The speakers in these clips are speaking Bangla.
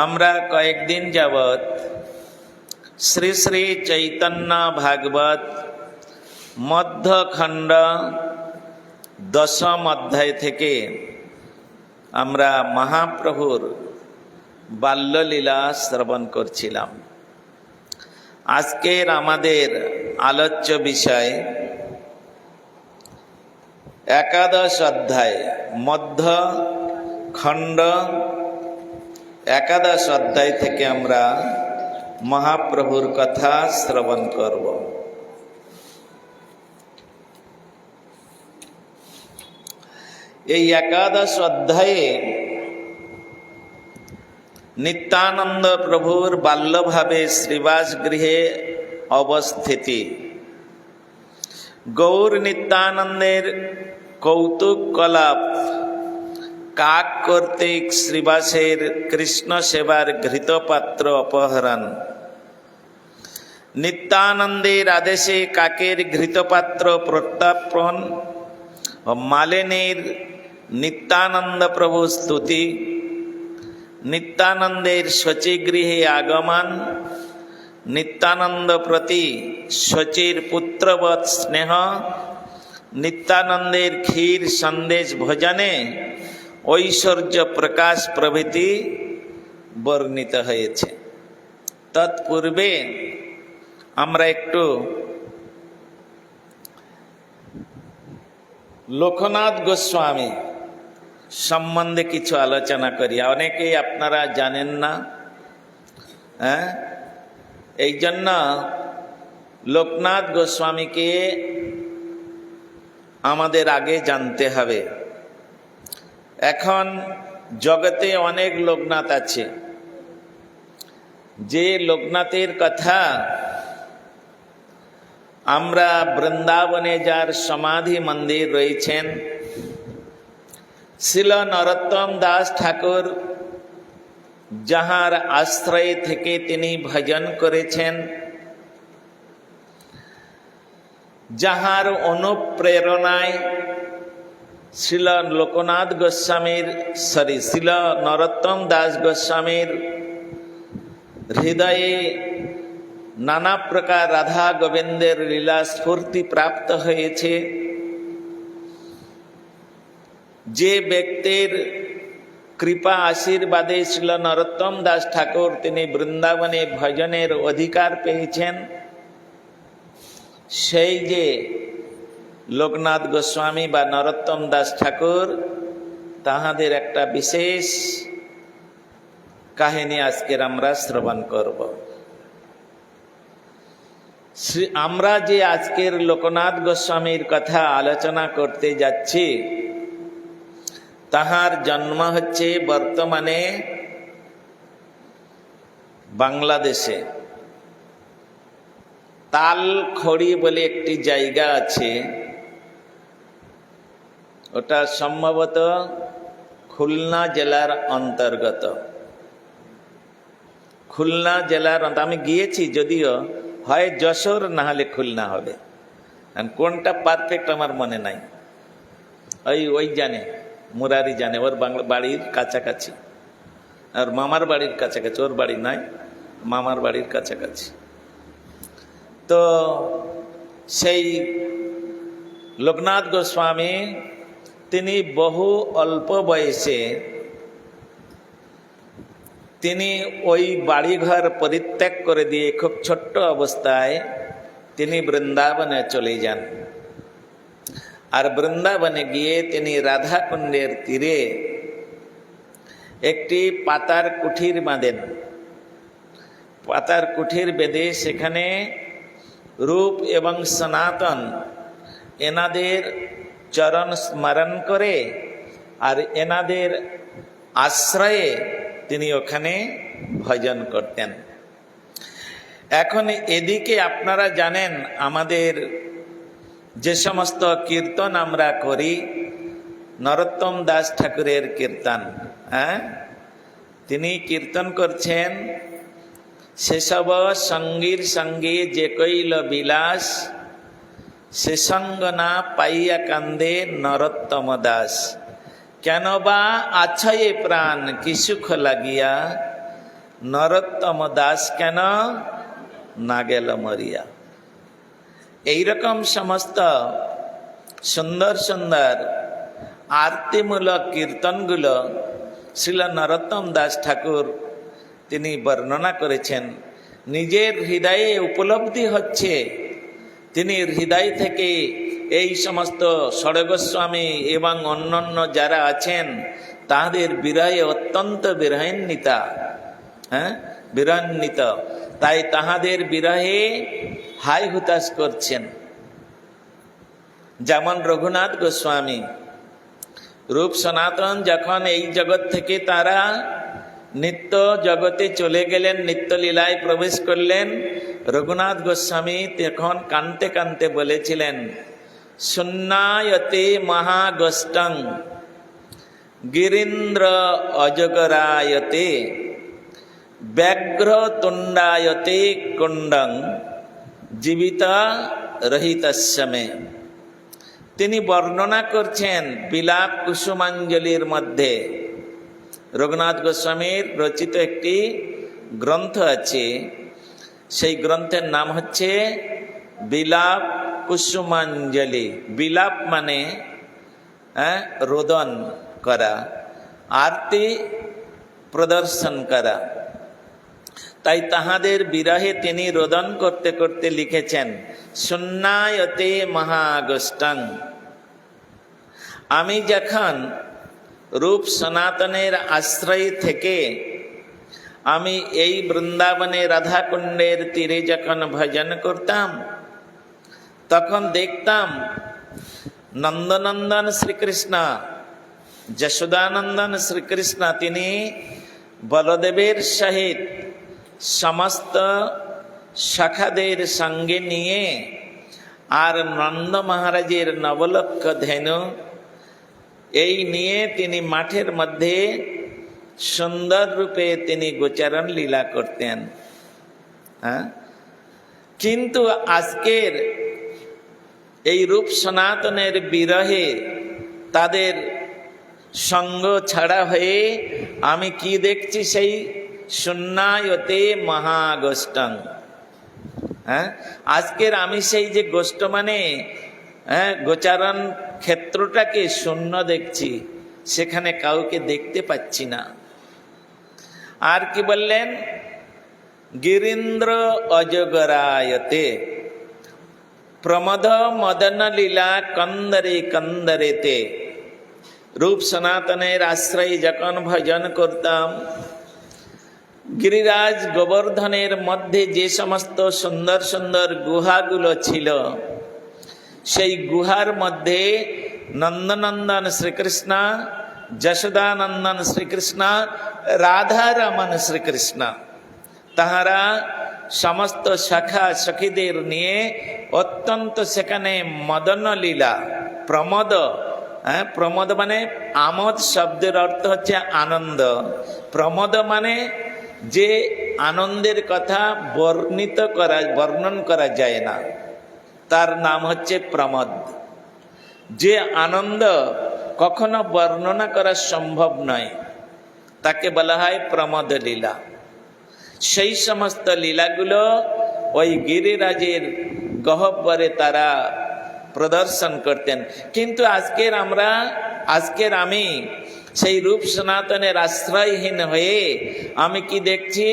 আমরা কয়েকদিন যাবৎ শ্রী শ্রী চৈতন্য ভাগবত মধ্যখণ্ড দশম অধ্যায় থেকে আমরা মহাপ্রভুর বাল্যলীলা শ্রবণ করছিলাম। আজকের আমাদের আলোচ্য বিষয় একাদশ অধ্যায় মধ্যখণ্ড একাদশ অধ্যায় থেকে আমরা মহাপ্রভুর কথা শ্রবণ করব। এই একাদশ অধ্যায়ে নিত্যানন্দ প্রভুর বাল্যভাবে শ্রীবাস গৃহে অবস্থিতি, গৌর নিত্যানন্দের কৌতুক কলাপ, কাক কর্তৃক শ্রীবাসের কৃষ্ণ সেবার ঘৃতপাত্র অপহরণ, নিত্যানন্দের আদেশে কাকের ঘৃতপাত্র প্রত্যার্পণ ও মালিনীর নিত্যানন্দ প্রভু স্তুতি, নিত্যানন্দের শচীগৃহে আগমন, নিত্যানন্দ প্রতি শচীর পুত্রবৎ স্নেহ, নিত্যানন্দের ক্ষীর সন্দেশ ভোজনে ঐশ্বর্য প্রকাশ প্রভৃতি বর্ণিত হয়েছে। তৎপূর্বে আমরা একটু লোকনাথ গোস্বামী সম্বন্ধে কিছু আলোচনা করি। অনেকেই আপনারা জানেন না, এই জন্য লোকনাথ গোস্বামীকে আমাদের আগে জানতে হবে। এখন জগতে অনেক লোকনাথ আছে, যে লোকনাথের কথা আমরা বৃন্দাবনে যার সমাধি মন্দির রয়েছেন, শিল নরোত্তম দাস ঠাকুর যাহার আশ্রয় থেকে তিনি ভজন করেছেন, যাহার অনুপ্রেরণায় শিল লোকনাথ গোস্বামীর শিল নরোত্তম দাস গোস্বামীর হৃদয়ে নানা প্রকার রাধা গোবিন্দের লীলা স্ফূর্তি প্রাপ্ত হয়েছে, যে ব্যক্তির কৃপা আশীর্বাদে শিল নরোত্তম দাস ঠাকুর তিনি বৃন্দাবনে ভজনের অধিকার পেয়েছেন, সেই যে লোকনাথ গোস্বামী বা নরোত্তম দাস ঠাকুর, তাহাদের একটা বিশেষ কাহিনী আজকের আমরা শ্রবণ করব। আমরা যে আজকের লোকনাথ গোস্বামীর কথা আলোচনা করতে যাচ্ছি, তাহার জন্ম হচ্ছে বর্তমানে বাংলাদেশে তালখড়ি বলে একটি জায়গা আছে, ওটা সম্ভবত খুলনা জেলার অন্তর্গত। খুলনা জেলার আমি গিয়েছি, যদিও হয় যশোর না হলে খুলনা হবে, কোনটা পারফেক্ট আমার মনে নাই। ওই জানে, মুরারি জানে, ওর বাড়ির কাছাকাছি, আর মামার বাড়ির কাছাকাছি। ওর বাড়ি নাই, মামার বাড়ির কাছাকাছি। তো সেই লোকনাথ গোস্বামী তিনি বহু অল্প বয়সে তিনি ওই বাড়িঘর পরিত্যাগ করে দিয়ে খুব ছোট্ট অবস্থায় তিনি বৃন্দাবনে চলে যান। আর বৃন্দাবনে গিয়ে তিনি রাধাকুণ্ডের তীরে একটি পাতার কুঠির বাঁধেন। পাতার কুঠির বেঁধে সেখানে রূপ এবং সনাতন এনাদের চরণ স্মরণ করে আর এনাদের আশ্রয়ে তিনি ওখানে ভজন করতেন। এখন এদিকে আপনারা জানেন, আমাদের যে সমস্ত কীর্তন আমরা করি, নরোত্তম দাস ঠাকুরের কীর্তন, তিনি কীর্তন করছেন, সেসব সঙ্গীর সঙ্গে যে কইল বিলাস, সে সঙ্গ না পাইয়া কান্দে নরোত্তম দাস। কেন বা আছয়ে প্রাণ কি সুখ লাগিয়া, নরোত্তম দাস কেন না গেল মরিয়া। এইরকম সমস্ত সুন্দর সুন্দর আরতিমূলক কীর্তনগুলো শ্রীল নরোত্তম দাস ঠাকুর তিনি বর্ণনা করেছেন। নিজের হৃদয়ে উপলব্ধি হচ্ছে, তিনি হৃদয় থেকে এই সমস্ত ষড়গোস্বামী এবং অন্যান্য যারা আছেন তাদের বিরহে অত্যন্ত বিরহান্বিতা, বিরহান্বিত, তাই তাহাদের বিরহে হাই হুতাশ করছেন। যেমন রঘুনাথ গোস্বামী রূপ সনাতন যখন এই জগৎ থেকে তারা নিত্য জগতে চলে গেলেন, নিত্য লীলায় প্রবেশ করলেন, রঘুনাথ গোস্বামী তখন কানতে কানতে বলেছিলেন, শূন্যায়তে মহাগোষ্টং গিরীন্দ্র অজগরায়তে ব্যাঘ্র তুণ্ডায়তে কুণ্ডং জীবিত রহিতস্যমে। তিনি বর্ণনা করছেন বিলাপ কুসুমাঞ্জলির মধ্যে। রঘুনাথ গোস্বামীর রচিত একটি গ্রন্থ আছে, সেই গ্রন্থের নাম হচ্ছে বিলাপ কুসুমাঞ্জলি। বিলাপ মানে রোদন করা, আরতি প্রদর্শন করা। তাই তাহাদের বিরহে তিনি রোদন করতে করতে লিখেছেন, শূন্যায়তে মহাগোষ্টং। আমি যখন রূপ সনাতনের আশ্রয় থেকে আমি এই বৃন্দাবনে রাধাকুণ্ডের তীরে যখন ভজন করতাম, তখন দেখতাম নন্দনন্দন শ্রীকৃষ্ণ, যশোদানন্দন শ্রীকৃষ্ণ তিনি বলদেবের সহিত সমস্ত শাখাদের সঙ্গে নিয়ে আর নন্দ মহারাজের নবলক্ষ ধেনু এই নিয়ে তিনি মাঠের মধ্যে সুন্দর রূপে তিনি গোচারণ লীলা করতেন। কিন্তু আজকের এই রূপ সনাতনের বিরহে তাদের সঙ্গ ছাড়া হয়ে আমি কি দেখছি, সেই শূন্যায়তে মহাগোষ্টং। আজকের আমি সেই যে গোষ্ঠ মানে গোচারণ ক্ষেত্রটাকে শূন্য দেখছি, সেখানে কাউকে দেখতে পাচ্ছি না। আর কি বললেন, গিরীন্দ্র অজগরায়তে প্রমদ মদন লীলা কন্দরে কন্দরেতে। রূপ সনাতনের আশ্রয় যখন ভজন করতাম, গিরিরাজ গোবর্ধনের মধ্যে যে সমস্ত সুন্দর সুন্দর গুহাগুলো ছিল, সেই গুহার মধ্যে নন্দনন্দন শ্রীকৃষ্ণ, যশোদানন্দন শ্রীকৃষ্ণ, রাধারমণ শ্রীকৃষ্ণ তাহারা সমস্ত শাখা সখীদের নিয়ে অত্যন্ত সেখানে মদন লীলা, প্রমদ, প্রমদ মানে আমোদ শব্দের অর্থ হচ্ছে আনন্দ। প্রমদ মানে যে আনন্দের কথা বর্ণন করা যায় না, তার নাম হচ্ছে প্রমদ। যে আনন্দ কখনো বর্ণনা করা সম্ভব নয়, তাকে বলা হয় প্রমদ লীলা। সেই সমস্ত লীলাগুলো ওই গিরিরাজের গহ্বরে তারা প্রদর্শন করতেন। কিন্তু আজকের আমি সেই রূপ সনাতনের আশ্রয়হীন হয়ে আমি কি দেখছি,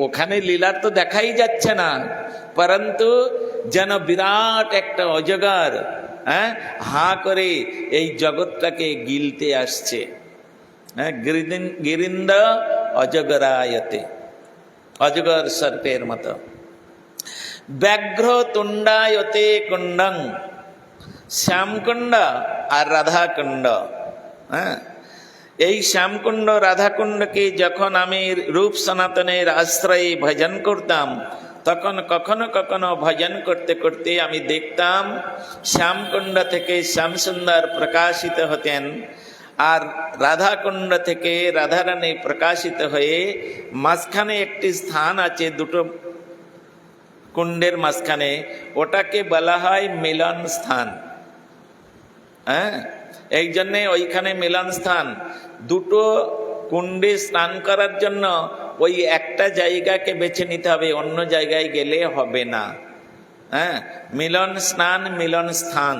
ওখানে লীলার তো দেখাই যাচ্ছে না, পরন্তু যেন বিরাট একটা অজগর হা করে এই জগৎটাকে গিলতে আসছে। গিরিন্দ অজগরায়তে, অজগর সর্পের মতো। ব্যাঘ্র তুণ্ডায়তে কুণ্ডং, শ্যামকুণ্ড আর রাধাকুণ্ড। এই শ্যামকুণ্ড রাধাকুণ্ডকে যখন আমি রূপ সনাতনের আশ্রয়ে ভজন করতাম, তখন কখনো কখনো ভজন করতে করতে আমি দেখতাম শ্যামকুণ্ড থেকে শ্যামসুন্দর প্রকাশিত হতেন, আর রাধাকুণ্ড থেকে রাধারানী প্রকাশিত হয়ে মাঝখানে একটি স্থান আছে, দুটো কুণ্ডের মাঝখানে, ওটাকে বলা হয় মিলন স্থান। এই জন্যে ওইখানে মিলন স্থান, দুটো কুণ্ডে স্নান করার জন্য ওই একটা জায়গাকে বেছে নিতে হবে, অন্য জায়গায় গেলে হবে না। হ্যাঁ, মিলন স্নান মিলন স্থান,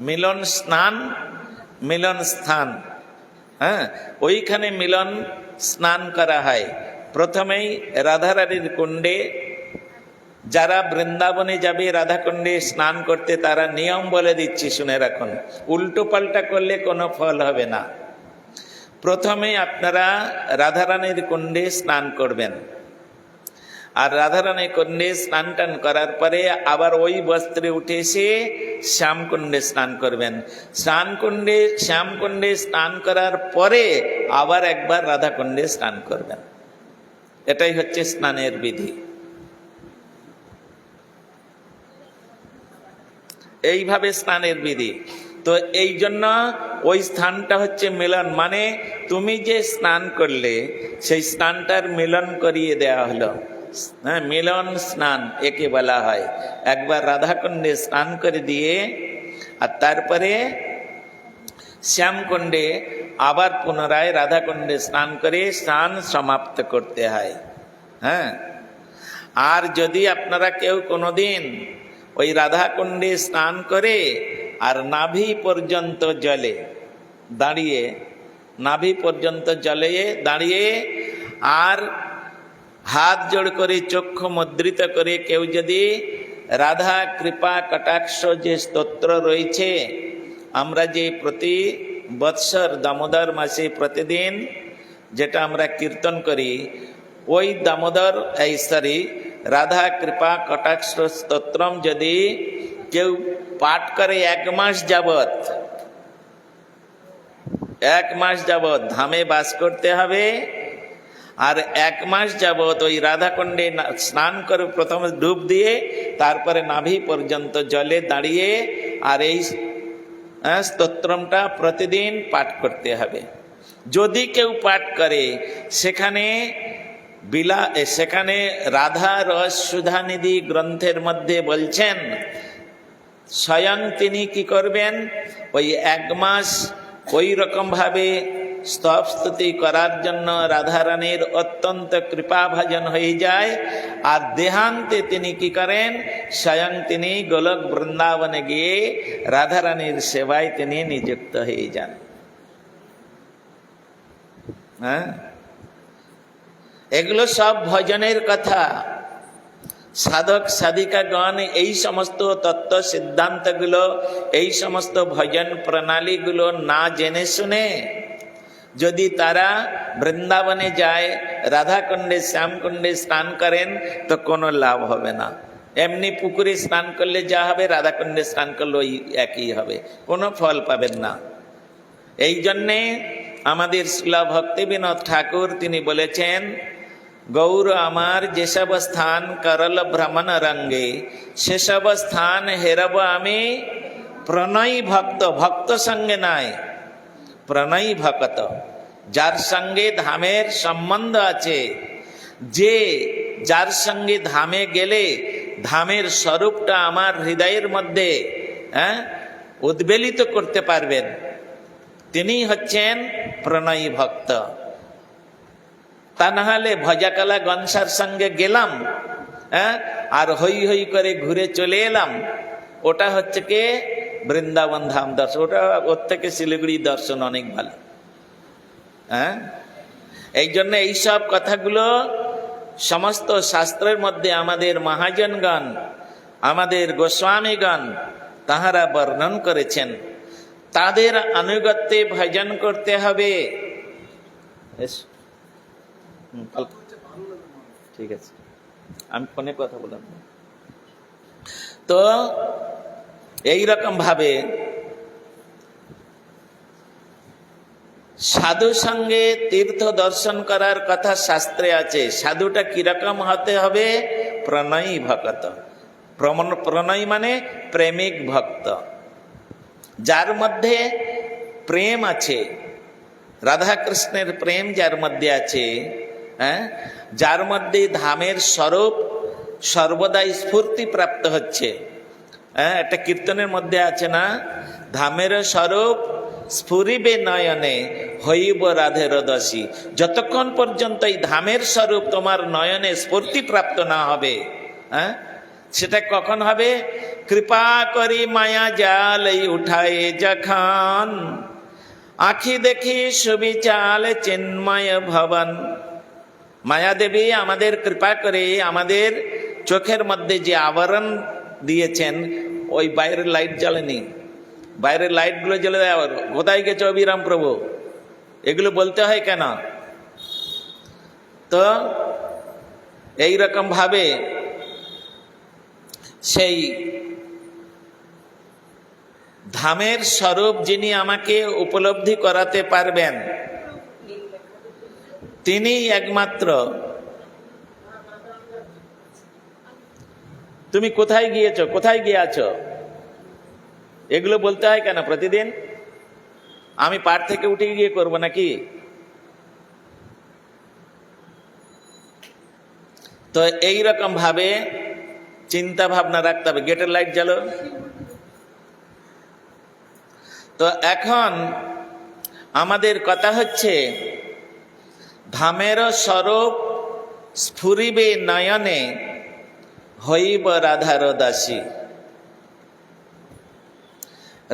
মিলন স্নান মিলন স্থান। হ্যাঁ, ওইখানে মিলন স্নান করা হয়। প্রথমেই রাধারানীর কুণ্ডে, যারা বৃন্দাবনে যাবে রাধাকুণ্ডে স্নান করতে, তারা নিয়ম বলে দিচ্ছি, শুনে রাখুন, উল্টো পাল্টা করলে কোনো ফল হবে না। প্রথমে আপনারা রাধারানীর কুণ্ডে স্নান করবেন, আর রাধারানীর কুণ্ডে স্নান টান করার পরে আবার ওই বস্ত্রে উঠে এসে শ্যামকুণ্ডে স্নান করবেন। শ্যামকুণ্ডে স্নান করার পরে আবার একবার রাধাকুণ্ডে স্নান করবেন। এটাই হচ্ছে স্নানের বিধি। এইভাবে স্নানের বিধি। তো এই জন্য ওই স্থানটা হচ্ছে মিলন, মানে তুমি যে স্নান করলে সেই স্নানটার মিলন করিয়ে দেওয়া হলো। হ্যাঁ, মিলন স্নান একে বলা হয়। একবার রাধাকুণ্ডে স্নান করে দিয়ে আর তারপরে শ্যামকুণ্ডে আবার পুনরায় রাধাকুণ্ডে স্নান করে স্নান সমাপ্ত করতে হয়। হ্যাঁ, আর যদি আপনারা কেউ কোনোদিন ওই রাধাকুণ্ডে স্নান করে আর নাভি পর্যন্ত জলে দাঁড়িয়ে, নাভি পর্যন্ত জলে দাঁড়িয়ে আর হাত জোড় করে চক্ষু মুদ্রিত করে কেউ যদি রাধা কৃপা কটাক্ষ যে স্তোত্র রয়েছে, আমরা যে প্রতি বৎসর দামোদর মাসে প্রতিদিন যেটা আমরা কীর্তন করি, ওই দামোদর রাধা কৃপা কটাক্ষ স্তোত্রম যদি কেউ পাঠ করে 1 মাস যাবৎ, 1 মাস যাবৎ ধামে বাস করতে হবে। আর 1 মাস যাবৎ ওই রাধাকুণ্ডে স্নান করে প্রথমে ডুব দিয়ে তারপরে নাভি পর্যন্ত জলে দাঁড়িয়ে আর এই স্তোত্রমটা প্রতিদিন পাঠ করতে হবে। যদি কেউ পাঠ করে সেখানে রাধা রস সুধানিধি গ্রন্থের মধ্যে বলছেন, স্বয়ং তিনি কি করবেন, ওই 1 মাস ওই রকম ভাবে স্তব স্তুতি করার জন্য রাধারানীর অত্যন্ত কৃপাভাজন হয়ে যায়। আর দেহান্তে তিনি কি করেন, স্বয়ং তিনি গোলক বৃন্দাবনে গিয়ে রাধারানীর সেবায় তিনি নিযুক্ত হয়ে যান। হ্যাঁ, এগুলো সব ভজনের কথা। সাধক সাধিকাগণ এই সমস্ত তত্ত্ব সিদ্ধান্তগুলো, এই সমস্ত ভজন প্রণালীগুলো না জেনে শুনে যদি তারা বৃন্দাবনে যায়, রাধাকুণ্ডে শ্যামকুণ্ডে স্নান করেন, তো কোনো লাভ হবে না। এমনি পুকুরে স্নান করলে যা হবে, রাধাকুণ্ডে স্নান করলে ওই একই হবে, কোনো ফল পাবেন না। এই জন্যে আমাদের শ্রীল ভক্তি বিনোদ ঠাকুর তিনি বলেছেন, গৌর আমার যেসব স্থান করল ভ্রমণ রঙ্গে, সেসব স্থান হেরব আমি প্রণয়ী ভক্ত। ভক্ত সঙ্গে নাই, প্রণয়ী ভক্ত, যার সঙ্গে ধামের সম্বন্ধ আছে, যার সঙ্গে ধামে গেলে ধামের স্বরূপটা আমার হৃদয়ের মধ্যে উদ্বেলিত করতে পারবেন, তিনি হচ্ছেন প্রণয়ী ভক্ত। তা না হলে ভজাকালা গনসার সঙ্গে গেলাম আর হই হই করে ঘুরে চলে এলাম, ওটা হচ্ছে কি বৃন্দাবন ধাম দর্শন, ওর থেকে শিলিগুড়ি দর্শন অনেক ভালো। এই জন্য এইসব কথাগুলো সমস্ত শাস্ত্রের মধ্যে আমাদের মহাজনগণ, আমাদের গোস্বামীগণ তাহারা বর্ণন করেছেন। তাদের আনুগত্যে ভজন করতে হবে। ঠিক আছে, আমি ফোনে কথা বললাম। তো এইরকম ভাবে সাধু সঙ্গে তীর্থ দর্শন করার কথা শাস্ত্রে আছে। সাধুটা কিরকম হতে হবে, প্রণয়ী ভক্ত। প্রণয়ী মানে প্রেমিক ভক্ত, যার মধ্যে প্রেম আছে, রাধা কৃষ্ণের প্রেম যার মধ্যে আছে, যার মধ্যে ধামের স্বরূপ সর্বদাই স্ফূর্তি প্রাপ্ত হচ্ছে। একটা কীর্তনের মধ্যে আছে না, ধামের স্বরূপ স্ফুরিবে নয়নে হইব রাধের দাসী। যতক্ষণ পর্যন্ত এই ধামের স্বরূপ তোমার নয়নে স্ফূর্তি প্রাপ্ত না হবে, হ্যাঁ, সেটা কখন হবে? কৃপা করি মায়া জাল উঠায় যখন, আখি দেখি সুবিচাল চিন্ময় ভবন। মায়া দেবী আমাদের কৃপা করে আমাদের চোখের মধ্যে যে আবরণ দিয়েছেন, ওই বাইরের লাইট জ্বলেনি, বাইরের লাইটগুলো জ্বলে দেয়। আবার কোথায় গেছে অবিরাম প্রভু, এগুলো বলতে হয় কেন? তো এই রকম ভাবে সেই ধামের স্বরূপ যিনি আমাকে উপলব্ধি করাতে পারবেন, তিনি একমাত্র। তুমি কোথায় গিয়েছো, কোথায় গিয়ে আছো, এগুলো বলতে হয় কেন প্রতিদিন? আমি পাঠ থেকে উঠে গিয়ে করবো নাকি? তো এই রকম ভাবে চিন্তা ভাবনা রাখতে হবে। গেটের লাইট জ্বালো। তো এখন আমাদের কথা হচ্ছে, ধামের স্বরূপ স্ফুরিবে নয়নে হইব রাধার দাসী।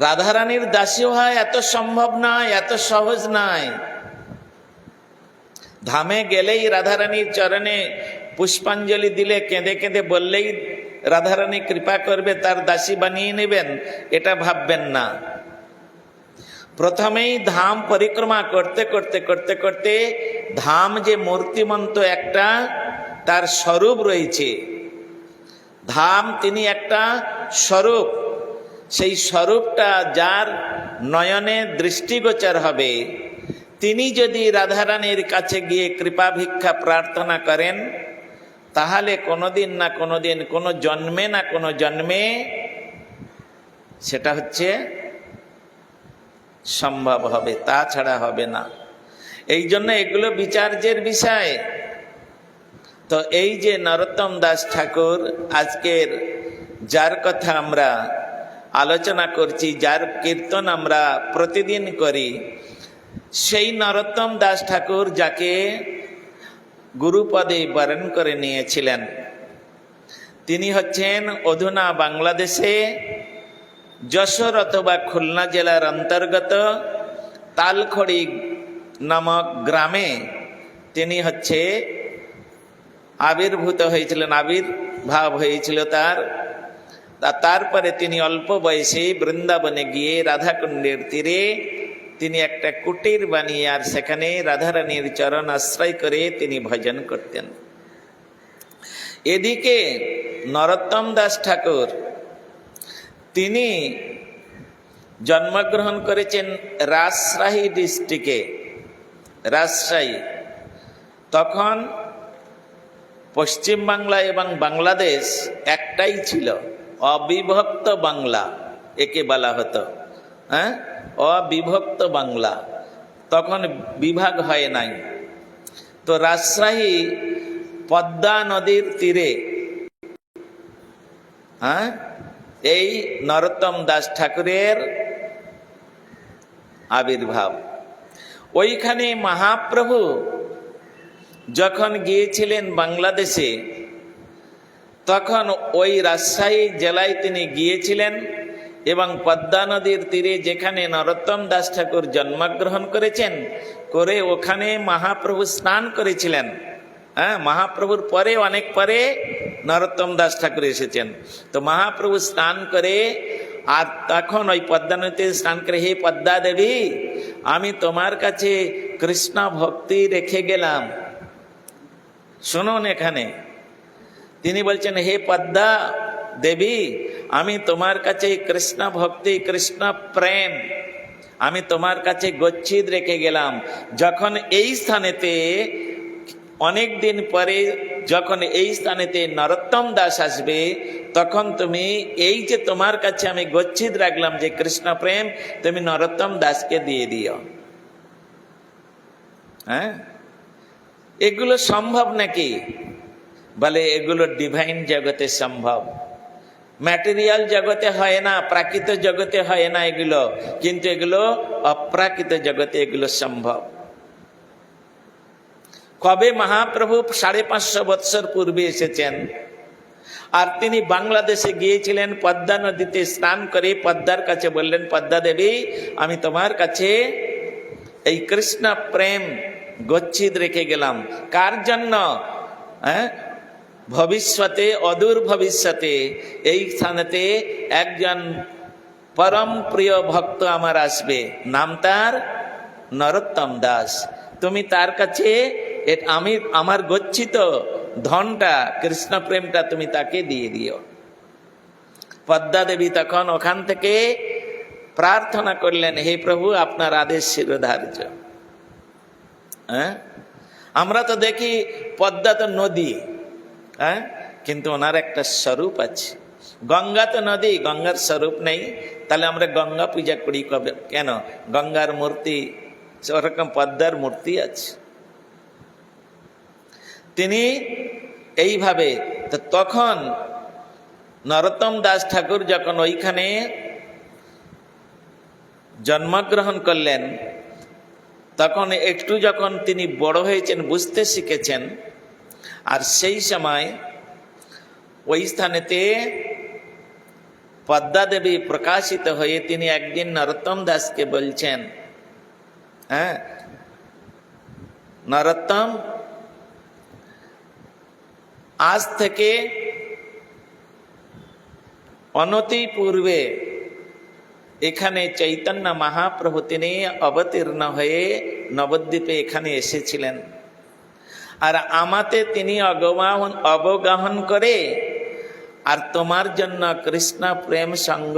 রাধারানীর দাসী হয় এত সম্ভব নয়, এত সহজ নয়। ধামে গেলেই রাধারানীর চরণে পুষ্পাঞ্জলি দিলে, কেঁদে কেঁদে বললেই রাধারানী কৃপা করবে, তার দাসী বানিয়ে নেবেন, এটা ভাববেন না। প্রথমেই ধাম পরিক্রমা করতে করতে করতে করতে ধাম যে মূর্তিমন্ত একটা তার স্বরূপ রয়েছে, ধাম তিনি একটা স্বরূপ, সেই স্বরূপটা যার নয়নে দৃষ্টিগোচর হবে, তিনি যদি রাধারানীর কাছে গিয়ে কৃপা ভিক্ষা প্রার্থনা করেন, তাহলে কোনোদিন না কোনোদিন, কোনো জন্মে না কোনো জন্মে সেটা হচ্ছে সম্ভব হবে, তাছাড়া হবে না। এই জন্য এগুলো বিচার্যের বিষয়। তো এই যে নরোত্তম দাস ঠাকুর আজকের যার কথা আমরা আলোচনা করছি, যার কীর্তন আমরা প্রতিদিন করি, সেই নরোত্তম দাস ঠাকুর যাকে গুরুপদে বরণ করে নিয়েছিলেন, তিনি হচ্ছেন অধুনা বাংলাদেশে যশোর অথবা খুলনা জেলার অন্তর্গত তালখড়ি নামক গ্রামে তিনি হচ্ছে আবির্ভূত হয়েছিলেন, আবির্ভাব হয়েছিল তার। তারপরে তিনি অল্প বয়সে বৃন্দাবনে গিয়ে রাধাকুণ্ডের তীরে তিনি একটা কুটির বানিয়ে আর সেখানে রাধারানীর চরণ আশ্রয় করে তিনি ভজন করতেন। এদিকে নরোত্তম দাস ঠাকুর তিনি জন্মগ্রহণ করেছেন রাজশাহী ডিস্ট্রিক্টে, রাজশাহী। তখন পশ্চিমবাংলা এবং বাংলাদেশ একটাই ছিল, অবিভক্ত বাংলা একে বলা হতো, হ্যাঁ, অবিভক্ত বাংলা, তখন বিভাগ হয় নাই। তো রাজশাহী পদ্মা নদীর তীরে, হ্যাঁ, এই নরোত্তম দাস ঠাকুরের আবির্ভাব। ওইখানে মহাপ্রভু যখন গিয়েছিলেন বাংলাদেশে, তখন ওই রাজশাহী জেলায় তিনি গিয়েছিলেন এবং পদ্মা নদীর তীরে যেখানে নরোত্তম দাস ঠাকুর জন্মগ্রহণ করেছেন, করে ওখানে মহাপ্রভু স্নান করেছিলেন। হ্যাঁ, মহাপ্রভুর পরে, অনেক পরে নরোত্তম দাস ঠাকুর এসেছেন। তো মহাপ্রভু স্নান করে, আর তখন ওই পদ্মা নদীতে স্নান করে, হে পদ্মা দেবী, আমি তোমার কাছে কৃষ্ণ ভক্তি রেখে গেলাম। শুনুন, এখানে তিনি বলছেন, হে পদ্মা দেবী, আমি তোমার কাছে কৃষ্ণ ভক্তি, কৃষ্ণ প্রেম আমি তোমার কাছে গচ্ছিত রেখে গেলাম। যখন এই স্থানেতে অনেক দিন পরে যখন এই স্থানেতে নরোত্তম দাস আসবে, তখন তুমি এই যে তোমার কাছে আমি গচ্ছিত রাখলাম যে কৃষ্ণ প্রেম, তুমি নরোত্তম দাসকে দিয়ে দিও। হ্যাঁ, এগুলো সম্ভব নাকি? বলে এগুলো ডিভাইন জগতে সম্ভব। ম্যাটেরিয়াল জগতে হয় না, প্রাকৃত জগতে হয় না এগুলো, কিন্তু এগুলো অপ্রাকৃত জগতে এগুলো সম্ভব। কবে মহাপ্রভু 550 বৎসর পূর্বে এসেছেন, আর তিনি বাংলাদেশে গিয়েছিলেন, পদ্মা নদীতে স্নান করে পদ্মার কাছে বললেন, পদ্মা দেবী, আমি তোমার কাছে এই কৃষ্ণ প্রেম গচ্ছিত রেখে গেলাম। কার জন্য? ভবিষ্যতে, অদূর ভবিষ্যতে এই স্থানেতে একজন পরম প্রিয় ভক্ত আমার আসবে, নাম তার নরোত্তম দাস। তুমি তার কাছে আমি আমার গচ্ছিত ধনটা, কৃষ্ণ প্রেমটা তুমি তাকে দিয়ে দিও। পদ্মা দেবী তখন ওখান থেকে প্রার্থনা করলেন, হে প্রভু, আপনার আদেশ শিরোধার্য। আমরা তো দেখি পদ্মা তো নদী, কিন্তু ওনার একটা স্বরূপ আছে। গঙ্গা তো নদী, গঙ্গার স্বরূপ নেই, তাহলে আমরা গঙ্গা পূজা করি কবে? কেন? গঙ্গার মূর্তি, ওরকম পদ্মার মূর্তি আছে। তিনি এইভাবে, তো তখন নরোত্তম দাস ঠাকুর যখন ওইখানে জন্মগ্রহণ করলেন, তখন একটু যখন তিনি বড় হয়েছেন, বুঝতে শিখেছেন, আর সেই সময় ওই স্থানেতে পদ্মা দেবী প্রকাশিত হয়ে তিনি একদিন নরোত্তম দাসকে বলছেন, নরোত্তম, আজ থেকে অনতি পূর্বে এখানে চৈতন্য মহাপ্রভু তিনি অবতীর্ণ হয়ে নবদ্বীপে এখানে এসেছিলেন, আর আমাতে তিনি অবগাহন করে আর তোমার জন্য কৃষ্ণ প্রেম সঙ্গ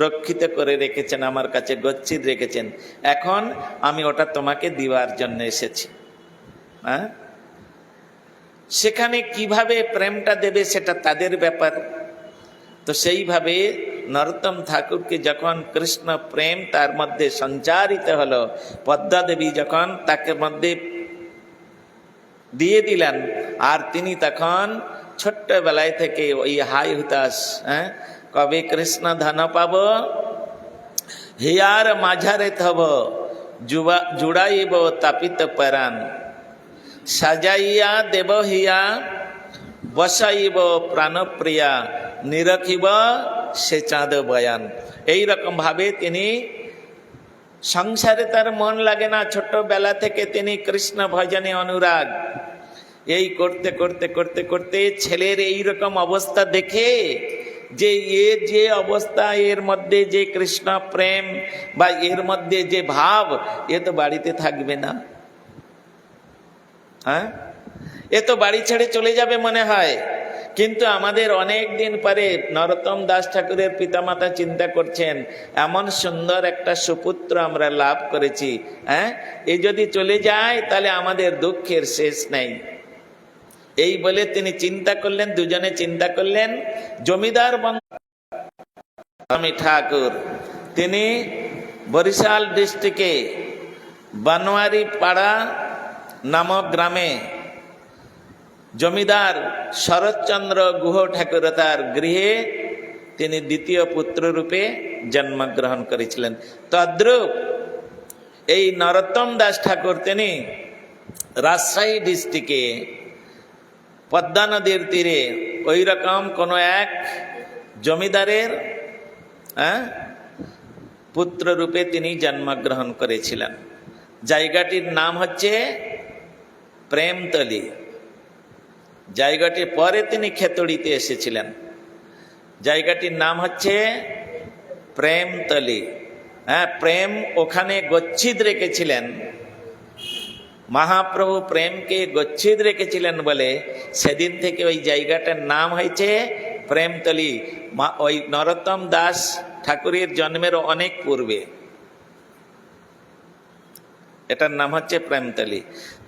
রক্ষিত করে রেখেছেন, আমার কাছে গচ্ছিত রেখেছেন। এখন আমি ওটা তোমাকে দিবার জন্য এসেছি। সেখানে কিভাবে প্রেমটা দেবে সেটা তাদের ব্যাপার। তো সেইভাবে নরোত্তম ঠাকুরকে যখন কৃষ্ণ প্রেম তার মধ্যে সঞ্চারিত হলো, পদ্মা দেবী যখন তাকে মধ্যে দিয়ে দিলেন, আর তিনি তখন ছোট্টবেলায় থেকে ওই হাই হুতাশ, কবে কৃষ্ণ ধন পাব, হিয়ার মাঝারে থব জুড়াইব তাপিত পরাণ, সাজাইয়া দেব হিয়া বসাইব প্রাণপ্রিয়া, নিরখিব সে চাঁদ বয়ান। এইরকম ভাবে তিনি সংসারে তার মন লাগে না, ছোট্টবেলা থেকে তিনি কৃষ্ণ ভজনে অনুরাগ। এই করতে করতে করতে করতে ছেলের এইরকম অবস্থা দেখে, যে এর যে অবস্থা, এর মধ্যে যে কৃষ্ণ প্রেম বা এর মধ্যে যে ভাব, এ তো বাড়িতে থাকবে না, এ তো বাড়ি ছেড়ে চলে যাবে মনে হয়। কিন্তু আমাদের অনেক দিন পরে নরোত্তম দাস ঠাকুরের পিতামাতা চিন্তা করছেন, এমন সুন্দর একটা সুপুত্র আমরা লাভ করেছি, এ যদি চলে যায় তাহলে আমাদের দুঃখের শেষ নেই। এই বলে তিনি চিন্তা করলেন, দুজনে চিন্তা করলেন। জমিদার স্বামী ঠাকুর তিনি বরিশাল ডিস্ট্রিক্টে বনওয়ারি পাড়া নামক গ্রামে জমিদার শরৎচন্দ্র গুহ ঠাকুর তার গৃহে তিনি দ্বিতীয় পুত্র রূপে জন্মগ্রহণ করেছিলেন। তদ্রূপ এই নরোত্তম দাস ঠাকুর তিনি রাজশাহী ডিস্ট্রিক্টে পদ্মা নদীর তীরে ওই রকম কোনো এক জমিদারের পুত্র রূপে তিনি জন্মগ্রহণ করেছিলেন। জায়গাটির নাম হচ্ছে প্রেমতলী। জায়গাটির পরে তিনি খেতড়িতে এসেছিলেন। জায়গাটির নাম হচ্ছে প্রেমতলী। প্রেম ওখানে গচ্ছিত রেখেছিলেন, মহাপ্রভু প্রেমকে গচ্ছিত রেখেছিলেন বলে সেদিন থেকে ওই জায়গাটার নাম হয়েছে প্রেমতলী। ওই নরোত্তম দাস ঠাকুরের জন্মের অনেক পূর্বে এটার নাম হচ্ছে প্রেমতলী।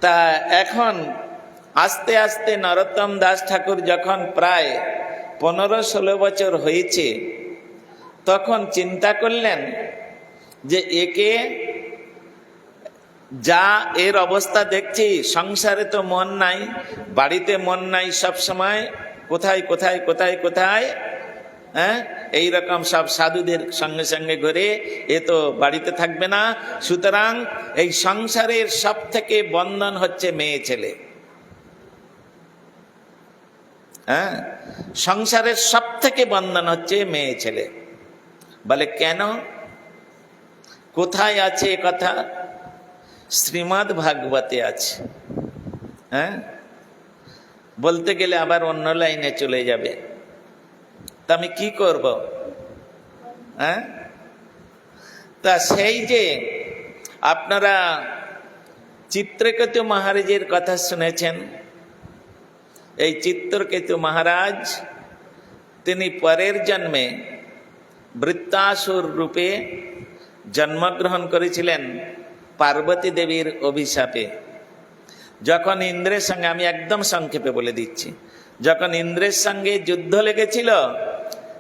তা এখন আস্তে আস্তে নরোত্তম দাস ঠাকুর যখন প্রায় 15-16 বছর হয়েছে, তখন চিন্তা করলেন যে একে যা এর অবস্থা দেখছি, সংসারে তো মন নাই, বাড়িতে মন নাই, সব সময় কোথায় কোথায় কোথায় কোথায় হ্যাঁ, এইরকম সব সাধুদের সঙ্গে সঙ্গে ঘুরে এ তো বাড়িতে থাকবে না। সুতরাং এই সংসারের সব থেকে বন্ধন হচ্ছে মেয়ে ছেলে। হ্যাঁ, সংসারের সব থেকে বন্ধন হচ্ছে মেয়ে ছেলে। বলে কেন, কোথায় আছে এ কথা? শ্রীমদ্ ভাগবতে আছে। হ্যাঁ, বলতে গেলে আবার অন্য লাইনে চলে যাবে, তা আমি কি করব? হ্যাঁ, তা সেই যে আপনারা চিত্রকেতু মহারাজের কথা শুনেছেন, এই চিত্রকেতু মহারাজ তিনি পরের জন্মে বৃত্তাসুর রূপে জন্মগ্রহণ করেছিলেন পার্বতী দেবীর অভিশাপে। যখন ইন্দ্রের সঙ্গে, আমি একদম সংক্ষেপে বলে দিচ্ছি, যখন ইন্দ্রের সঙ্গে যুদ্ধ লেগেছিল,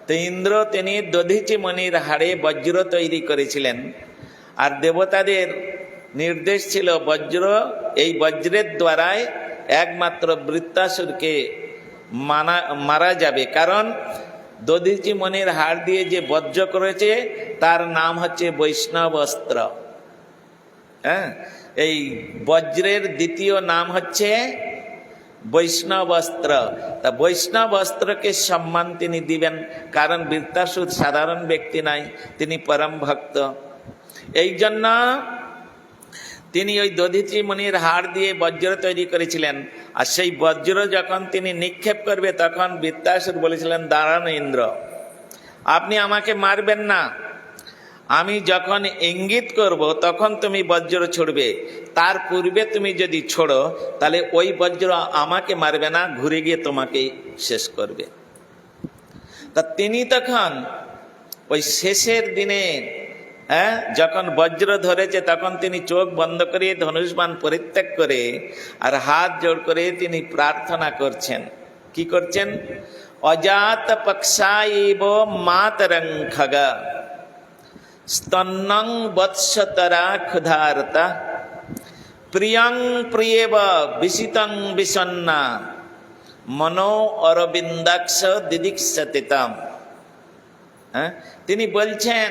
তো ইন্দ্র তিনি দধীচি মণির হাড়ে বজ্র তৈরি করেছিলেন। আর দেবতাদের নির্দেশ ছিল বজ্র, এই বজ্রের দ্বারাই একমাত্র বৃত্তাসুরকে মারা যাবে। কারণ দধীচি মণির হাড় দিয়ে যে বজ্র করেছে তার নাম হচ্ছে বৈষ্ণব অস্ত্র। হ্যাঁ, এই বজ্রের দ্বিতীয় নাম হচ্ছে বৈষ্ণব অস্ত্র। তা বৈষ্ণব অস্ত্রকে সম্মান তিনি দিবেন, কারণ বৃত্তাসুর সাধারণ ব্যক্তি নাই, তিনি পরম ভক্ত। এই জন্য তিনি ওই দধীচি মুনির হাড় দিয়ে বজ্র তৈরি করেছিলেন। আর সেই বজ্র যখন তিনি নিক্ষেপ করবে, তখন বৃত্তাসুর বলেছিলেন, দাঁড়ান ইন্দ্র, আপনি আমাকে মারবেন না, আমি যখন ইঙ্গিত করব তখন তুমি বজ্র ছুড়বে, তার পূর্বে তুমি যদি ছোড়ো তাহলে ওই বজ্র আমাকে মারবে না, ঘুরে গিয়ে তোমাকে শেষ করবে। তা তিনি তখন ওই শেষের দিনে, হ্যাঁ, যখন বজ্র ধরেছে তখন তিনি চোখ বন্ধ করে ধনুষ্বাণ পরিত্যাগ করে আর হাত জোড় করে তিনি প্রার্থনা করছেন। কি করছেন? অজাত পক্ষাইব মাতরং খগা স্তন্নং বৎসতরা ক্ষুধার্তা প্রিয়ং প্রিয়েব বিশিতং বিষণ্ণা মনো অরবিন্দাক্ষ দিদিক্ষতিতাম। হ্যাঁ, তিনি বলছেন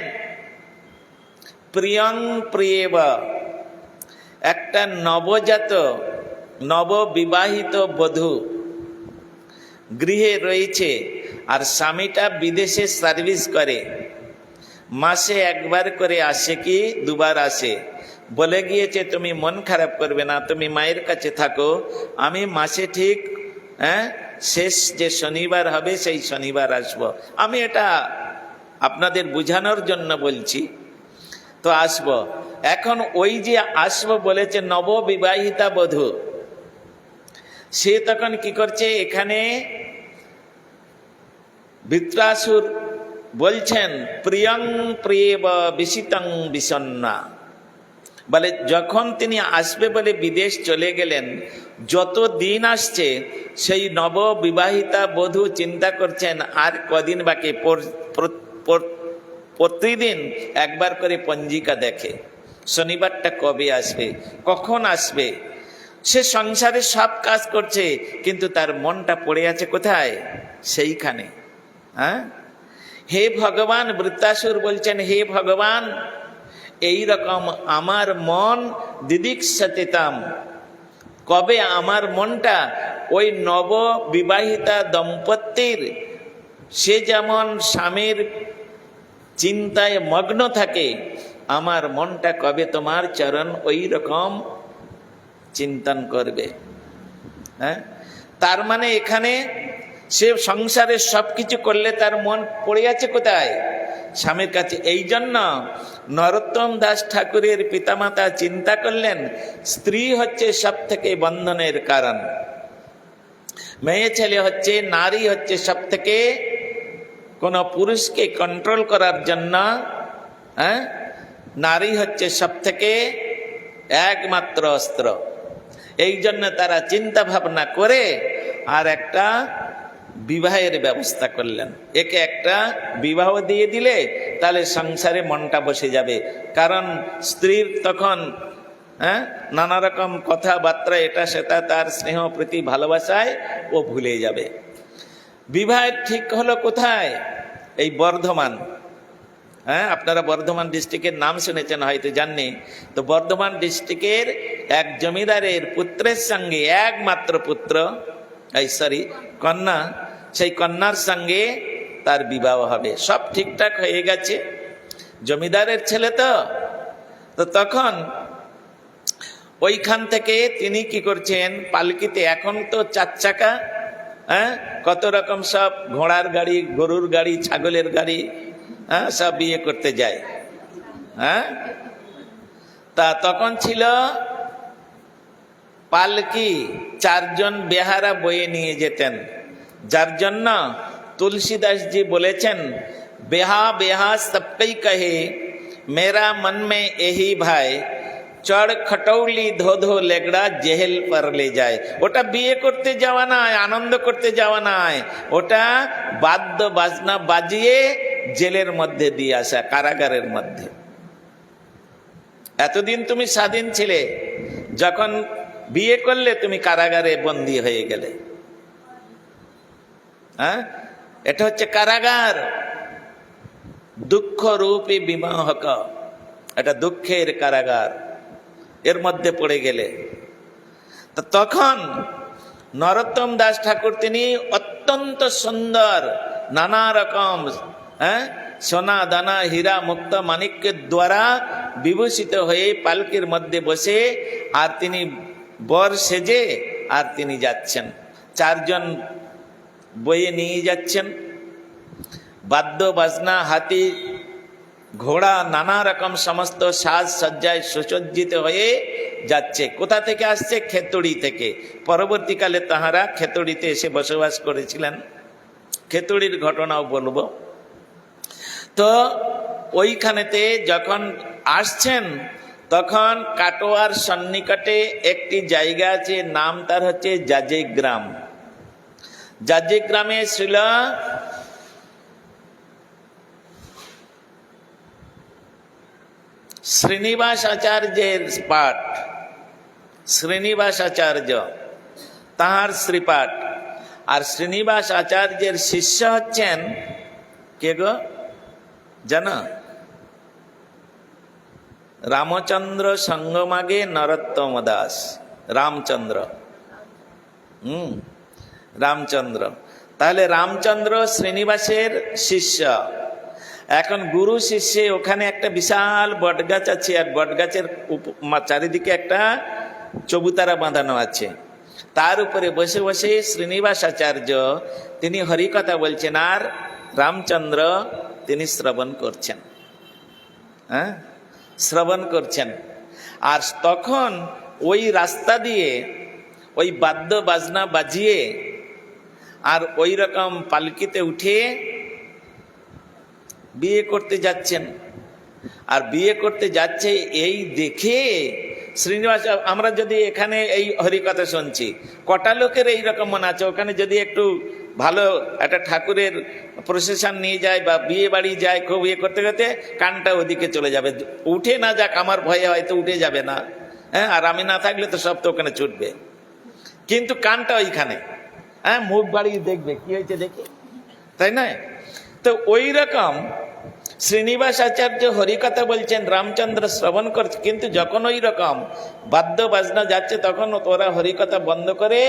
প্রিয়ং প্রিয়েব, একটা নবজাত নববিবাহিত বধূ গৃহে রয়েছে আর স্বামীটা বিদেশে সার্ভিস করে, মাসে একবার করে আসে কি দুবার আসে, বলে গিয়েছে তুমি মন খারাপ করবে না, তুমি মায়ের কাছে থাকো, আমি মাসে ঠিক শেষ যে শনিবার হবে সেই শনিবার আসব। আমি এটা আপনাদের বোঝানোর জন্য বলছি, তো আসব। এখন ওই যে আসব বলেছে নববিবাহিতা বধূ, সে তখন কি করছে, এখানে বৃত্রাসুর বলছেন প্রিয়ং প্রিয়েব বিশিতং বিষণ্ণা, বলে যখন তিনি আসবে বলে বিদেশ চলে গেলেন, যত দিন আসছে সেই নববিবাহিতা বধূ চিন্তা করছেন আর কদিন বাকি। প্রতিদিন একবার করে পঞ্জিকা দেখে, শনিবারটা কবে আসবে, কখন আসবে। সে সংসারে সব কাজ করছে কিন্তু তার মনটা পড়ে আছে কোথায়? সেইখানে। হ্যাঁ, হে ভগবান, বৃত্তাসুর বলছেন হে ভগবান, এই রকম আমার মন দিদিক্ষতিতাম, কবে আমার মনটা ওই নববিবাহিতা দম্পতির, সে যেমন স্বামীর চিন্তায় মগ্ন থাকে, আমার মনটা কবে তোমার চরণ ওই রকম চিন্তন করবে। হ্যাঁ, তার মানে এখানে সে সংসারে সবকিছু করলে তার মন পড়ে আছে কোথায়? স্বামীর কাছে। এই জন্য নরোত্তম দাস ঠাকুরের পিতামাতা চিন্তা করলেন স্ত্রী হচ্ছে সব থেকে বন্ধনের কারণ, মেয়ে ছেলে হচ্ছে, নারী হচ্ছে সব থেকে কোন পুরুষকে কন্ট্রোল করার জন্য, হ্যাঁ, নারী হচ্ছে সব থেকে একমাত্র অস্ত্র। এই জন্য তারা চিন্তা ভাবনা করে আর একটা বিবাহের ব্যবস্থা করলেন। একে একটা বিবাহ দিয়ে দিলে তাহলে সংসারে মনটা বসে যাবে, কারণ স্ত্রীর তখন নানা রকম কথাবার্তা এটা সেটা তার স্নেহ প্রীতি ভালোবাসায় ও ভুলে যাবে। বিবাহ ঠিক হলো কোথায়? এই বর্ধমান, হ্যাঁ আপনারা বর্ধমান ডিস্ট্রিক্টের নাম শুনেছেন হয়তো জাননি। তো বর্ধমান ডিস্ট্রিক্টের এক জমিদারের পুত্রের সঙ্গে, একমাত্র পুত্র কন্যা, সেই কন্যার সঙ্গে তার বিবাহ হবে। সব ঠিকঠাক হয়ে গেছে, জমিদারের ছেলে তো। তো তখন ওইখান থেকে তিনি কি করছেন, পালকিতে, এখন তো 4 চাকা, হ্যাঁ কত রকম সব ঘোড়ার গাড়ি, গরুর গাড়ি, ছাগলের গাড়ি, হ্যাঁ সব বিয়ে করতে যায়। হ্যাঁ তা তখন ছিল পালকি, 4 জন বেহারা বয়ে নিয়ে যেতেন, যার জন্য তুলসীদাসজি বলেছেন, বেহা বেহা সবকই কহে মেরা মন মে এহি ভাই, চড় খটৌলি ধো ধো লেগড়া জেহেল পর লে যায়। ওটা বিয়ে করতে যাওয়া নয়, আনন্দ করতে যাওয়া নয়, ওটা বাদ্য বাজনা বাজিয়ে জেলের মধ্যে দিয়ে আসা, কারাগারের মধ্যে। এতদিন তুমি স্বাধীন ছিলে, যখন বিয়ে করলে তুমি কারাগারে বন্দী হয়ে গেলে। হ্যাঁ এটা হচ্ছে কারাগার, দুঃখ রূপী বিবাহক, এটা দুঃখের কারাগার, এর মধ্যে পড়ে গেলে। তো তখন নরোত্তম দাস ঠাকুর তিনি অত্যন্ত সুন্দর, নানা রকম সোনা দানা হীরা মুক্ত মানিক্যের দ্বারা বিভূষিত হয়ে পালকির মধ্যে বসে, আর তিনি বর সেজে আর তিনি যাচ্ছেন, 4 জন বয়ে নিয়ে যাচ্ছেন, বাদ্য বাজনা, হাতি ঘোড়া, নানা রকম সমস্ত সাজ সজ্জায় সুসজ্জিত হয়ে যাচ্ছে। কোথা থেকে আসছে? খেতড়ি থেকে। পরবর্তীকালে তাহারা খেতড়িতে এসে বসবাস করেছিলেন, খেতড়ির ঘটনাও বলবো। তো ওইখানেতে যখন আসছেন, তখন কাটোয়ার সন্নিকটে একটি জায়গা আছে, নাম তার হচ্ছে জাজে গ্রাম। জাজে গ্রামে ছিল শ্রীনিবাস আচার্যের পাঠ, শ্রীনিবাস আচার্য তাহার শ্রীপাঠ। আর শ্রীনিবাস আচার্যের শিষ্য হচ্ছেন কে গো জানো? রামচন্দ্র সঙ্গমাগে নরোত্তম দাস, রামচন্দ্র। রামচন্দ্র, তাহলে রামচন্দ্র শ্রীনিবাসের শিষ্য। এখন গুরু শিষ্যে ওখানে একটা বিশাল বটগাছ আছে, আর বটগাছের চারিদিকে একটা চবুতারা বাঁধানো আছে। তার উপরে বসে বসে শ্রীনিবাস আচার্য তিনি হরিকথা বলছেন, আর রামচন্দ্র তিনি শ্রবণ করছেন। হ্যাঁ শ্রবণ করছেন। আর তখন ওই রাস্তা দিয়ে ওই বাদ্য বাজনা বাজিয়ে আর ওই রকম পালকিতে উঠে বিয়ে করতে যাচ্ছেন। আর বিয়ে করতে যাচ্ছে এই দেখে শ্রীনিবাস, আমরা যদি এখানে এই হরিকথা শুনছি, কটা লোকের এইরকম মনে আছে, ওখানে যদি একটু ভালো একটা ঠাকুরের প্রসেশন নিয়ে যায় বা বিয়ে বাড়ি যায়, খুব ইয়ে করতে করতে কানটা ওদিকে চলে যাবে, উঠে না যাক আমার ভয়ে হয়তো উঠে যাবে না, হ্যাঁ আর আমি না থাকলে তো সব তো ওখানে ছুটবে, কিন্তু কানটা ওইখানে, হ্যাঁ মুখ বাড়িয়ে দেখবে কি হয়েছে দেখে, তাই নয়? তো ওই রকম শ্রীনিবাস আচার্য হরিকথা বলছেন, রামচন্দ্র শ্রবণ করছে, কিন্তু যখন ওই রকম বাদ্য বাজনা যাচ্ছে তখন ওরা হরিকথা বন্ধ করে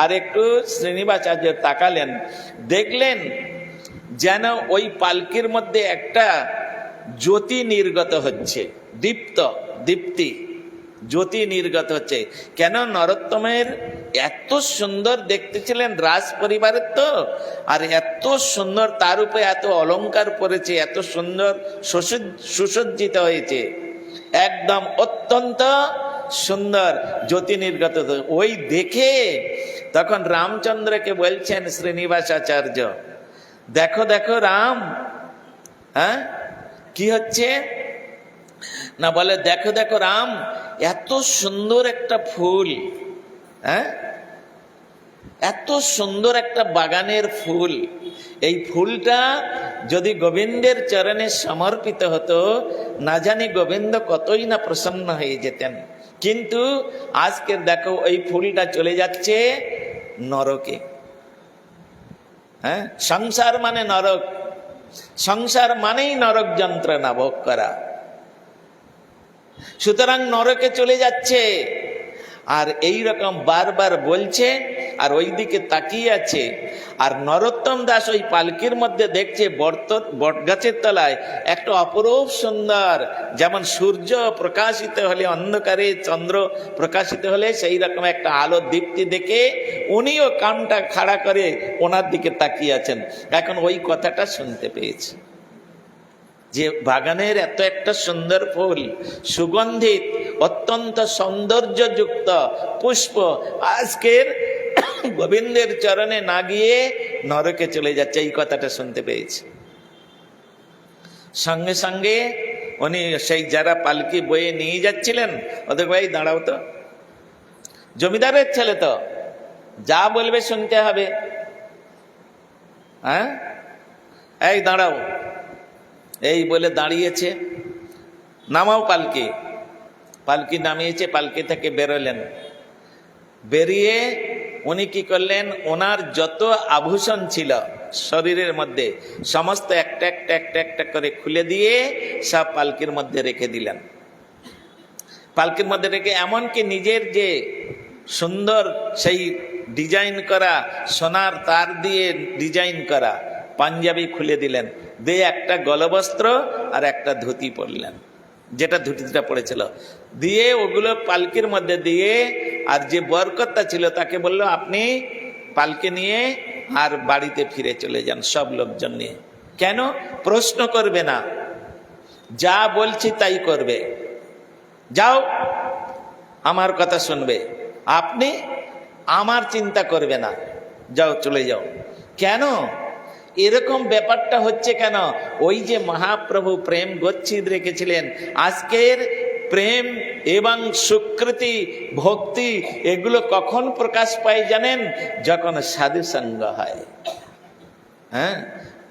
আর একটু শ্রীনিবাস আচার্য তাকালেন, দেখলেন যেন ওই পালকির মধ্যে একটা জ্যোতি নির্গত হচ্ছে, দীপ্তি জ্যোতি নির্গত হচ্ছে। কেন? নরোত্তমের এত সুন্দর দেখতে ছিলেন, রাজ পরিবারের তো, আর এত সুন্দর, তার উপরে এত অলংকার পড়েছে, এত সুন্দর সুসজ্জিত হয়েছে, একদম অত্যন্ত সুন্দর জ্যোতি নির্গত। ওই দেখে তখন রামচন্দ্রকে বলছেন শ্রীনিবাস আচার্য, দেখো দেখো রাম, হ্যাঁ কি হচ্ছে না, বলে দেখো দেখো রাম, এত সুন্দর একটা ফুল, হ্যাঁ এত সুন্দর একটা বাগানের ফুল, এই ফুলটা যদি গোবিন্দের চরণে সমর্পিত হতো, না জানি গোবিন্দ কতই না প্রসন্ন হয়ে যেতেন। কিন্তু আজকের দেখো ওই ফুলটা চলে যাচ্ছে নরকে। হ্যাঁ সংসার মানে নরক, সংসার মানেই নরক যন্ত্রণা ভোগ করা। সুতরাং নরকে চলে যাচ্ছে, আর এই রকম বারবার বলছে, আর ওইদিকে তাকিয়ে আছে। আর নরোত্তম দাস ওই পালকির মধ্যে দেখছে বটগাছের তলায় একটা অপরূপ সুন্দর, যেমন সূর্য প্রকাশিত হলে অন্ধকারে চন্দ্র প্রকাশিত হলে সেই রকম একটা আলো দীপ্তি দেখে উনিও কানটা খাড়া করে ওনার দিকে তাকিয়ে আছেন। এখন ওই কথাটা শুনতে পেয়েছে যে বাগানের এত একটা সুন্দর ফুল, সুগন্ধিত, অত্যন্ত সৌন্দর্যযুক্ত পুষ্প আজকের গোবিন্দের চরণে না গিয়ে নরকে চলে যাচ্ছে, এই কথাটা শুনতে পেয়েছে। সঙ্গে সঙ্গে উনি সেই যারা পালকি বয়ে নিয়ে যাচ্ছিলেন ওদের ভাই দাঁড়াও তো, জমিদারের ছেলে তো, যা বলবে শুনতে হবে, হ্যাঁ এই দাঁড়াও, এই বলে দাঁড়িয়েছে। নামাও পালকি। পালকি নামিয়েছে, পালকি থেকে বেরোলেন। বেরিয়ে উনি কি করলেন, ওনার যত আভূষণ ছিল শরীরের মধ্যে সমস্ত একটা একটা একটা একটা করে খুলে দিয়ে সব পালকির মধ্যে রেখে দিলেন। পালকির মধ্যে রেখে এমনকি নিজের যে সুন্দর সেই ডিজাইন করা সোনার তার দিয়ে ডিজাইন করা পাঞ্জাবি খুলে দিলেন, দিয়ে একটা গলবস্ত্র আর একটা ধুতি পরলেন, যেটা ধুতিটা পড়েছিল, দিয়ে ওগুলো পালকির মধ্যে দিয়ে, আর যে বরকর্তা ছিল তাকে বলল আপনি পালকি নিয়ে আর বাড়িতে ফিরে চলে যান সব লোকজন নিয়ে। কেন? প্রশ্ন করবে না, যা বলছি তাই করবে, যাও আমার কথা শুনবে, আপনি আমার চিন্তা করবে না, যাও চলে যাও। কেন এরকম ব্যাপারটা হচ্ছে? কেন? ওই যে মহাপ্রভু প্রেম গচ্ছিত রেখেছিলেন, আজকের প্রেম এবং স্বীকৃতি ভক্তি এগুলো কখন প্রকাশ পায় জানেন? যখন সাধু সঙ্গ হয়। হ্যাঁ,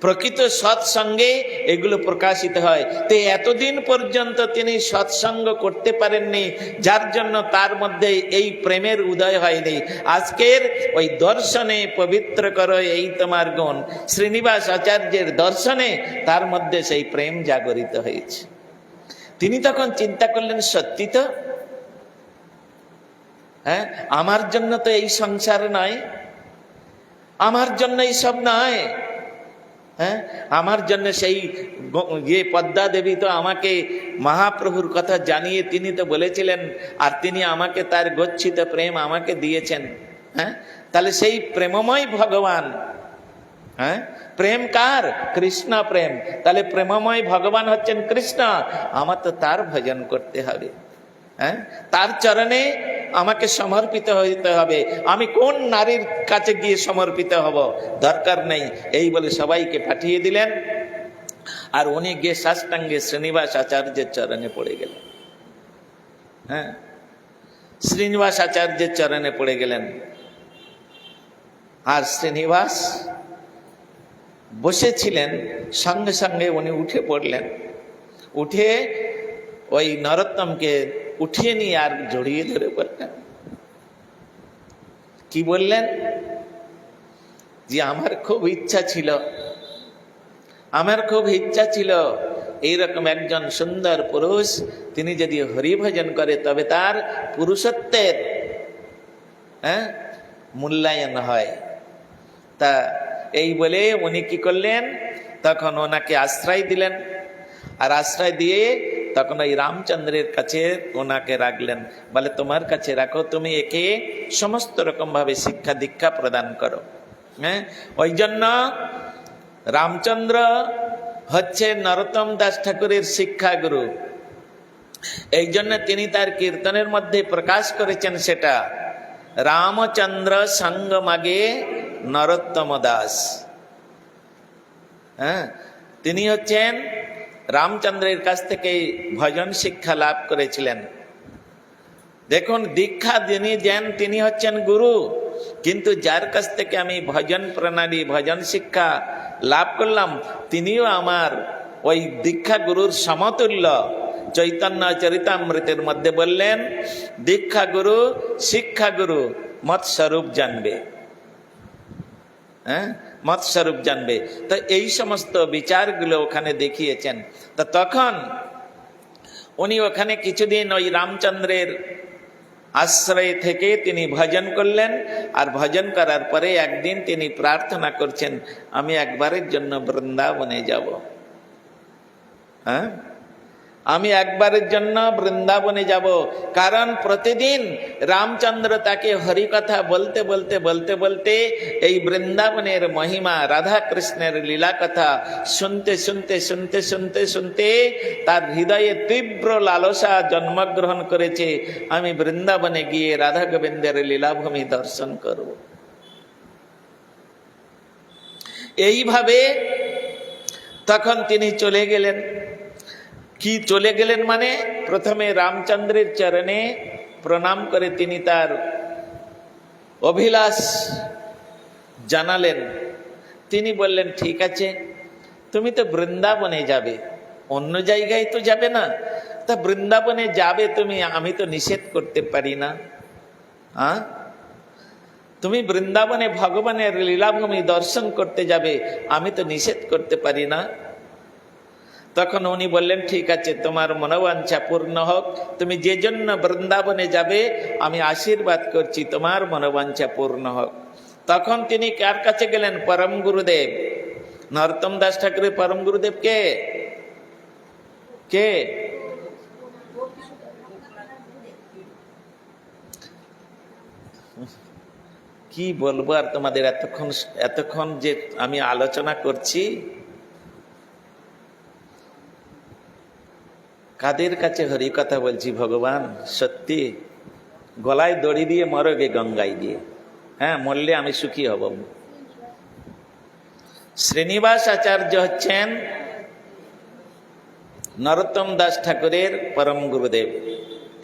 প্রকৃত সৎসঙ্গে এগুলো প্রকাশিত হয়। তো এতদিন পর্যন্ত তিনি সৎসঙ্গ করতে পারেননি, যার জন্য তার মধ্যে এই প্রেমের উদয় হয়নি। আজকের ওই দর্শনে পবিত্র করো এই তোমার গুণ, শ্রীনিবাস আচার্যের দর্শনে তার মধ্যে সেই প্রেম জাগরিত হয়েছে। তিনি তখন চিন্তা করলেন, সত্যি তো, হ্যাঁ, আমার জন্য তো এই সংসার নয়, আমার জন্য এই সব নয়। হ্যাঁ, আমার জন্য সেই যে পদ্মা দেবী তো আমাকে মহাপ্রভুর কথা জানিয়ে তিনি তো বলেছিলেন, আর তিনি আমাকে তার গচ্ছিত প্রেম আমাকে দিয়েছেন। হ্যাঁ, তাহলে সেই প্রেমময় ভগবান, হ্যাঁ, প্রেম কার? কৃষ্ণ প্রেম। তাহলে প্রেমময় ভগবান হচ্ছেন কৃষ্ণ, আমার তো তার ভজন করতে হবে। হ্যাঁ, তার চরণে আমাকে সমর্পিত হইতে হবে। আমি কোন নারীর কাছে গিয়ে সমর্পিত হব? দরকার নেই। এই বলে সবাইকে পাঠিয়ে দিলেন, আর উনি গিয়ে সাষ্টাঙ্গে শ্রীনিবাস আচার্যের চরণে পড়ে গেলেন। হ্যাঁ, শ্রীনিবাস আচার্যের চরণে পড়ে গেলেন। আর শ্রীনিবাস বসেছিলেন, সঙ্গে সঙ্গে উনি উঠে পড়লেন। উঠে ওই নরোত্তমকে উঠিয়ে নিয়ে আর জড়িয়ে ধরে বললেন, কি বললেন? যে আমার খুব ইচ্ছা ছিল, আমার খুব ইচ্ছা ছিল এইরকম একজন সুন্দর পুরুষ, তিনি যদি হরিভজন করে তবে তার পুরুষত্বের মূল্যায়ন হয়। তা এই বলে উনি কি করলেন, তখন ওনাকে আশ্রয় দিলেন। আর আশ্রয় দিয়ে তখন ওই রামচন্দ্রের কাছে ওনাকে রাখলেন। বলে তোমার কাছে রাখো, তুমি একে সমস্ত রকম ভাবে শিক্ষা দীক্ষা প্রদান করো। হ্যাঁ, ওই জন্য রামচন্দ্র হচ্ছে নরোত্তম দাস ঠাকুরের শিক্ষাগুরু। এই জন্য তিনি তার কীর্তনের মধ্যে প্রকাশ করেছেন সেটা, রামচন্দ্র সঙ্গ মাগে নরোত্তম দাস। হ্যাঁ, তিনি হচ্ছেন রামচন্দ্রের কাছ থেকে ভজন শিক্ষা লাভ করেছিলেন। দেখুন, দীক্ষা যিনি দেন তিনি হচ্ছেন গুরু, কিন্তু যার কাছ থেকে আমি ভজন প্রণালী ভজন শিক্ষা লাভ করলাম তিনিও আমার ওই দীক্ষা গুরুর সমতুল্য। চৈতন্য চরিতামৃতের মধ্যে বললেন, দীক্ষা গুরু শিক্ষা গুরু মৎস্বরূপ জানবে। হ্যাঁ, মত স্বরূপ জানবে। তো এই সমস্ত বিচারগুলো ওখানে দেখিয়েছেন। তা তখন উনি ওখানে কিছুদিন ওই রামচন্দ্রের আশ্রয়ে থেকে তিনি ভজন করলেন। আর ভজন করার পরে একদিন তিনি প্রার্থনা করছেন, আমি একবারের জন্য বৃন্দাবনে যাব। হ্যাঁ, আমি একবারের জন্য বৃন্দাবনে যাব। কারণ প্রতিদিন রামচন্দ্র তাকে হরিকথা বলতে বলতে বলতে বলতে এই বৃন্দাবনের মহিমা, রাধা কৃষ্ণের লীলা কথা শুনতে শুনতে শুনতে শুনতে শুনতে তার হৃদয়ে তীব্র লালসা জন্মগ্রহণ করেছে, আমি বৃন্দাবনে গিয়ে রাধা গোবিন্দের লীলাভূমি দর্শন করব। এইভাবে তখন তিনি চলে গেলেন। কি চলে গেলেন মানে, প্রথমে রামচন্দ্রের চরণে প্রণাম করে তিনি তার অভিলাষ জানালেন। তিনি বললেন, ঠিক আছে, তুমি তো বৃন্দাবনে যাবে, অন্য জায়গায় তো যাবে না, তা বৃন্দাবনে যাবে তুমি, আমি তো নিষেধ করতে পারি না। হ্যাঁ, তুমি বৃন্দাবনে ভগবানের লীলাভূমি দর্শন করতে যাবে, আমি তো নিষেধ করতে পারি না। তখন উনি বললেন, ঠিক আছে, তোমার মনোবাঞ্ছা পূর্ণ হোক, তুমি যে জন্য বৃন্দাবনে যাবে আমি আশীর্বাদ করছি তোমার মনোবাঞ্ছা পূর্ণ হোক। তখন তিনি কার কাছে গেলেন? পরম গুরুদেব নরোত্তম দাস ঠাকুরের পরম গুরুদেব কে? কে? কি বলবো আর তোমাদের, এতক্ষণ যে আমি আলোচনা করছি, কাদের কাছে হরি কথা বলছি ভগবান, সত্যি গলায় দড়ি দিয়ে মরগে গঙ্গায় দিয়ে, হ্যাঁ, মরলে আমি সুখী হব। শ্রীনিবাস আচার্য হচ্ছেন নরোত্তম দাস ঠাকুরের পরম গুরুদেব।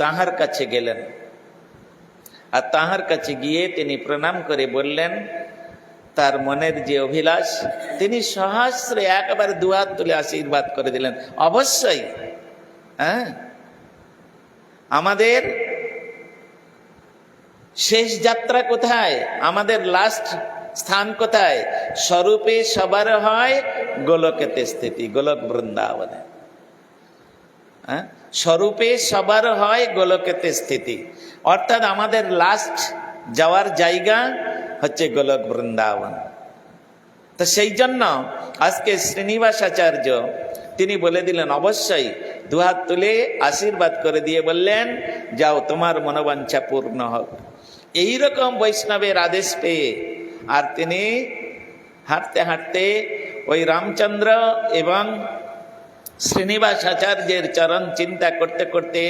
তাহার কাছে গেলেন, আর তাহার কাছে গিয়ে তিনি প্রণাম করে বললেন তার মনের যে অভিলাষ, তিনি সহস্রে একেবারে দুহাত তুলে আশীর্বাদ করে দিলেন। অবশ্যই, হ্যাঁ, আমাদের শেষ যাত্রা কোথায়, আমাদের লাস্ট স্থান কোথায়? স্বরূপে সবার হয় গোলকেতে স্থিতি, গোলক বৃন্দাবনে। হ্যাঁ, স্বরূপে সবার হয় গোলকেতে স্থিতি, অর্থাৎ আমাদের লাস্ট যাওয়ার জায়গা হচ্ছে গোলক বৃন্দাবন। তো সেই জন্য আজকে শ্রীনিবাস আচার্য তিনি বলে দিলেন, অবশ্যই দুহাত তুলে আশীর্বাদ করে দিয়ে বললেন, যাও, তোমার মনোবাঞ্ছা পূর্ণ হোক। এইরকম বৈষ্ণবের আদেশ পেয়ে আর তিনি হাঁটতে হাঁটতে ওই রামচন্দ্র এবং শ্রীনিবাস আচার্যের চরণ চিন্তা করতে করতে,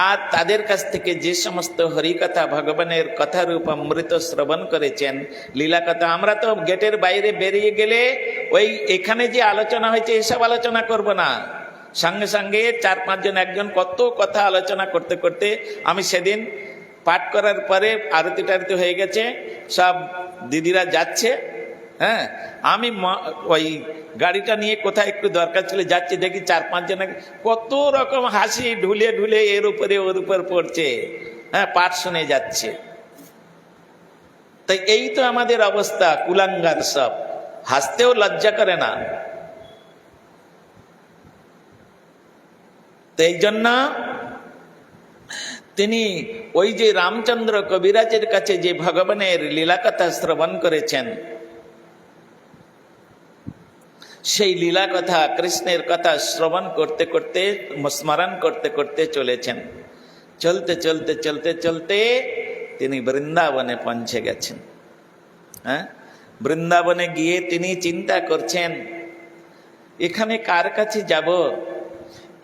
আর তাদের কাছ থেকে যে সমস্ত হরিকথা, ভগবানের কথারূপ অমৃত শ্রবণ করেছেন, লীলা কথা, আমরা তো গেটের বাইরে বেরিয়ে গেলে ওই এখানে যে আলোচনা হয়েছে এসব আলোচনা করব না, সঙ্গে সঙ্গে 4-5 জন একজন কত কথা আলোচনা করতে করতে, আমি সেদিন পাঠ করার পরে আরতি টারতি হয়ে গেছে, সব দিদিরা যাচ্ছে, হ্যাঁ, আমি ওই গাড়িটা নিয়ে কোথায় একটু দরকার ছিল যাচ্ছি, দেখি 4-5 জন কত রকম হাসি ঢুলে ঢুলে এর উপরে ওর উপর পড়ছে, হ্যাঁ, পাঠ শুনে যাচ্ছে। তাই এই তো আমাদের অবস্থা, কুলাঙ্গার সব, হাসতেও লজ্জা করে না। তো এই জন্য তিনি ওই যে রামচন্দ্র কবিরাজের কাছে যে ভগবানের লীলা কথা শ্রবণ করেছেন, সেই লীলা কথা, কৃষ্ণের কথা শ্রবণ করতে করতে, স্মরণ করতে করতে চলেছেন। চলতে চলতে চলতে চলতে তিনি বৃন্দাবনে পৌঁছে গেছেন। হ্যাঁ, বৃন্দাবনে গিয়ে তিনি চিন্তা করছেন, এখানে কার কাছে যাব,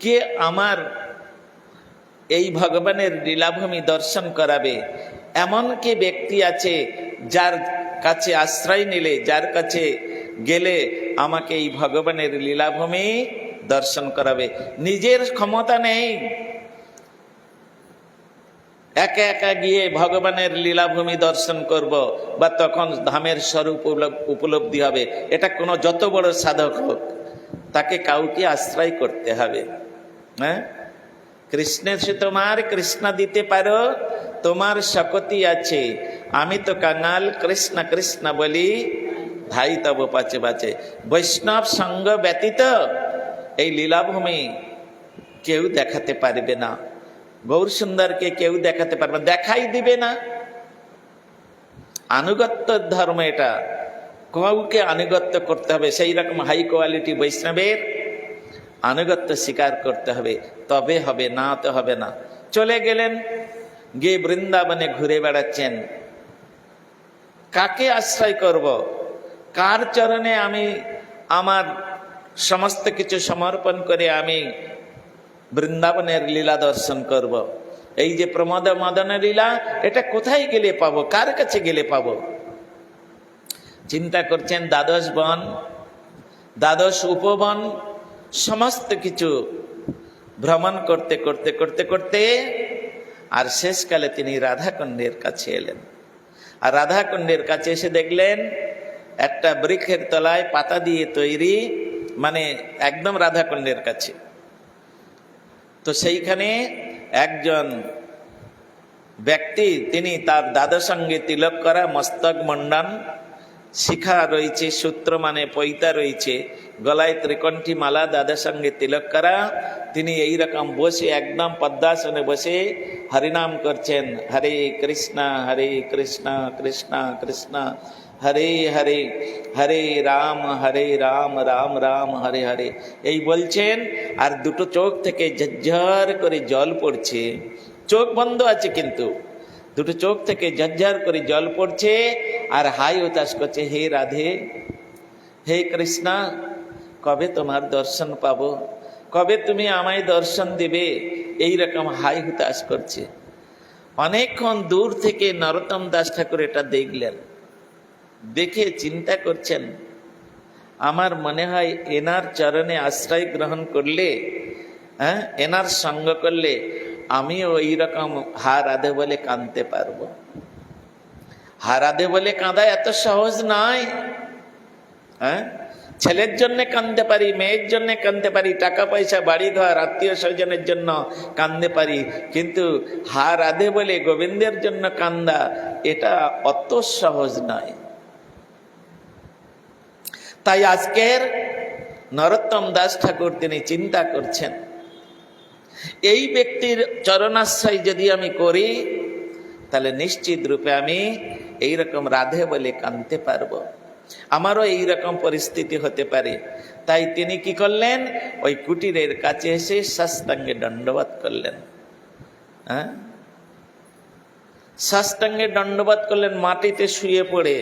কে আমার এই ভগবানের লীলাভূমি দর্শন করাবে? এমন কি ব্যক্তি আছে যার কাছে আশ্রয় নিলে, যার কাছে গেলে আমাকে এই ভগবানের লীলাভূমি দর্শন করাবে? নিজের ক্ষমতা নেই একা একা গিয়ে ভগবানের লীলাভূমি দর্শন করব, বা তখন ধামের স্বরূপ উপলব্ধি হবে। এটা কোনো যত বড় সাধক হোক, তাকে কাউকে আশ্রয় করতে হবে। হ্যাঁ, কৃষ্ণের সে তোমার কৃষ্ণ দিতে পারো, তোমার শক্তি আছে, আমি তো কাঙাল, কৃষ্ণ কৃষ্ণ বলি ভাই তব পাচে বাঁচে। বৈষ্ণব সঙ্গ ব্যতীত এই লীলাভূমি কেউ দেখাতে পারবে না, গৌর সুন্দরকে কেউ দেখাতে পারবে না, দেখাই দিবে না। আনুগত্য ধর্ম এটা, কাউকে আনুগত্য করতে হবে, সেই রকম হাই কোয়ালিটি বৈষ্ণবের আনুগত্য স্বীকার করতে হবে, তবে হবে, না তো হবে না। চলে গেলেন, গিয়ে বৃন্দাবনে ঘুরে বেড়াচ্ছেন। কাকে আশ্রয় করব, কার চরণে আমি আমার সমস্ত কিছু সমর্পণ করে আমি বৃন্দাবনের লীলা দর্শন করব? এই যে প্রমোদ মদন লীলা, এটা কোথায় গেলে পাবো, কার কাছে গেলে পাবো? চিন্তা করছেন, দ্বাদশ বন, দ্বাদশ উপবন, সমস্ত কিছু ভ্রমণ করতে করতে করতে করতে আর শেষকালে তিনি রাধাকুণ্ডের কাছে এলেন। আর রাধাকুণ্ডের কাছে এসে দেখলেন একটা বৃক্ষের তলায় পাতা দিয়ে তৈরি, মানে একদম রাধাকুণ্ডের কাছে। তো সেইখানে একজন ব্যক্তি, তিনি তার দাদার সঙ্গে তিলক করা, মস্তক মণ্ডন, শিখা রয়েছে, সূত্র মানে পৈতা রয়েছে, গলায় ত্রিকণ্ঠী মালা, দাদার সঙ্গে তিলক করা, তিনি এই রকম বসে একদম পদ্মাসনে বসে হরিনাম করছেন। হরে কৃষ্ণ কৃষ্ণ কৃষ্ণ হরে হরে, হরে রাম রাম রাম হরে হরে, এই বলছেন। আর দুটো চোখ থেকে ঝরঝর করে জল পড়ছে, চোখ বন্ধ আছে কিন্তু দুটো চোখ থেকে ঝরঝর করে জল পড়ছে, আর হাই উতাস করছে, হে রাধে, হে কৃষ্ণা, কবে তোমার দর্শন পাবো, কবে তুমি আমায় দর্শন দিবে, এই রকম হাই হুতাশ করছে। অনেকক্ষণ দূর থেকে নরোত্তম দাস ঠাকুর এটা দেখলেন, দেখে চিন্তা করছেন, আমার মনে হয় এনার চরণে আশ্রয় গ্রহণ করলে, এনার সঙ্গ করলে আমিও ওই রকম হা রাধে বলে কাঁদতে পারবো। হা রাধে বলে কাঁদা এত সহজ নয়। ছেলের জন্য কাঁদতে পারি, মেয়ের জন্য কাঁদতে পারি, টাকা পয়সা বাড়ি ঘর আত্মীয় স্বজনের জন্য কাঁদতে পারি, কিন্তু হা রাধে বলে গোবিন্দের জন্য কান্দা, এটা অত সহজ নয়। তাই আজকের নরোত্তম দাস ঠাকুর তিনি চিন্তা করছেন, এই ব্যক্তির চরণাশ্রয় যদি আমি করি, তাহলে নিশ্চিত রূপে আমি এইরকম রাধে বলে কাঁদতে পারবো, আমারও এইরকম পরিস্থিতি হতে পারে। তাই তিনি কি করলেন, ওই কুটিরের কাছে এসে সাষ্টাঙ্গে দণ্ডবত করলেন। সাষ্টাঙ্গে দণ্ডবত করলেন, মাটিতে শুয়ে পড়ে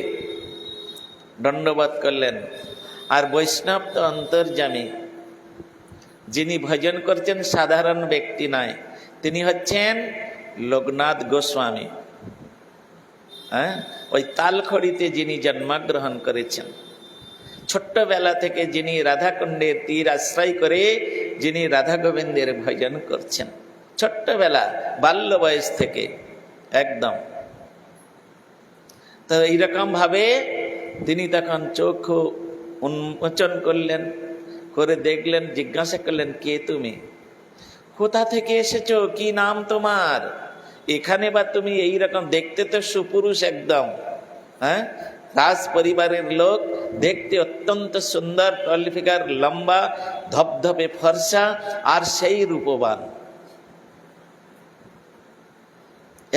দণ্ডবত করলেন। আর বৈষ্ণব তো অন্তর্যামী, যিনি ভজন করছেন সাধারণ ব্যক্তি নয়, তিনি হচ্ছেন লোকনাথ গোস্বামী। ওই তালখড়িতে যিনি জন্মগ্রহণ করেছেন, ছোট্টবেলা থেকে যিনি রাধাকুণ্ডের তীর আশ্রয় করে যিনি রাধা গোবিন্দের ভজন করছেন, ছোট্টবেলা বাল্য বয়স থেকে একদম। তো এইরকম ভাবে তিনি তখন চোখ উন্মোচন করলেন, করে দেখলেন, জিজ্ঞাসা করলেন, কে তুমি, কোথা থেকে এসেছো, কি নাম তোমার, এখানে বা তুমি এইরকম, দেখতে তো সুপুরুষ একদম, রাজ পরিবারের লোক, দেখতে অত্যন্ত সুন্দর, টল ফিগার, লম্বা, ধপধপে ফর্সা, আর সেই রূপবান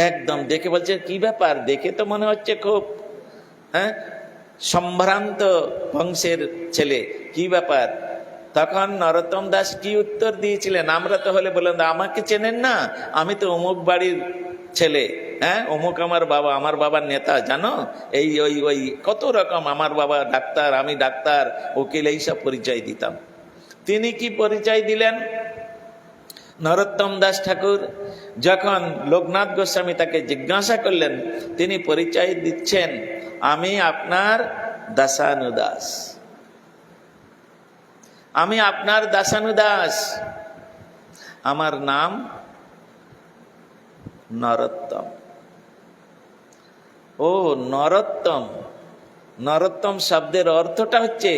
একদম। দেখে বলছে, কি ব্যাপার, দেখে তো মনে হচ্ছে খুব সম্ভ্রান্ত বংশের ছেলে, কি ব্যাপার? তখন নরোত্তম দাস কি উত্তর দিয়েছিলেন, আমরা তো হলে বললেন, আমাকে চেনেন না, আমি তো অমুক বাড়ির ছেলে, অমুক আমার বাবা, আমার বাবার নেতা, জানো, এই ওই ওই কত রকম, আমার বাবা ডাক্তার, আমি ডাক্তার, উকিল, এইসব পরিচয় দিতাম। তিনি কি পরিচয় দিলেন? নরোত্তম দাস ঠাকুর যখন লোকনাথ গোস্বামী তাকে জিজ্ঞাসা করলেন, তিনি পরিচয় দিচ্ছেন, আমি আপনার দাসানুদাস, আমি আপনার দাসানুদাস, আমার নাম নরোত্তম। ও নরোত্তম, নরোত্তম শব্দের অর্থটা হচ্ছে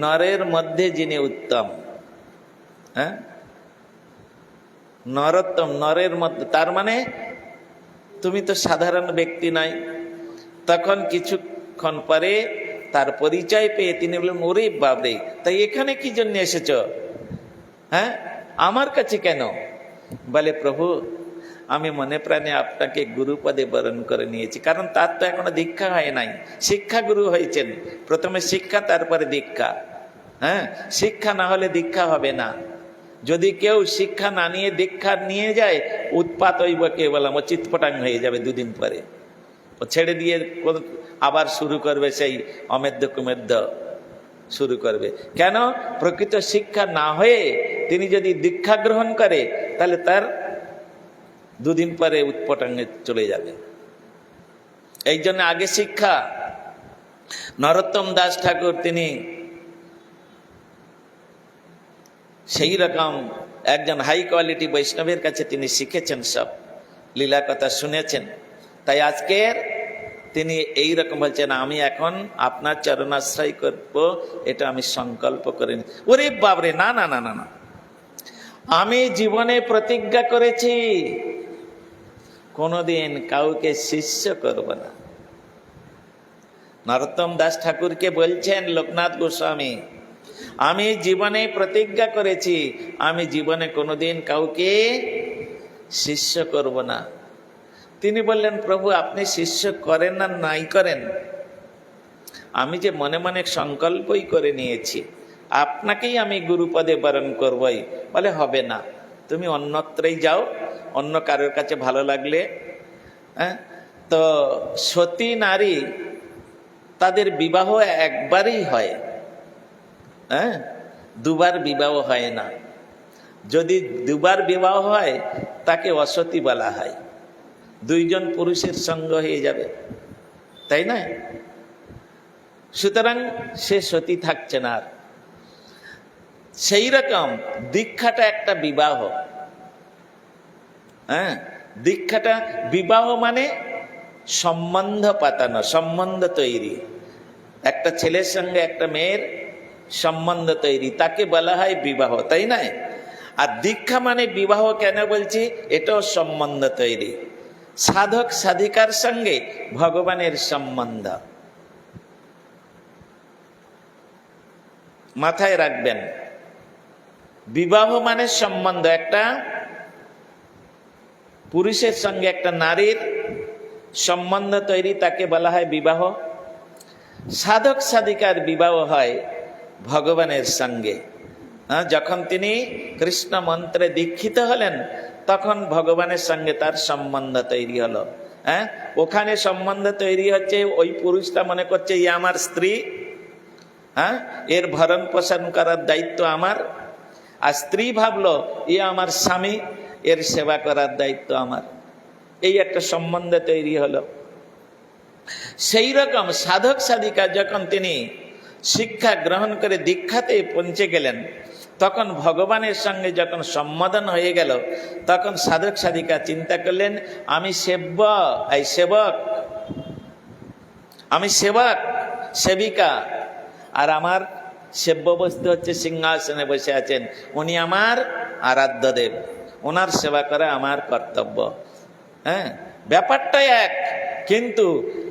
নরের মধ্যে যিনি উত্তম। নরোত্তম, নরের মধ্যে, তার মানে তুমি তো সাধারণ ব্যক্তি নাই। তখন কিছুক্ষণ পরে তার পরিচয় পেয়ে তিনি বললেন, ওরে বাবরে, তাই এখানে কি জন্য এসেছ? হ্যাঁ, আমার কাছে কেন? বলে, প্রভু, আমি মনে প্রাণে আপনাকে গুরুপদে বরণ করে নিয়েছি, কারণ তার তো এখনো দীক্ষা হয় নাই। শিক্ষা গুরু হয়েছেন, প্রথমে শিক্ষা তারপরে দীক্ষা। হ্যাঁ, শিক্ষা না হলে দীক্ষা হবে না। যদি কেউ শিক্ষা না নিয়ে দীক্ষা নিয়ে যায়, উৎপাত হইব কেবলম, ও চিৎপটাং হয়ে যাবে দুদিন পরে। ও ছেড়ে দিয়ে আবার শুরু করবে সেই অমেধ্য কুমেধ্য শুরু করবে। কেন? প্রকৃত শিক্ষা না হয়ে তিনি যদি দীক্ষা গ্রহণ করে, তাহলে তার দুদিন পরে উৎপটাঙ্গে চলে যাবে। এই জন্য আগে শিক্ষা। নরোত্তম দাস ঠাকুর তিনি সেই রকম একজন হাই কোয়ালিটি বৈষ্ণবের কাছে তিনি শিখেছেন, সব লীলা কথা শুনেছেন। তাই আজকের তিনি এই রকম বলছেন, আমি এখন আপনার চরণাশ্রয় করব, এটা আমি সংকল্প করে নি। ওরে বাবরে, না না না না না, আমি জীবনে প্রতিজ্ঞা করেছি কোনোদিন কাউকে শিষ্য করব না। নরোত্তম দাস ঠাকুরকে বলছেন লোকনাথ গোস্বামী, আমি জীবনে প্রতিজ্ঞা করেছি আমি জীবনে কোনোদিন কাউকে শিষ্য করব না। তিনি বললেন, প্রভু, আপনি শিষ্য করেন না নাই করেন, আমি যে মনে মনে সংকল্পই করে নিয়েছি আপনাকেই আমি গুরুপদে বরণ করবই। বলে, হবে না, তুমি অন্যত্রই যাও, অন্য কারোর কাছে ভালো লাগলে। হ্যাঁ, তো সতী নারী তাদের বিবাহ একবারই হয়, হ্যাঁ, দুবার বিবাহ হয় না। যদি দুবার বিবাহ হয় তাকে অসতী বলা হয়, দুইজন পুরুষের সঙ্গ হয়ে যাবে, তাই না? সুতরাং সে সতী থাকছে না। সেই রকম দীক্ষাটা একটা বিবাহ। হ্যাঁ, দীক্ষাটা বিবাহ মানে সম্বন্ধ পাতানো, সম্বন্ধ তৈরি। একটা ছেলের সঙ্গে একটা মেয়ের সম্বন্ধ তৈরি, তাকে বলা হয় বিবাহ, তাই না? আর দীক্ষা মানে বিবাহ কেন বলছি, এটাও সম্বন্ধ তৈরি। সাধক সাধিকার সঙ্গে ভগবানের সম্বন্ধ মাথায় রাখবেন। বিবাহ মানে সম্বন্ধ, একটা পুরুষের সঙ্গে একটা নারীর সম্বন্ধ তৈরি, তাকে বলা হয় বিবাহ। সাধক সাধিকার বিবাহ হয় ভগবানের সঙ্গে। যখন তিনি কৃষ্ণ মন্ত্রে দীক্ষিত হলেন, তখন ভগবানের সঙ্গে তার সম্বন্ধ তৈরি হলো। হ্যাঁ, ওখানে সম্বন্ধ তৈরি হচ্ছে, ওই পুরুষটা মনে করছে ই আমার স্ত্রী, হ্যাঁ, এর ভরণ পোষণ করার দায়িত্ব আমার। আর স্ত্রী ভাবলো ই আমার স্বামী, এর সেবা করার দায়িত্ব আমার। এই একটা সম্বন্ধ তৈরি হলো। সেই রকম সাধক সাধিকা যখন তিনি শিক্ষা গ্রহণ করে দীক্ষাতে পৌঁছে গেলেন, তখন ভগবানের সঙ্গে যখন সম্বোধন হয়ে গেল, তখন সাধক সাধিকা চিন্তা করলেন, আমি সেবক, আমি সেবক সেবিকা, আর আমার সেব্য বস্তু হচ্ছে সিংহাসনে বসে আছেন, উনি আমার আরাধ্য দেব, ওনার সেবা করা আমার কর্তব্য। হ্যাঁ, ব্যাপারটা এক, কিন্তু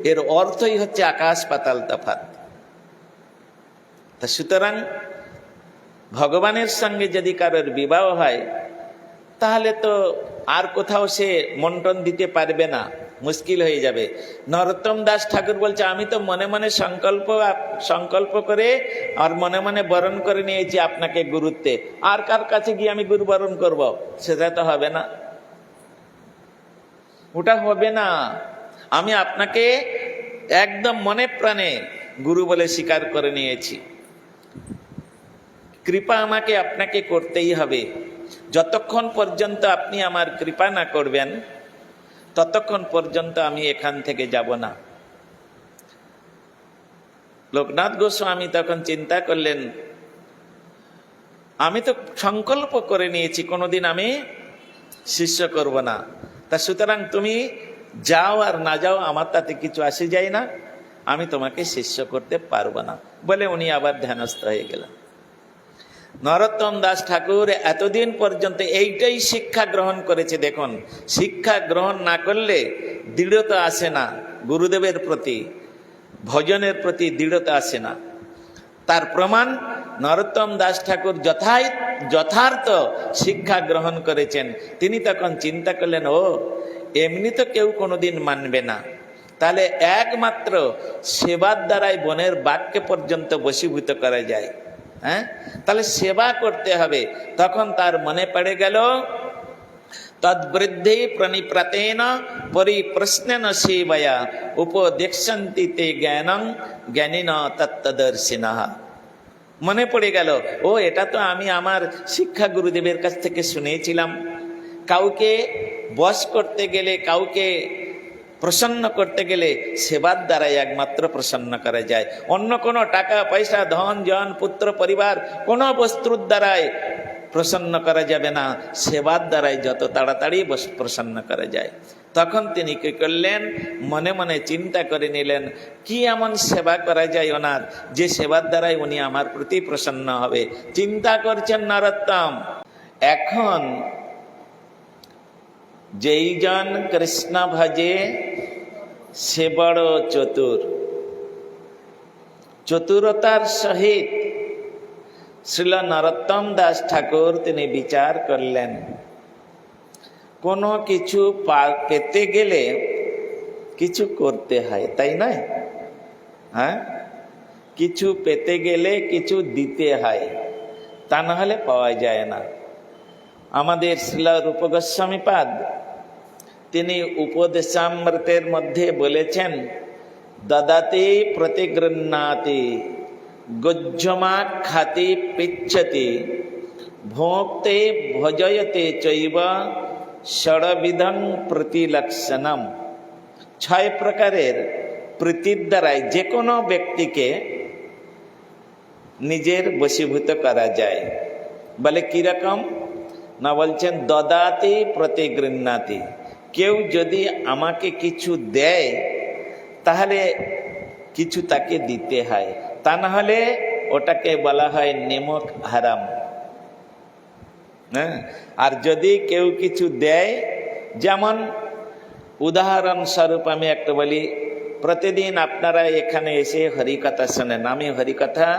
এর অর্থই হচ্ছে আকাশ পাতাল তফাৎ। তা সুতরাং ভগবানের সঙ্গে যদি কারোর বিবাহ হয়, তাহলে তো আর কোথাও সে মন্টন দিতে পারবে না, মুশকিল হয়ে যাবে। নরোত্তম দাস ঠাকুর বলছে, আমি তো মনে মনে সংকল্প করে আর মনে মনে বরণ করে নিয়েছি আপনাকে গুরুত্বে, আর কার কাছে গিয়ে আমি গুরু বরণ করব? সেটা তো হবে না, ওটা হবে না। আমি আপনাকে একদম মনে প্রাণে গুরু বলে স্বীকার করে নিয়েছি। কৃপা আমাকে আপনাকে করতেই হবে। যতক্ষণ পর্যন্ত আপনি আমার কৃপা না করবেন, ততক্ষণ পর্যন্ত আমি এখান থেকে যাব না। লোকনাথ গোস্বামী তখন চিন্তা করলেন, আমি তো সংকল্প করে নিয়েছি কোনোদিন আমি শিষ্য করব না, তা সুতরাং তুমি যাও আর না যাও আমার তাতে কিছু আসে যায় না, আমি তোমাকে শিষ্য করতে পারবো না বলে উনি আবার ধ্যানস্থ হয়ে গেলেন। নরোত্তম দাস ঠাকুর এতদিন পর্যন্ত এইটাই শিক্ষা গ্রহণ করেছে। দেখুন, শিক্ষা গ্রহণ না করলে দৃঢ়তা আসে না গুরুদেবের প্রতি। ভজনের প্রতি দৃঢ়তা আসে না। তার প্রমাণ নরোত্তম দাস ঠাকুর যথার্থ শিক্ষা গ্রহণ করেছেন। তিনি তখন চিন্তা করলেন, ও এমনি তো কেউ কোনোদিন মানবে না, তাহলে একমাত্র সেবার দ্বারাই বনের বাঘকে পর্যন্ত বশীভূত করা যায়। হ্যাঁ, তাহলে সেবা করতে হবে। তখন তার মনে পড়ে গেল, তদ্বৃদ্ধি প্রণিপ্রাতেন পরিপ্রশ্নেন সেবয়া উপদেক্ষন্তি তে জ্ঞানং জ্ঞানিন তত্ত্বদর্শিনঃ। মনে পড়ে গেল, ও এটা তো আমি আমার শিক্ষা গুরুদেবের কাছ থেকে শুনেছিলাম। কাউকে বশ করতে গেলে, কাউকে প্রসন্ন করতে গেলে সেবার দ্বারাই একমাত্র প্রসন্ন করা যায়। অন্য কোনো টাকা পয়সা, ধন জন, পুত্র পরিবার, কোনো বস্তুর দ্বারাই প্রসন্ন করা যাবে না, সেবার দ্বারাই যত তাড়াতাড়ি প্রসন্ন করা যায়। তখন তিনি কি করলেন, মনে মনে চিন্তা করে নিলেন, কি এমন সেবা করা যায় ওনার, যে সেবার দ্বারাই উনি আমার প্রতি প্রসন্ন হবে। চিন্তা করছেন নরোত্তম। এখন যেই জন কৃষ্ণ ভজে সে বড় চতুর। চতুরতার সহিত শ্রীল নরোত্তম দাস ঠাকুর তিনি বিচার করলেন, কোনো কিছু পেতে গেলে কিছু করতে হয়, তাই নয়? হ্যাঁ, কিছু পেতে গেলে কিছু দিতে হয়, তা না হলে পাওয়া যায় না। আমাদের শ্রীল রূপ গোস্বামীপাদ তিনি উপদেশামৃতের মধ্যে বলেছেন, দদাতি প্রতিগৃহ্ণাতি গজ্জমা খাতি পিচ্ছতি ভোক্তে ভজয়তে চৈব ষড়বিধং প্রতিলক্ষণম। 6 প্রকারের প্রীতির দ্বারাই যে কোনো ব্যক্তিকে নিজের বশীভূত করা যায়। বলে কিরকম না, বলছেন দদাতি প্রতিগৃহ্ণাতি। কেউ যদি আমাকে কিছু দেয় তাহলে কিছু তাকে দিতে হয়, তা না হলে ওটাকে বলা হয় নিমক হারাম। হ্যাঁ, আর যদি কেউ কিছু দেয়, যেমন উদাহরণস্বরূপ আমি একটা বলি, প্রতিদিন আপনারা এখানে এসে হরিকথা শোনেন, আমি হরিকথা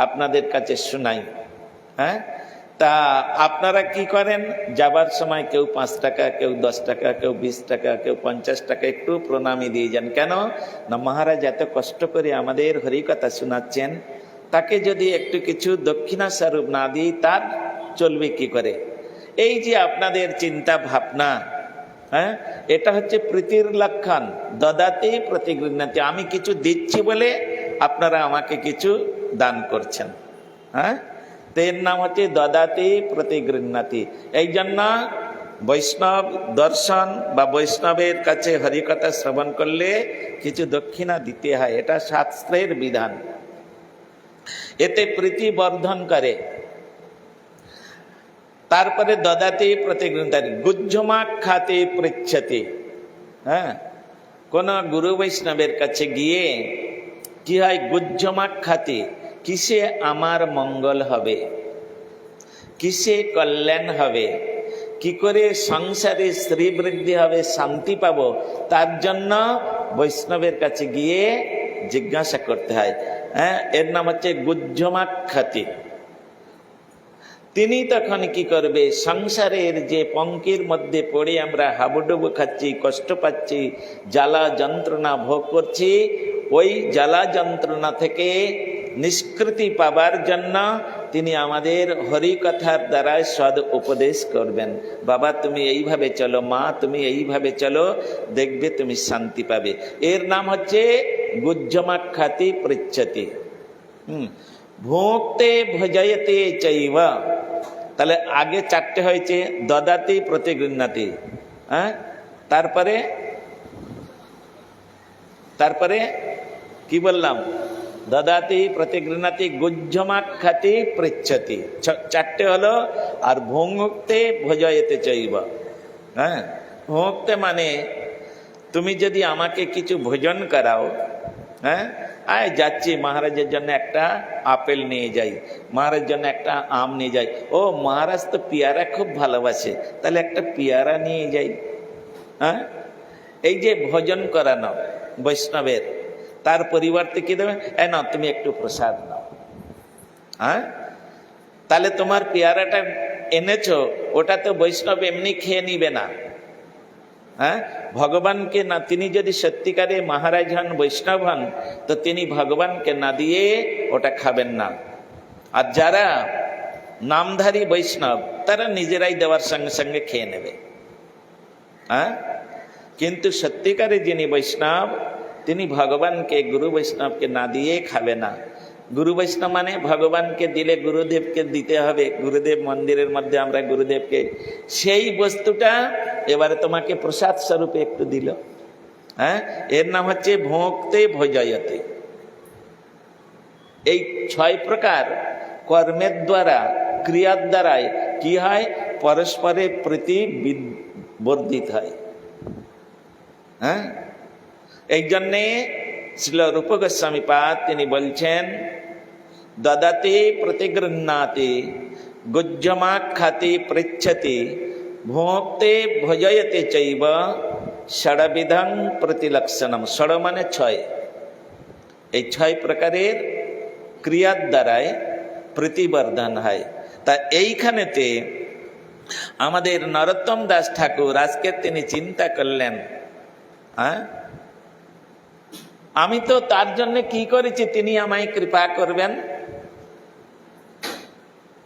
আপনাদের কাছে শোনাই। হ্যাঁ, তা আপনারা কি করেন, যাবার সময় কেউ 5 টাকা, কেউ 10 টাকা, কেউ 20 টাকা, কেউ 50 টাকা একটু প্রণামী দিয়ে যান। কেন না, মহারাজ এত কষ্ট করে আমাদের হরিকথা শোনাচ্ছেন, তাকে যদি একটু কিছু দক্ষিণা স্বরূপ না দিই তার চলবে কি করে? এই যে আপনাদের চিন্তা ভাবনা, হ্যাঁ, এটা হচ্ছে প্রীতির লক্ষণ। দদাতি প্রতিগৃহ্ণাতি, আমি কিছু দিচ্ছি বলে আপনারা আমাকে কিছু দান করছেন। হ্যাঁ, এর নাম হচ্ছে দদাতি প্রতিগৃহ্ণাতি। এই জন্য বৈষ্ণব দর্শন বা বৈষ্ণবের কাছে হরিকথা শ্রবণ করলে কিছু দক্ষিণা দিতে হয়, এটা শাস্ত্রের বিধান। এতে প্রীতি বর্ধন করে। তারপরে দদাতি প্রতিগৃহ্ণাতি গুজ্জমা খাতে পৃচ্ছতি। হ্যাঁ, কোন গুরু বৈষ্ণবের কাছে গিয়ে কি হয়, গুজ্জমা খাতে, কিসে আমার মঙ্গল হবে, কিসে কল্যাণ হবে, কি করে সংসারে শ্রীবৃদ্ধি হবে, শান্তি পাবো, তার জন্য বৈষ্ণবের কাছে গিয়ে জিজ্ঞাসা করতে হয়। হ্যাঁ, এর নাম হচ্ছে গুজ্জমাখ্যাতি। তিনি তখন কি করবে, সংসারের যে পঙ্কির মধ্যে পড়ে আমরা হাবুডুবু খাচ্ছি, কষ্ট পাচ্ছি, জ্বালা যন্ত্রণা ভোগ করছি, ওই জ্বালা যন্ত্রণা থেকে নিষ্কৃতি পাবার জন্য তিনি আমাদের হরিকথার দ্বারা সদ উপদেশ করবেন। বাবা তুমি এইভাবে চলো, মা তুমি এইভাবে চলো, দেখবে তুমি শান্তি পাবে। এর নাম হচ্ছে গুজ্জমাখ্যাতি পৃচ্ছতি। ভোক্তে ভজয়তে চৈব। তাহলে আগে 4টে হয়েছে, দদাতি প্রতিগৃহ্ণাতি। হ্যাঁ, তারপরে কি বললাম, দদাতি প্রতিগৃহ্ণাতি গুজ্জমাখ্যাতি পৃচ্ছতি, 4টে হলো। আর ভোক্তে ভজয়তে চৈব। হ্যাঁ, ভোক্তে মানে তুমি যদি আমাকে কিছু ভোজন করাও, হ্যাঁ, আয় যাচ্ছি মহারাজের জন্য একটা আপেল নিয়ে যাই, মহারাজের জন্য একটা আম নিয়ে যাই, ও মহারাজ তো পেয়ারা খুব ভালোবাসে, তাহলে একটা পেয়ারা নিয়ে যাই। হ্যাঁ, এই যে ভোজন করানো বৈষ্ণবের, তার পরিবর্তে কি দেবে? এই নাও তুমি একটু প্রসাদ নাও। হ্যাঁ, তাহলে তোমার পেয়ারাটা এনেছো, ওটা তো বৈষ্ণব এমনি খেয়ে নিবে না। হ্যাঁ, ভগবানকে না, তিনি যদি সত্যিকারে মহারাজ হন, বৈষ্ণব হন, তো তিনি ভগবানকে না দিয়ে ওটা খাবেন না। আর যারা নামধারী বৈষ্ণব তারা নিজেরাই দেওয়ার সঙ্গে সঙ্গে খেয়ে নেবে। হ্যাঁ, কিন্তু সত্যিকারে যিনি বৈষ্ণব, তিনি ভগবানকে, গুরু বৈষ্ণবকে না দিয়ে খাবে না। গুরু বৈষ্ণব মানে ভগবানকে দিলে গুরুদেবকে দিতে হবে। গুরুদেব মন্দিরের মধ্যে আমরা গুরুদেবকে, সেই বস্তুটা এবারে তোমাকে প্রসাদ স্বরূপে একটু দিল। হ্যাঁ, এর নাম হচ্ছে ভোক্তে ভোজয়তে। এই 6 প্রকার কর্মের দ্বারা, ক্রিয়ার দ্বারাই কি হয়? পরস্পরের প্রতি বর্ধিত হয়। হ্যাঁ, এই জন্যে শ্রীল রূপ গোস্বামী পাদ তিনি বলছেন, দদাতে প্রতিগৃহ্ণাতে গুজ্জমাখ্যাতে পৃচ্ছতে ভোক্তে ভোজয়তে চৈব ষড়বিধং প্রতিলক্ষণম। ষড় মানে 6। এই 6 প্রকারের ক্রিয়ার দ্বারায় প্রতিবর্ধন হয়। তা এইখানেতে আমাদের নরোত্তম দাস ঠাকুর আজকে তিনি চিন্তা করলেন, হ্যাঁ, আমি তো তার জন্য কি করেছি, তিনি আমায় কৃপা করবেন।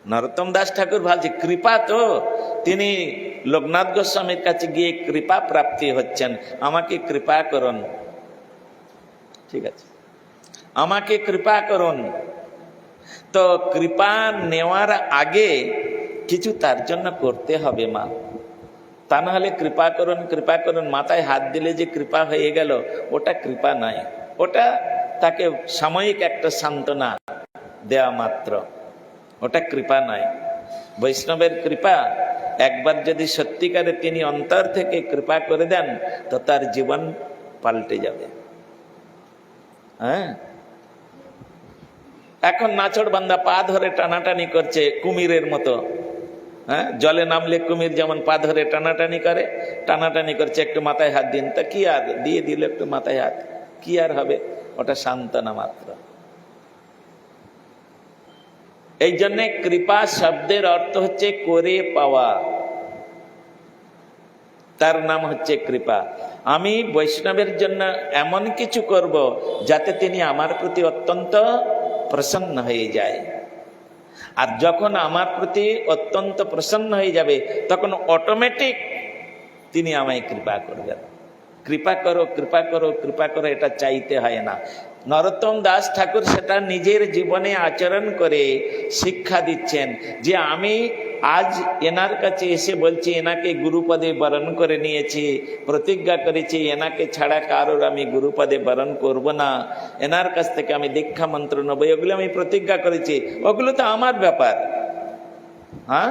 নরোত্তম দাস ঠাকুর ভাবছে কৃপা তো, তিনি লোকনাথ গোস্বামীর কাছে গিয়ে কৃপা প্রাপ্তি হচ্ছেন, আমাকে কৃপা করুন। ঠিক আছে, আমাকে কৃপা করুন। তো কৃপা নেওয়ার আগে কিছু তার জন্য করতে হবে মা, তা না হলে কৃপা করুন কৃপা করুন মাথায় হাত দিলে যে কৃপা হয়ে গেল, ওটা কৃপা নয়। ওটা তাকে সাময়িক একটা সান্ত্বনা দেওয়া মাত্র, ওটা কৃপা নয়। বৈষ্ণবের কৃপা একবার যদি সত্যিকারে তিনি অন্তর থেকে কৃপা করে দেন, তো তার জীবন পাল্টে যাবে। হ্যাঁ, এখন নাচড় বান্দা পা ধরে টানাটানি করছে কুমিরের মতো। হ্যাঁ, জলে নামলে কুমির যেমন পা ধরে টানাটানি করে, টানাটানি করছে, একটু মাথায় হাত দিন, তা কি আর দিয়ে দিল একটু মাথায় হাত, কি আর হবে? ওটা সান্ত্বনা মাত্র। এই জন্যে কৃপা শব্দের অর্থ হচ্ছে করে পাওয়া, তার নাম হচ্ছে কৃপা। আমি বৈষ্ণবের জন্য এমন কিছু করব যাতে তিনি আমার প্রতি অত্যন্ত প্রসন্ন হয়ে যায়। আর যখন আমার প্রতি অত্যন্ত প্রসন্ন হয়ে যাবে, তখন অটোমেটিক তিনি আমায় কৃপা করবেন। কৃপা করো কৃপা করো কৃপা করো, এটা চাইতে হয় না। নরোত্তম দাস ঠাকুর সেটা নিজের জীবনে আচরণ করে শিক্ষা দিচ্ছেন, যে আমি আজ এনার কাছে এসে বলছি, এনাকে গুরুপদে বরণ করে নিয়েছি, প্রতিজ্ঞা করেছি এনাকে ছাড়া কারোর আমি গুরুপদে বরণ করব না, এনার কাছ থেকে আমি দীক্ষা মন্ত্র নেব, ওগুলো আমি প্রতিজ্ঞা করেছি, ওগুলো তো আমার ব্যাপার। হ্যাঁ,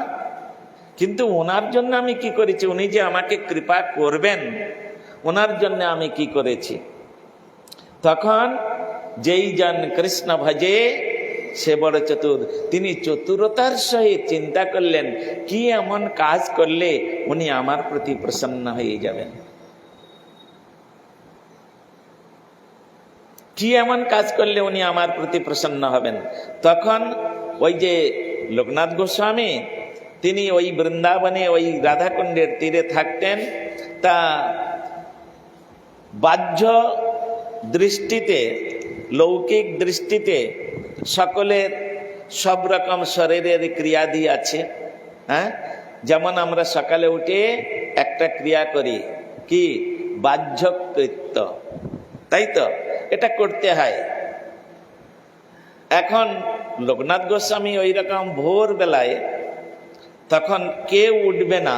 কিন্তু ওনার জন্য আমি কি করেছি, উনি যে আমাকে কৃপা করবেন, ওনার জন্য আমি কি করেছি। তখন যেই জন কৃষ্ণ ভজে সে বড় চতুর, তিনি চতুরতার সহিত চিন্তা করলেন কি এমন কাজ করলে উনি আমার প্রতি প্রসন্ন হয়ে যাবেন, কি এমন কাজ করলে উনি আমার প্রতি প্রসন্ন হবেন। তখন ওই যে লোকনাথ গোস্বামী, তিনি ওই বৃন্দাবনে ওই রাধাকুণ্ডের তীরে থাকতেন। তা বাহ্য দৃষ্টিতে, লৌকিক দৃষ্টিতে সকলের সব রকম শরীরের ক্রিয়াদি আছে। হ্যাঁ, যেমন আমরা সকালে উঠে একটা ক্রিয়া করি, কি বাহ্যকৃত্য, তাই তো, এটা করতে হয়। এখন লোকনাথ গোস্বামী ওই রকম ভোর বেলায়, তখন কেউ উঠবে না,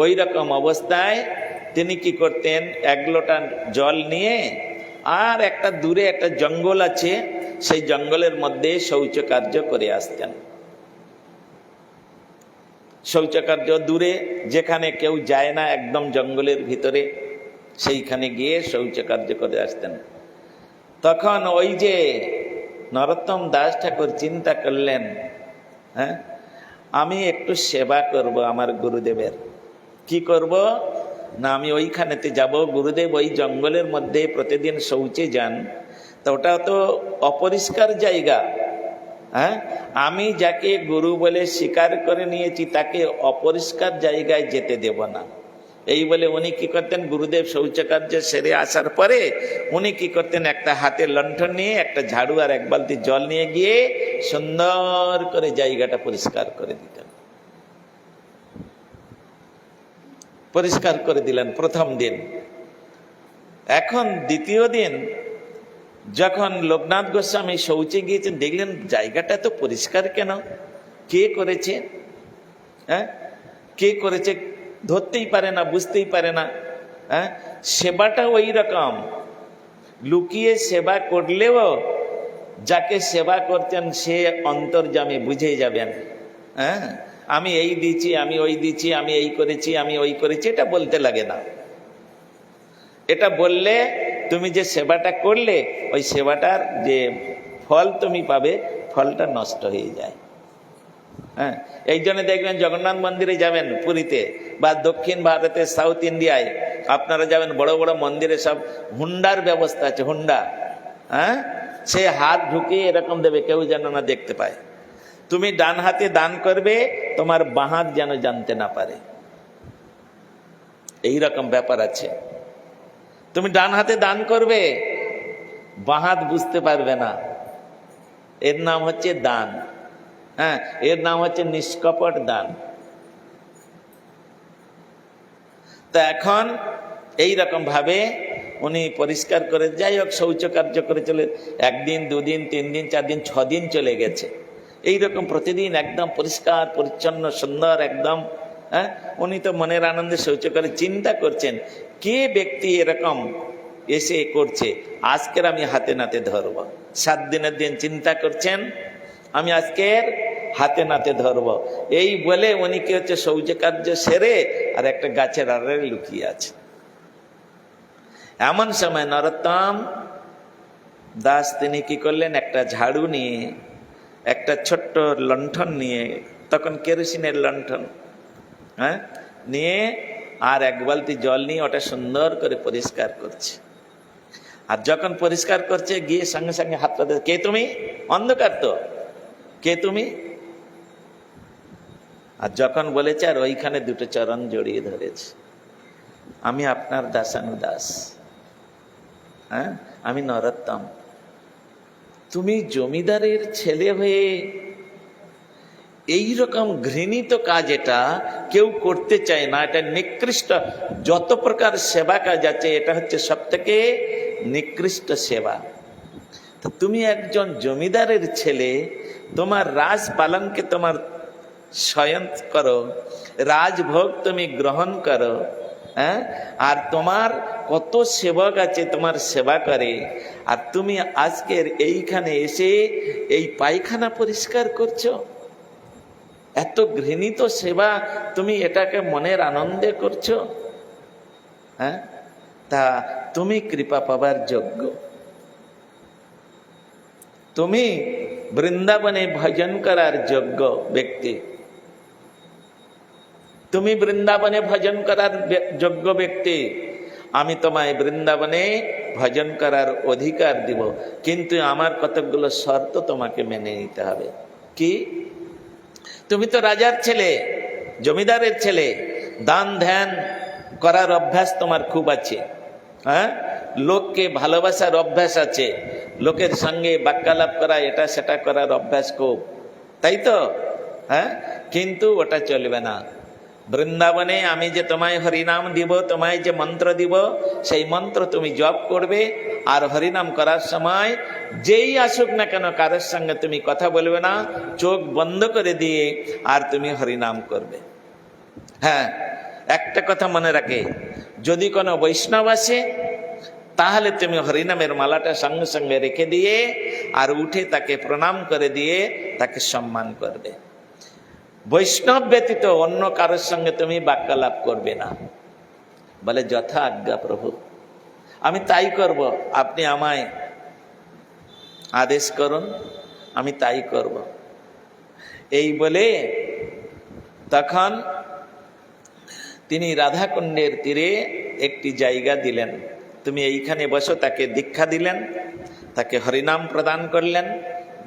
ওই রকম অবস্থায় তিনি কি করতেন, 1 লোটা জল নিয়ে, আর একটা দূরে একটা জঙ্গল আছে, সেই জঙ্গলের মধ্যে শৌচ কার্য করে আসতেন। শৌচ কার্য দূরে, যেখানে কেউ যায় না, একদম জঙ্গলের ভিতরে, সেইখানে গিয়ে শৌচ কার্য করে আসতেন। তখন ওই যে নরোত্তম দাস ঠাকুর চিন্তা করলেন, হ্যাঁ, আমি একটু সেবা করব আমার গুরুদেবের। কি করব না, আমি ওইখানেতে যাব, গুরুদেব ওই জঙ্গলের মধ্যে প্রতিদিন শৌচে যান, তো ওটা তো অপরিষ্কার জায়গা। হ্যাঁ, আমি যাকে গুরু বলে স্বীকার করে নিয়েছি তাকে অপরিষ্কার জায়গায় যেতে দেব না। এই বলে উনি কি করতেন, গুরুদেব শৌচকার্য সেরে আসার পরে উনি কি করতেন, একটা হাতে লণ্ঠন নিয়ে একটা ঝাড়ু আর এক বালতি জল নিয়ে গিয়ে সুন্দর করে জায়গাটা পরিষ্কার করে দিতেন। পরিষ্কার করে দিলেন প্রথম দিন। এখন দ্বিতীয় দিন যখন লোকনাথ গোস্বামী শৌচে গিয়েছেন, দেখলেন জায়গাটা তো পরিষ্কার কেন, কে করেছে? হ্যাঁ, কে করেছে ধরতেই পারে না, বুঝতেই পারে না। হ্যাঁ, সেবাটা ওই রকম, লুকিয়ে সেবা করলেও যাকে সেবা করছেন সে অন্তর্যামী, বুঝে যাবেন। হ্যাঁ, আমি এই দিচ্ছি, আমি ওই দিচ্ছি, আমি এই করেছি, আমি ওই করেছি, এটা বলতে লাগে না। এটা বললে তুমি যে সেবাটা করলে ওই সেবাটার যে ফল তুমি পাবে, ফলটা নষ্ট হয়ে যায়। হ্যাঁ, এই জন্য দেখবেন জগন্নাথ মন্দিরে যাবেন পুরীতে বা দক্ষিণ ভারতে, সাউথ ইন্ডিয়ায় আপনারা যাবেন, বড় বড় মন্দিরে সব হুন্ডার ব্যবস্থা আছে, হুন্ডা। হ্যাঁ, সে হাত ঢুকিয়ে এরকম দেবে, কেউ যেন না দেখতে পায়। তুমি ডান হাতে দান করবে, তোমার বাঁ হাত যেন জানতে না পারে, এই রকম ব্যাপার আছে। তুমি ডান হাতে দান করবে, বাঁ হাত বুঝতে পারবে না, এর নাম হচ্ছে দান। হ্যাঁ, এর নাম হচ্ছে নিষ্কপট দান। তো এখন এই রকম ভাবে উনি পরিষ্কার করে, যাই হোক শৌচ কার্য করে চলে, একদিন, দুদিন, 3 দিন, 4 দিন, 6 দিন চলে গেছে। এইরকম প্রতিদিন একদম পরিষ্কার পরিচ্ছন্ন সুন্দর একদম। হ্যাঁ, উনি তো মনের আনন্দে শৌচ করে চিন্তা করছেন, কে ব্যক্তি এরকম এসে করছে, আজকের আমি হাতে নাতে ধরব। 7 দিনের দিন চিন্তা করছেন, আমি আজকের হাতে নাতে ধরব। এই বলে উনি কি হচ্ছে, শৌচ কার্য সেরে আর একটা গাছের আড়ালে লুকিয়ে আছে। এমন সময় নরোত্তম দাস তিনি কি করলেন, একটা ঝাড়ু নিয়ে, একটা ছোট্ট লণ্ঠন নিয়ে, তখন কেরোসিনের লণ্ঠন, হ্যাঁ, নিয়ে আর এক বালতি জল নিয়ে ওটা সুন্দর করে পরিষ্কার করছে। আর যখন পরিষ্কার করছে, গিয়ে সঙ্গে সঙ্গে হাতটা ধরে, কে তুমি? অন্ধকার তো, কে তুমি? আর যখন বলেছে, আর ওইখানে দুটো চরণ জড়িয়ে ধরেছে, আমি আপনার দাসানুদাস। হ্যাঁ, আমি নরোত্তম। তুমি জমিদারের ছেলে হয়ে এইরকম ঘৃণিত কাজ এটা কেউ করতে চায় না, এটা নিকৃষ্ট। যত প্রকার সেবা কাজ আছে এটা হচ্ছে সব থেকে নিকৃষ্ট সেবা। তো তুমি একজন জমিদারের ছেলে, তোমার রাজ পালনকে তোমার শয়ন করো, রাজভোগ তুমি গ্রহণ করো। হ্যাঁ, আর তোমার কত সেবক আছে তোমার সেবা করে, আর তুমি আজকের এইখানে এসে এই পায়খানা পরিষ্কার করছো। এত ঘৃণিত সেবা, তুমি এটাকে মনের আনন্দে করছো। হ্যাঁ, তা তুমি কৃপা পাবার যোগ্য। তুমি বৃন্দাবনে ভজন করার যোগ্য ব্যক্তি, তুমি বৃন্দাবনে ভজন করার যোগ্য ব্যক্তি। আমি তোমায় বৃন্দাবনে ভজন করার অধিকার দিব, কিন্তু আমার কতগুলো শর্ত তোমাকে মেনে নিতে হবে। কি? তুমি তো রাজার ছেলে, জমিদারের ছেলে, দান ধ্যান করার অভ্যাস তোমার খুব আছে। হ্যাঁ, লোককে ভালোবাসার অভ্যাস আছে, লোকের সঙ্গে বাক্যালাপ করা, এটা সেটা করার অভ্যাস খুব, তাই তো? হ্যাঁ, কিন্তু ওটা চলবে না। বৃন্দাবনে আমি যে তোমায় হরিনাম দিব, তোমায় যে মন্ত্র দিব, সেই মন্ত্র তুমি জপ করবে। আর হরিনাম করার সময় যেই আসুক না কেন, কারোর সঙ্গে তুমি কথা বলবে না, চোখ বন্ধ করে দিয়ে আর তুমি হরিনাম করবে। হ্যাঁ, একটা কথা মনে রাখে, যদি কোনো বৈষ্ণব আসে তাহলে তুমি হরিনামের মালাটা সঙ্গে সঙ্গে রেখে দিয়ে আর উঠে তাকে প্রণাম করে দিয়ে তাকে সম্মান করবে। বৈষ্ণব ব্যতীত অন্য কারোর সঙ্গে তুমি বাক্যালাপ করবে না। বলে, যথা আজ্ঞা প্রভু, আমি তাই করব, আপনি আমায় আদেশ করুন, আমি তাই করব। এই বলে তখন তিনি রাধাকুণ্ডের তীরে একটি জায়গা দিলেন, তুমি এইখানে বসো, তাকে দীক্ষা দিলেন। তাকে হরিনাম প্রদান করলেন,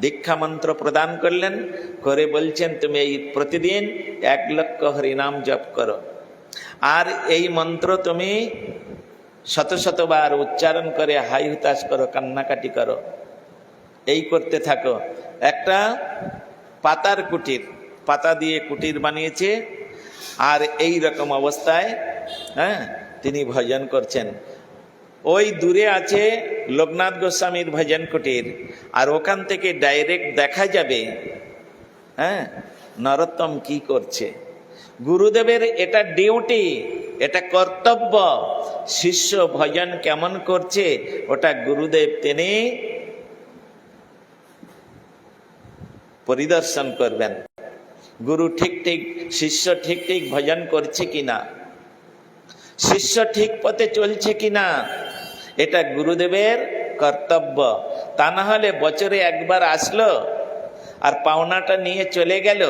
দীক্ষা মন্ত্র প্রদান করলেন, করে বলছেন তুমি এই প্রতিদিন 1 লক্ষ হরিনাম জপ করো, আর এই মন্ত্র তুমি শত শতবার উচ্চারণ করে হাই হুতাশ করো, কান্নাকাটি করো, এই করতে থাকো। একটা পাতার কুটির, পাতা দিয়ে কুটির বানিয়েছে, আর এই রকম অবস্থায় তিনি ভজন করছেন। ওই দূরে আছে লোকনাথ গোস্বামীর ভজন কুটির, আর ওখান থেকে ডাইরেক্ট দেখা যাবে নরোত্তম কি করছে। গুরুদেবের এটা ডিউটি, এটা কর্তব্য। শিষ্য ভজন কেমন করছে ওটা গুরুদেব তিনি পরিদর্শন করবেন। গুরু ঠিক ঠিক, শিষ্য ঠিক ঠিক ভজন করছে কিনা, শিষ্য ঠিক পথে চলছে কিনা, এটা গুরুদেবের কর্তব্য। তা না হলে বছরে একবার আসলো আর পাওনাটা নিয়ে চলে গেল,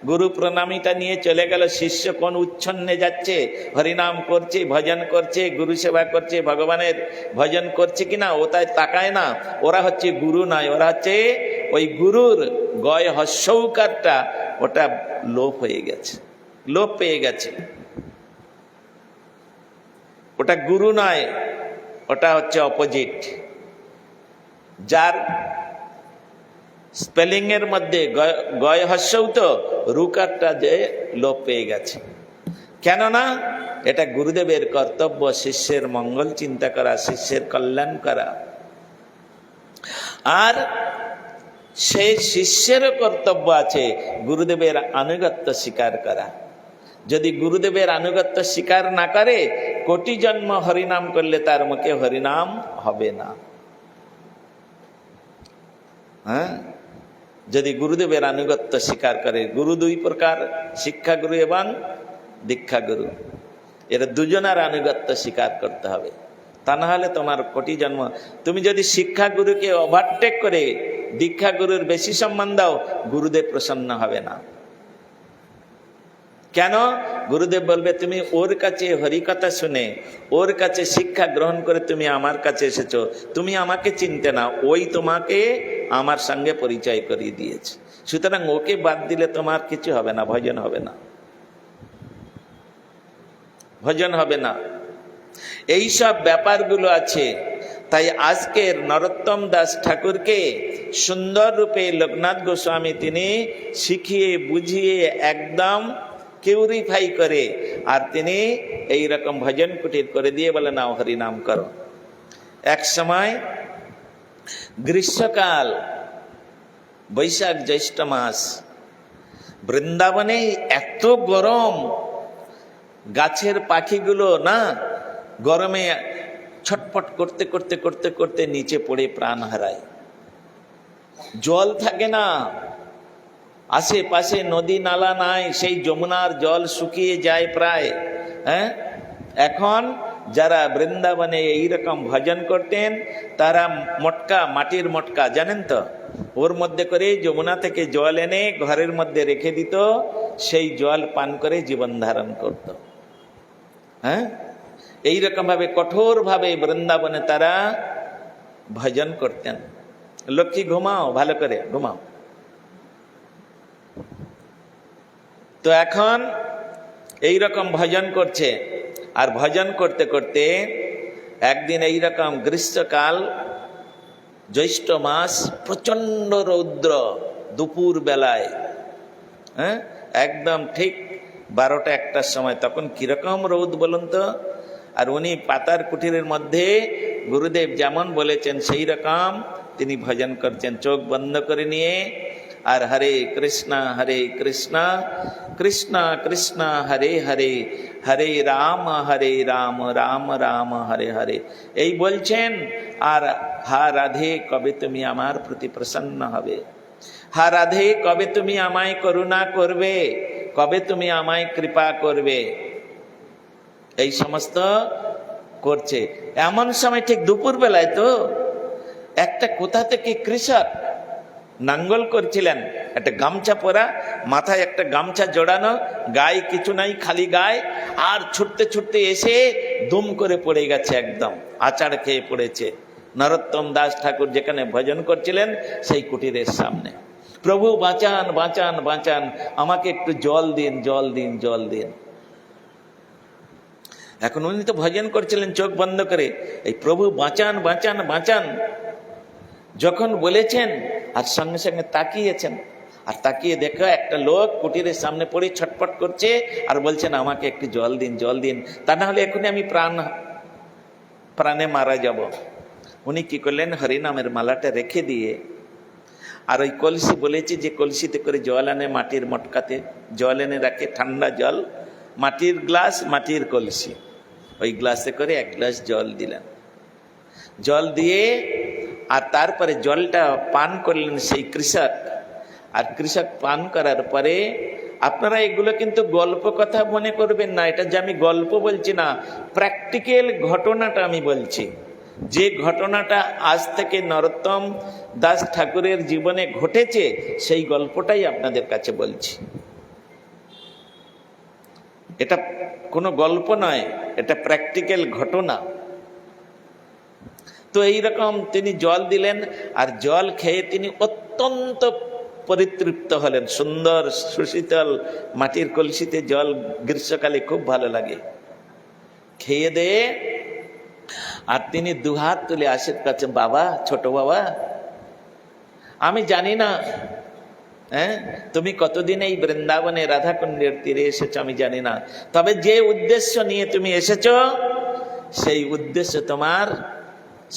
গুরু প্রণামীটা নিয়ে চলে গেল, শিষ্য কোন উচ্ছন্নে যাচ্ছে, হরিনাম করছে, ভজন করছে, গুরু সেবা করছে, ভগবানের ভজন করছে কিনা ও তাই তাকায় না। ওরা হচ্ছে গুরু নয়, ওরা হচ্ছে ওই গুরুর গয় হস্যৌকারটা ওটা লোপ হয়ে গেছে, লোপ পেয়ে গেছে। ওটা গুরু নয়, ওটা হচ্ছে অপোজিট। যার স্পেলিং এর মধ্যে গয় হস্যৌ তো রুকারটা যে লোপ পেয়ে গেছে। কেননা এটা গুরুদেবের কর্তব্য শিষ্যের মঙ্গল চিন্তা করা, শিষ্যের কল্যাণ করা। আর সেই শিষ্যেরও কর্তব্য আছে গুরুদেবের আনুগত্য স্বীকার করা। যদি গুরুদেবের আনুগত্য স্বীকার না করে, কোটি জন্ম হরিনাম করলে তার মুখে হরিনাম হবে না। যদি গুরুদেবের আনুগত্য স্বীকার করে, গুরু 2 প্রকার, শিক্ষাগুরু এবং দীক্ষাগুরু, এর দুজনের আনুগত্য স্বীকার করতে হবে। তা না হলে তোমার কোটি জন্ম, তুমি যদি শিক্ষাগুরুকে ওভারটেক করে দীক্ষাগুরুর বেশি সম্মান দাও, গুরুদেব প্রসন্ন হবে না। কেন? গুরুদেব বলবে তুমি ওর কাছে হরিকথা শুনে, ওর কাছে শিক্ষা গ্রহণ করে তুমি আমার কাছে এসেছো, তুমি আমাকে চিনতে না, ওই তোমাকে আমার সঙ্গে পরিচয় করিয়ে দিয়েছে। সুতরাং ওকে বাদ দিলে তোমার কিছু হবে না, ভজন হবে না, ভজন হবে না। এইসব ব্যাপারগুলো আছে। তাই আজকের নরোত্তম দাস ঠাকুরকে সুন্দর রূপে লোকনাথ গোস্বামী তিনি শিখিয়ে বুঝিয়ে একদম কিউরিফাই করে, আর তিনি এই রকম ভজন কুটির করে দিয়ে বলে নাও হরিনাম করো। এক সময় গ্রীষ্মকাল, বৈশাখ জ্যৈষ্ঠ মাস, বৃন্দাবনে এত গরম, গাছের পাখিগুলো না গরমে ছটফট করতে করতে করতে করতে নিচে পড়ে প্রাণ হারায়। জল থাকে না, আশেপাশে নদী নালা নাই, সেই যমুনার জল শুকিয়ে যায় প্রায়। এখন যারা বৃন্দাবনে এইরকম ভজন করতেন, তারা মটকা, মাটির মটকা জানেন তো, ওর মধ্যে করে যমুনা থেকে জল এনে ঘরের মধ্যে রেখে দিত, সেই জল পান করে জীবন ধারণ করত। এইরকম ভাবে কঠোর ভাবে বৃন্দাবনে তারা ভজন করতেন। লক্ষ্মী ঘুমাও, ভালো করে ঘুমাও। তো এখন এই রকম ভজন করছে, আর ভজন করতে করতে একদিন এই রকম গ্রীষ্মকাল, জ্যৈষ্ঠ মাস, প্রচন্ড রৌদ্র, দুপুর বেলায়, একদম ঠিক 12টা-1টার সময়, তখন কিরকম রৌদ বলুন তো। আর উনি পাতার কুটিরের মধ্যে গুরুদেব যেমন বলেছেন সেই রকম তিনি ভজন করছেন, চোখ বন্ধ করে নিয়ে। আর হরে কৃষ্ণ কৃষ্ণ কৃষ্ণ হরে হরে, হরে রাম রাম রাম হরে হরে, এই বলছেন। আর হা রাধে, কবে তুমি আমার প্রতি প্রসন্ন হবে, হা রাধে কবে তুমি আমায় করুণা করবে, কবে তুমি আমায় কৃপা করবে, এই সমস্ত করছে। এমন সময় ঠিক দুপুর বেলায় তো একটা কোথা থেকে কৃষক নাঙ্গল করছিলেন, একটা গামছা পরা, মাথায় একটা গামছা জড়ানো, গায়ে কিছু নাই, খালি গায়ে, আর ছুটতে ছুটতে এসে দুম করে পড়ে গেছে, একদম আচার খেয়ে পড়েছে, নরোত্তম দাস ঠাকুর যেখানে ভজন করছিলেন সেই কুটিরের সামনে। প্রভু বাঁচান বাঁচান বাঁচান, আমাকে একটু জল দিন জল দিন জল দিন। এখন উনি তো ভজন করছিলেন চোখ বন্ধ করে, এই প্রভু বাঁচান বাঁচান বাঁচান যখন বলেছেন, আর সঙ্গে সঙ্গে তাকিয়েছেন, আর তাকিয়ে দেখো একটা লোক কুটিরের সামনে পড়ে ছটপট করছে আর বলছেন আমাকে একটু জল দিন জল দিন, তা না হলে এখনই আমি প্রাণে মারা যাব। উনি কি করলেন, হরিনামের মালাটা রেখে দিয়ে, আর ওই কলসি বলেছে যে কলসিতে করে জল আনে, মাটির মটকাতে জল এনে রাখে, ঠান্ডা জল, মাটির গ্লাস মাটির কলসি, ওই গ্লাসে করে এক গ্লাস জল দিলেন। জল দিয়ে আর তারপরে জলটা পান করলেন সেই কৃষক। আর কৃষক পান করার পরে, আপনারা এগুলো কিন্তু গল্প কথা মনে করবেন না, এটা যে আমি গল্প বলছি না, প্র্যাকটিক্যাল ঘটনাটা আমি বলছি। যে ঘটনাটা আজ থেকে নরোত্তম দাস ঠাকুরের জীবনে ঘটেছে, সেই গল্পটাই আপনাদের কাছে বলছি। এটা কোনো গল্প নয়, এটা প্র্যাকটিক্যাল ঘটনা। তো এইরকম তিনি জল দিলেন, আর জল খেয়ে তিনি অত্যন্ত পরিতৃপ্ত হলেন। সুন্দর সুশীতল মাটির কলসিতে জল গ্রীষ্মকালে খুব ভালো লাগে। খেয়ে দিয়ে আর তিনি দুহাত তুলে আশীর্বাদ করছেন, বাবা, ছোট বাবা, আমি জানি না তুমি কতদিন এই বৃন্দাবনে রাধাকুণ্ডের তীরে এসেছো, আমি জানি না, তবে যে উদ্দেশ্য নিয়ে তুমি এসেছো সেই উদ্দেশ্য তোমার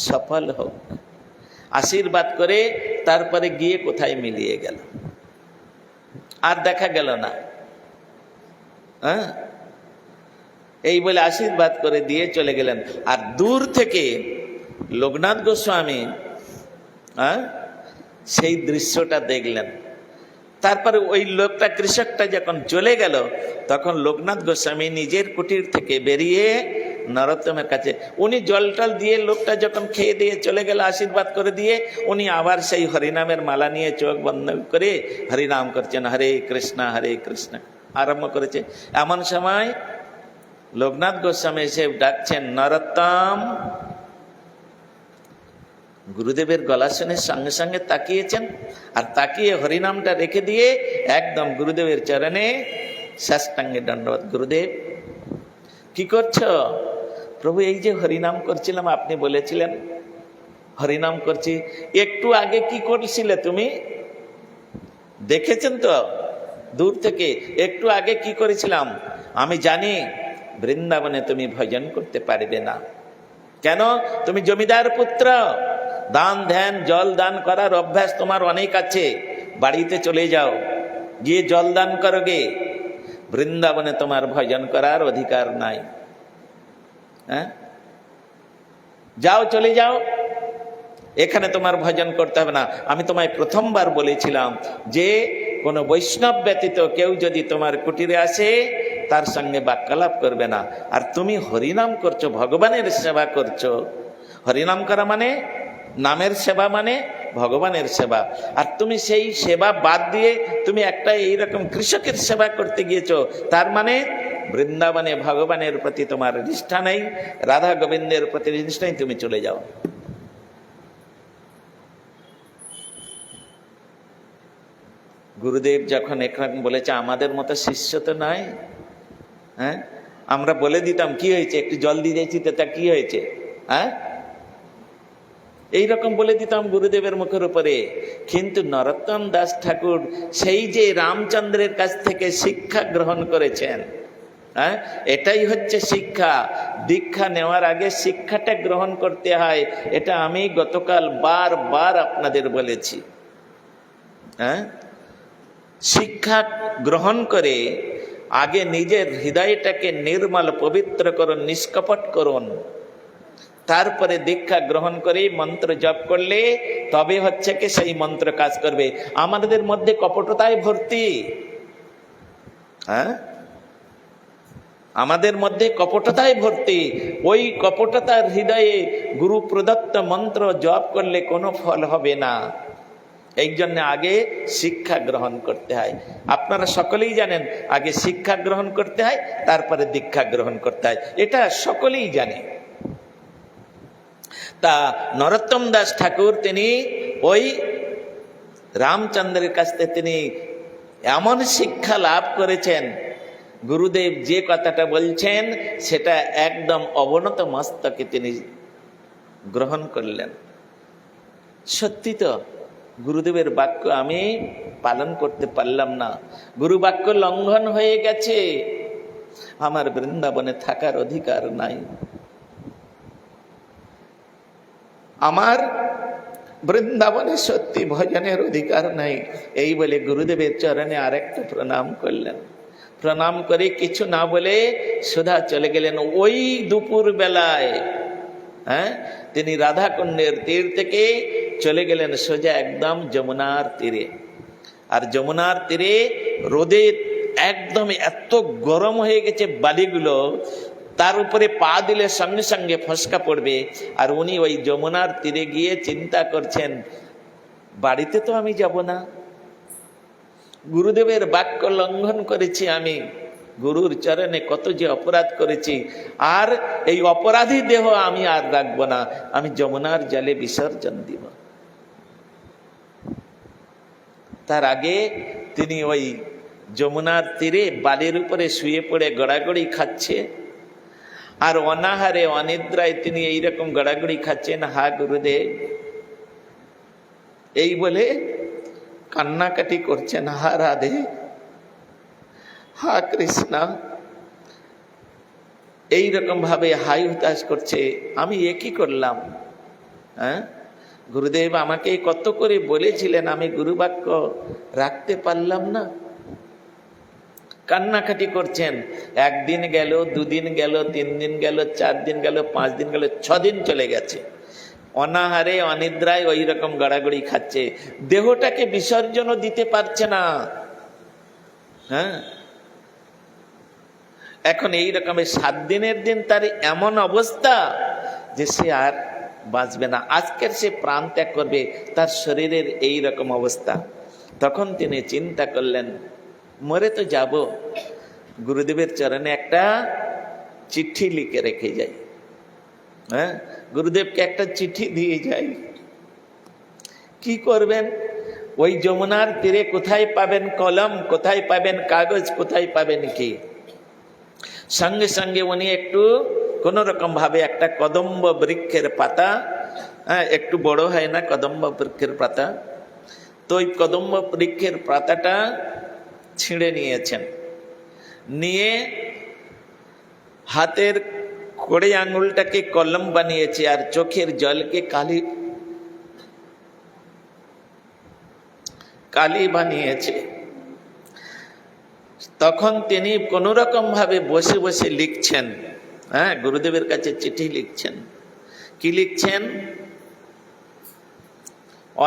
সফল হোক। আশীর্বাদ করে তারপরে গিয়ে কোথায় মিলিয়ে গেল, আর দেখা গেল না। এই বলে আশীর্বাদ করে দিয়ে চলে গেলেন। আর দূর থেকে লোকনাথ গোস্বামী সেই দৃশ্যটা দেখলেন। তারপরে ওই লোকটা, কৃষকটা যখন চলে গেল, তখন লোকনাথ গোস্বামী নিজের কুটির থেকে বেরিয়ে নরোত্তমের কাছে, উনি জল টল দিয়ে লোকটা যখন খেয়ে দিয়ে চলে গেল আশীর্বাদ করে দিয়ে, উনি আবার সেই হরিনামের মালা নিয়ে চোখ বন্ধ করে হরিনাম করছেন, হরে কৃষ্ণ আরম্ভ করেছে। এমন সময় লোকনাথ গোস্বামী এসে ডাকছেন, নরোত্তম। গুরুদেবের গলা শুনে সঙ্গে সঙ্গে তাকিয়েছেন, আর তাকিয়ে হরিনামটা রেখে দিয়ে একদম গুরুদেবের চরণে সাষ্টাঙ্গে দণ্ডবত। গুরুদেব, কি করছো? প্রভু, এই যে হরিনাম করছিলাম, আপনি বলেছিলেন হরিনাম করছি। একটু আগে কি করছিলে তুমি? দেখেছেন তো দূর থেকে, একটু আগে কি করেছিলাম? আমি জানি বৃন্দাবনে তুমি ভজন করতে পারবে না। কেন? তুমি জমিদার পুত্র, দান ধ্যান জল দান করার অভ্যাস তোমার অনেক আছে, বাড়িতে চলে যাও, গিয়ে জল দান করো গে। বৃন্দাবনে তোমার ভজন করার অধিকার নাই। যাও, চলে যাও, এখানে তোমার ভজন করতে হবে না। আমি তোমায় প্রথমবার বলেছিলাম যে কোনো বৈষ্ণব ব্যতীত কেউ যদি তোমার কুটিরে আসে, তার সঙ্গে বাক্যালাপ করবে না। আর তুমি হরিনাম করছো, ভগবানের সেবা করছো। হরিনাম করা মানে, নামের সেবা মানে ভগবানের সেবা। আর তুমি সেই সেবা বাদ দিয়ে তুমি একটা এইরকম কৃষকের সেবা করতে গিয়েছো, তার মানে বৃন্দাবনে ভগবানের প্রতি তোমার নিষ্ঠা নেই, রাধা গোবিন্দের প্রতি নিষ্ঠা নেই, তুমি চলে যাও। গুরুদেব যখন একরকম বলেছে, আমাদের মতো শিষ্য তো নয়। আমরা বলে দিতাম কি হয়েছে, একটু জল দিয়ে দিয়েছি তো তা কি হয়েছে, এইরকম বলে দিতাম গুরুদেবের মুখের উপরে। কিন্তু নরোত্তম দাস ঠাকুর সেই যে রামচন্দ্রের কাছ থেকে শিক্ষা গ্রহণ করেছেন, এটাই হচ্ছে শিক্ষা। দীক্ষা নেওয়ার আগে শিক্ষাটা গ্রহণ করতে হয়, এটা আমি গতকাল বারবার আপনাদের বলেছি। শিক্ষা গ্রহণ করে আগে নিজের হৃদয়টাকে নির্মল পবিত্র করুন, নিষ্কপট করুন, তারপরে দীক্ষা গ্রহণ করে মন্ত্র জপ করলে তবে হচ্ছে কি সেই মন্ত্র কাজ করবে। আমাদের মধ্যে কপটতায় ভর্তি, আমাদের মধ্যে কপটতায় ভর্তি। ওই কপটতার হৃদয়ে গুরু প্রদত্ত মন্ত্র জপ করলে কোনো ফল হবে না। এই জন্য আগে শিক্ষা গ্রহণ করতে হয়। আপনারা সকলেই জানেন, আগে শিক্ষা গ্রহণ করতে হয়, তারপরে দীক্ষা গ্রহণ করতে হয়, এটা সকলেই জানে। তা নরোত্তম দাস ঠাকুর তিনি ওই রামচন্দ্রের কাছ থেকে তিনি এমন শিক্ষা লাভ করেছেন, গুরুদেব যে কথাটা বলছেন সেটা একদম অবনত মস্তকে তিনি গ্রহণ করলেন। সত্যি তো, গুরুদেবের বাক্য আমি পালন করতে পারলাম না, গুরু বাক্য লঙ্ঘন হয়ে গেছে, আমার বৃন্দাবনে থাকার অধিকার নাই, আমার বৃন্দাবনে সত্যি ভজনের অধিকার নাই। এই বলে গুরুদেবের চরণে আরেকটা প্রণাম করলেন। প্রণাম করে কিছু না বলে সোজা চলে গেলেন। ওই দুপুর বেলায় তিনি রাধাকুণ্ডের তীর থেকে চলে গেলেন সোজা একদম যমুনার তীরে। আর যমুনার তীরে রোদে একদম এত গরম হয়ে গেছে বালিগুলো, তার উপরে পা দিলে সঙ্গে সঙ্গে ফসকা পড়বে। আর উনি ওই যমুনার তীরে গিয়ে চিন্তা করছেন, বাড়িতে তো আমি যাব না, গুরুদেবের বাক্য লঙ্ঘন করেছি, আমি গুরুর চরণে কত যে অপরাধ করেছি, আর এই অপরাধী দেহ আমি আর রাখবো না, আমি যমুনার জলে বিসর্জন দিব। তার আগে তিনি ওই যমুনার তীরে বালির উপরে শুয়ে পড়ে গড়াগড়ি খাচ্ছে, আর অনাহারে অনিদ্রায় তিনি এইরকম গড়াগড়ি খাচ্ছেন, হা গুরুদেব, এই বলে কান্নাকাটি করছেন, হা রাধে, হা কৃষ্ণা, এইরকম ভাবে হাই হুতাশ করছে। আমি একই করলাম, গুরুদেব আমাকে কত করে বলেছিলেন, আমি গুরু বাক্য রাখতে পারলাম না। কান্নাকাটি করছেন। একদিন গেল, দুদিন গেল, 3 দিন গেল, 4 দিন গেল, 5 দিন গেল, 6 দিন চলে গেছে। অনাহারে অনিদ্রায় ওই রকম গড়াগড়ি খাচ্ছে, দেহটাকে বিসর্জনও দিতে পারছে না। এখন এই রকমের 7 দিনের দিন তার এমন অবস্থা যে সে আর বাঁচবে না, আজকের সে প্রাণ ত্যাগ করবে, তার শরীরের এই রকম অবস্থা। তখন তিনি চিন্তা করলেন, মরে তো যাব, গুরুদেবের চরণে একটা চিঠি লিখে রেখে যাই, গুরুদেবকে একটা চিঠি দিয়ে যাই। কি করবেন? ওই যমুনার তীরে কোথায় পাবেন কলম, কোথায় পাবেন কাগজ, কোথায় পাবেন কি? সঙ্গে সঙ্গে উনি একটু কোন রকম ভাবে একটা কদম্ব বৃক্ষের পাতা, একটু বড় হয় না কদম্ব বৃক্ষের পাতা, তো ওই কদম্ব বৃক্ষের পাতাটা ছিঁড়ে নিয়েছেন, নিয়ে হাতের কড়ে আঙুলটাকে কলম বানিয়েছে, আর চোখের জলকে কালি বানিয়েছে। তখন তিনি কোন রকম ভাবে বসে বসে লিখছেন, গুরুদেবের কাছে চিঠি লিখছেন। কি লিখছেন?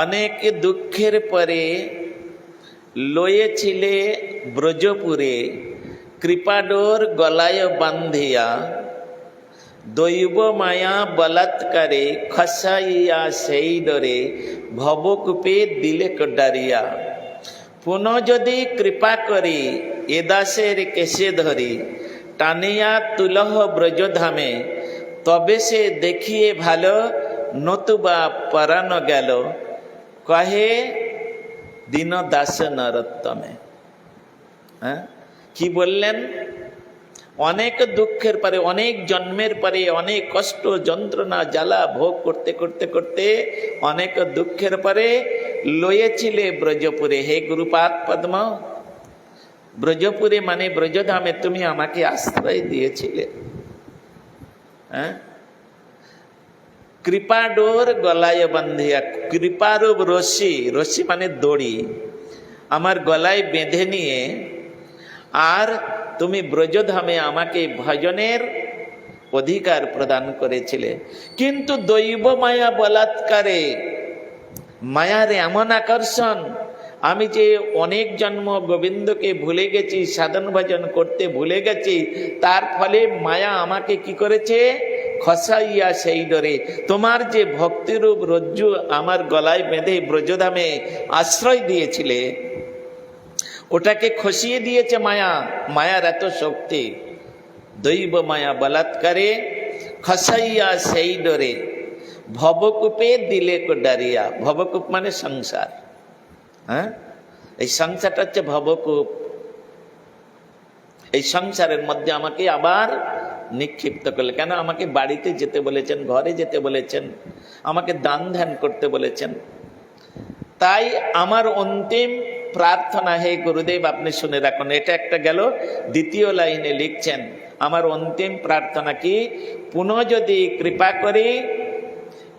অনেক দুঃখের পরে লয়েছিলে ব্রজপুরে, কৃপাডোর গলায় বান্ধিয়া, দৈব মায়া বলাৎকারে খসাইয়া সেই ডরে, ভবকূপে দিলে ডারিয়া। পুনঃ যদি কৃপা করি এ দাসের কেশে ধরি, টানিয়া তুলহ ব্রজধামে, তবে সে দেখিয়ে ভালো, নতুবা পরানো গেল, কহে দীন দাস নরোত্তমে। কি বললেন? অনেক দুঃখের পরে, অনেক জন্মের পরে, অনেক কষ্ট যন্ত্রণা জ্বালা ভোগ করতে করতে করতে, অনেক দুঃখের পরে লয়েছিলে ব্রজপুরে, হে গুরুপাদ পদ্ম, ব্রজপুরে মানে ব্রজধামে তুমি আমাকে আশ্রয় দিয়েছিলে। কৃপাডোর গলায় বান্ধিয়া, কৃপারূপ রশি, রশি মানে দড়ি, আমার গলায় বেঁধে নিয়ে, আর তুমি ব্রজধামে আমাকে ভজনের অধিকার প্রদান করেছিলে। কিন্তু দৈব মায়া বলাৎকারে, মায়ার এমন আকর্ষণ, আমি যে অনেক জন্ম গোবিন্দকে ভুলে গেছি, সাধন ভজন করতে ভুলে গেছি, তার ফলে মায়া আমাকে কি করেছে? খসাইয়া সেই ডরে, তোমার যে ভক্তিরূপ রজ্জু আমার গলায় বেঁধে ব্রজধামে আশ্রয় দিয়েছিলে, ওটাকে খসিয়ে দিয়েছে মায়া। মায়ার এত শক্তি, দৈব মায়া বলাৎকারে খসাইয়া সেই ডরে, ভবকূপে দিলে কো ডারিয়া। ভবকূপ মানে সংসার। হ্যাঁ, এই সংসারটা হচ্ছে ভবকূপ। এই সংসারের মধ্যে আমাকে আবার নিক্ষিপ্ত করলে। কেন? আমাকে বাড়িতে যেতে বলেছেন, ঘরে যেতে বলেছেন, আমাকে দান ধ্যান করতে বলেছেন। তাই আমার অন্তিম প্রার্থনা, হে গুরুদেব আপনি শুনে রাখুন। এটা একটা গেল। দ্বিতীয় লাইনে লিখছেন, আমার অন্তিম প্রার্থনা কি? পুনঃ যদি কৃপা করি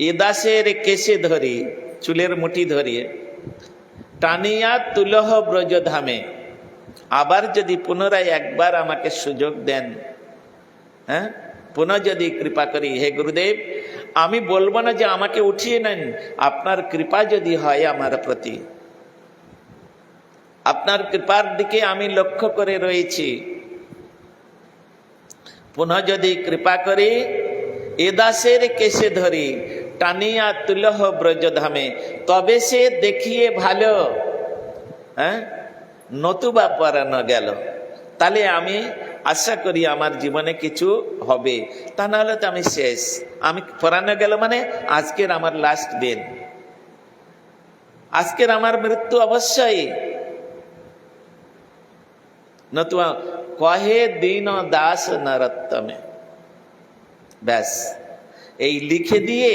এ দাসের কেশে ধরি, চুলের মুঠি ধরিয়ে, টানিয়া তুলহ ব্রজধামে। আবার যদি পুনরায় একবার আমাকে সুযোগ দেন, হ্যাঁ, পুনঃ যদি কৃপা করি, হে গুরুদেব আমি বলবো না যে আমাকে উঠিয়ে নেন, আপনার কৃপা যদি হয় আমার প্রতি, আপনার কৃপার দিকে আমি লক্ষ্য করে রয়েছি। পুনঃ যদি কৃপা করি এ দাসের কেশে ধরি, টানিয়া তুলহ ব্রজধামে, তবে সে দেখিয়ে ভালো, হ্যাঁ, নতুবা পরানো গেল। তাহলে আমি আশা করি আমার জীবনে কিছু হবে, তা নাহলে তো আমি শেষ। আমি পরানো গেল মানে আজকের আমার লাস্ট দিন, আজকের আমার মৃত্যু অবশ্যই। নতুবা কহে দীন দাস নরোত্তমে, ব্যাস এই লিখে দিয়ে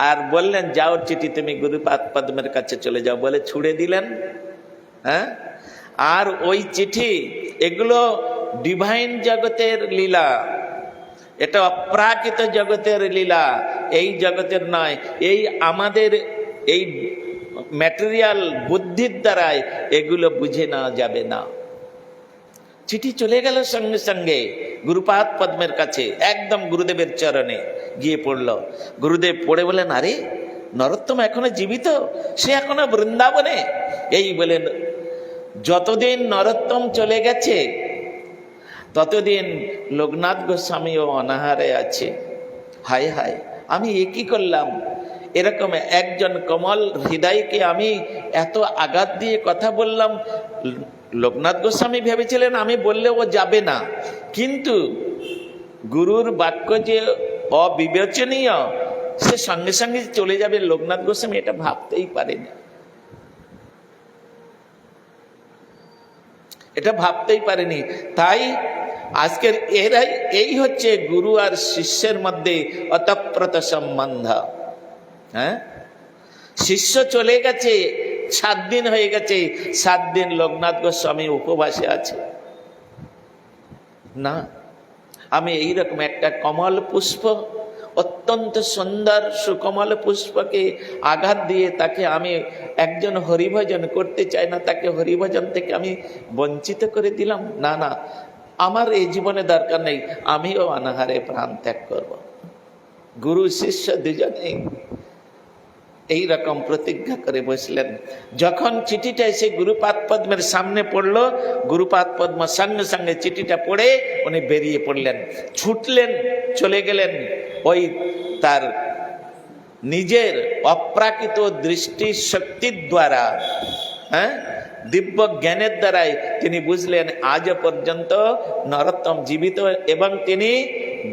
আর বললেন যাও চিঠি তুমি গুরুপাদ পদ্মের কাছে চলে যাও বলে ছুড়ে দিলেন। হ্যাঁ, আর ওই চিঠি, এগুলো ডিভাইন জগতের লীলা, এটা অপ্রাকৃত জগতের লীলা, এই জগতের নয়। এই আমাদের এই ম্যাটেরিয়াল বুদ্ধির দ্বারাই এগুলো বুঝে নেওয়া যাবে না। চিঠি চলে গেল সঙ্গে সঙ্গে গুরুপাদ পদ্মের কাছে, একদম গুরুদেবের চরণে গিয়ে পড়ল। গুরুদেব পড়ে বলেন, আরে নরোত্তম এখনো জীবিত, সে এখনো বৃন্দাবনে। এই বলেন, যতদিন নরোত্তম চলে গেছে ততদিন লোকনাথ গোস্বামীও অনাহারে আছে। হায় হায়, আমি এ কি করলাম? এরকম একজন কমল হৃদয়কে আমি এত আঘাত দিয়ে কথা বললাম। লোকনাথ গোস্বামী ভেবেছিলেন আমি বললে ও যাবে না, কিন্তু গুরুর বাক্য যে অবিবেচনীয়, সে সঙ্গে সঙ্গে চলে যাবে লোকনাথ গোস্বামী এটা ভাবতেই পারেনি, এটা ভাবতেই পারেনি। তাই আজকের এই হচ্ছে গুরু আর শিষ্যের মধ্যে অতপ্রত সম্বন্ধ। হ্যাঁ, শিষ্য চলে গেছে, 7 দিন হয়ে গেছে, 7 দিন লোকনাথ গোস্বামী উপবাসে আছে না। আমি এইরকম একটা কমল পুষ্প, অত্যন্ত সুন্দর সুকমল পুষ্পকে আঘাত দিয়ে তাকে আমি একজন হরিভজন করতে চাই না, তাকে হরিভজন থেকে আমি বঞ্চিত করে দিলাম। না না, আমার এই জীবনে দরকার নেই, আমিও অনাহারে প্রাণ ত্যাগ করব। গুরু শিষ্য দুজনেই এইরকম প্রতিজ্ঞা করে বসলেন। যখন চিঠিটা এসে গুরুপাদ পদ্মের সামনে পড়লো, গুরুপাদ পদ্ম সঙ্গে সঙ্গে চিঠিটা পড়ে উনি বেরিয়ে পড়লেন, ছুটলেন, চলে গেলেন। ওই তার নিজের অপ্রাকৃত দৃষ্টি শক্তির দ্বারা, হ্যাঁ, দিব্য জ্ঞানের দ্বারাই তিনি বুঝলেন আজ পর্যন্ত নরোত্তম জীবিত এবং তিনি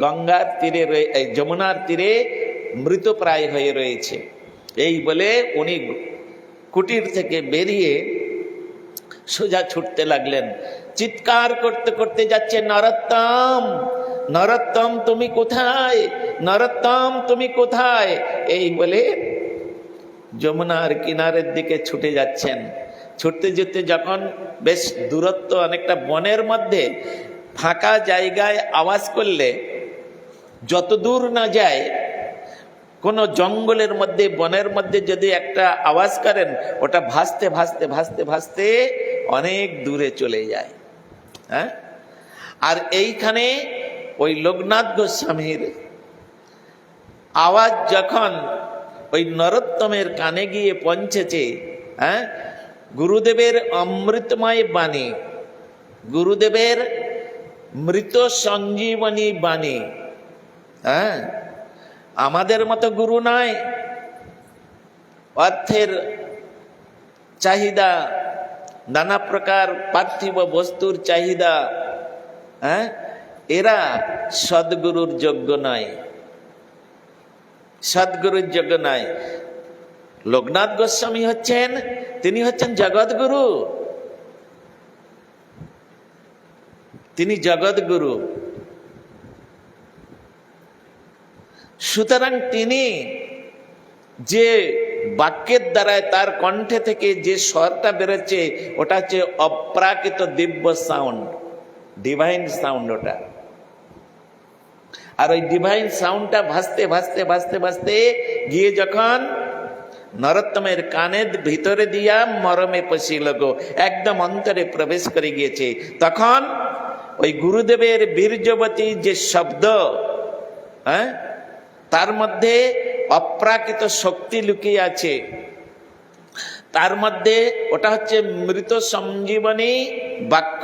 গঙ্গার তীরে, যমুনার তীরে মৃতপ্রায় হয়ে রয়েছে। এই বলে উনি কুটির থেকে বেরিয়ে সোজা ছুটতে লাগলেন, চিৎকার করতে করতে যাচ্ছে, নরোত্তম নরোত্তম তুমি কোথায়, নরোত্তম তুমি কোথায়? এই বলে যমুনার কিনারের দিকে ছুটে যাচ্ছেন। ছুটতে যেতে যখন বেশ দূরত্ব, অনেকটা বনের মধ্যে ফাঁকা জায়গায় আওয়াজ করলে যত দূর না যায়, কোনো জঙ্গলের মধ্যে বনের মধ্যে যদি একটা আওয়াজ করেন, ওটা ভাসতে ভাসতে ভাসতে ভাসতে অনেক দূরে চলে যায়। হ্যাঁ, আর এইখানে ওই লোকনাথ গোস্বামীর আওয়াজ যখন ওই নরোত্তমের কানে গিয়ে পৌঁছেছে, হ্যাঁ, গুরুদেবের অমৃতময় বাণী, গুরুদেবের মৃত সঞ্জীবনী বাণী। হ্যাঁ, আমাদের মতো গুরু নয়, অর্থের চাহিদা, নানা প্রকার পার্থিব বস্তুর চাহিদা, হ্যাঁ, এরা সদ্গুরুর যোগ্য নয়। সদ্গুরুর যোগ্য নয়। লোকনাথ গোস্বামী হচ্ছেন, তিনি হচ্ছেন জগৎগুরু, তিনি জগৎগুরু। সুতরাং তিনি যে বাক্যের দ্বারায় তার কণ্ঠে থেকে যে স্বরটা বেরোচ্ছে ওটা হচ্ছে অপ্রাকৃত দিব্য সাউন্ড, ডিভাইন সাউন্ড ওটা। আর ওই ডিভাইন সাউন্ডটা ভাসতে ভাসতে ভাসতে ভাসতে গিয়ে যখন নরোত্তমের কানের ভিতরে দিয়া মরমে পশিল গো, একদম অন্তরে প্রবেশ করে গিয়েছে, তখন ওই গুরুদেবের বীর্যবতী যে শব্দ, হ্যাঁ, তার মধ্যে অপ্রাকৃত শক্তি লুকিয়ে আছে। তার মধ্যে ওটা হচ্ছে মৃত সঞ্জীবনী বাক্য।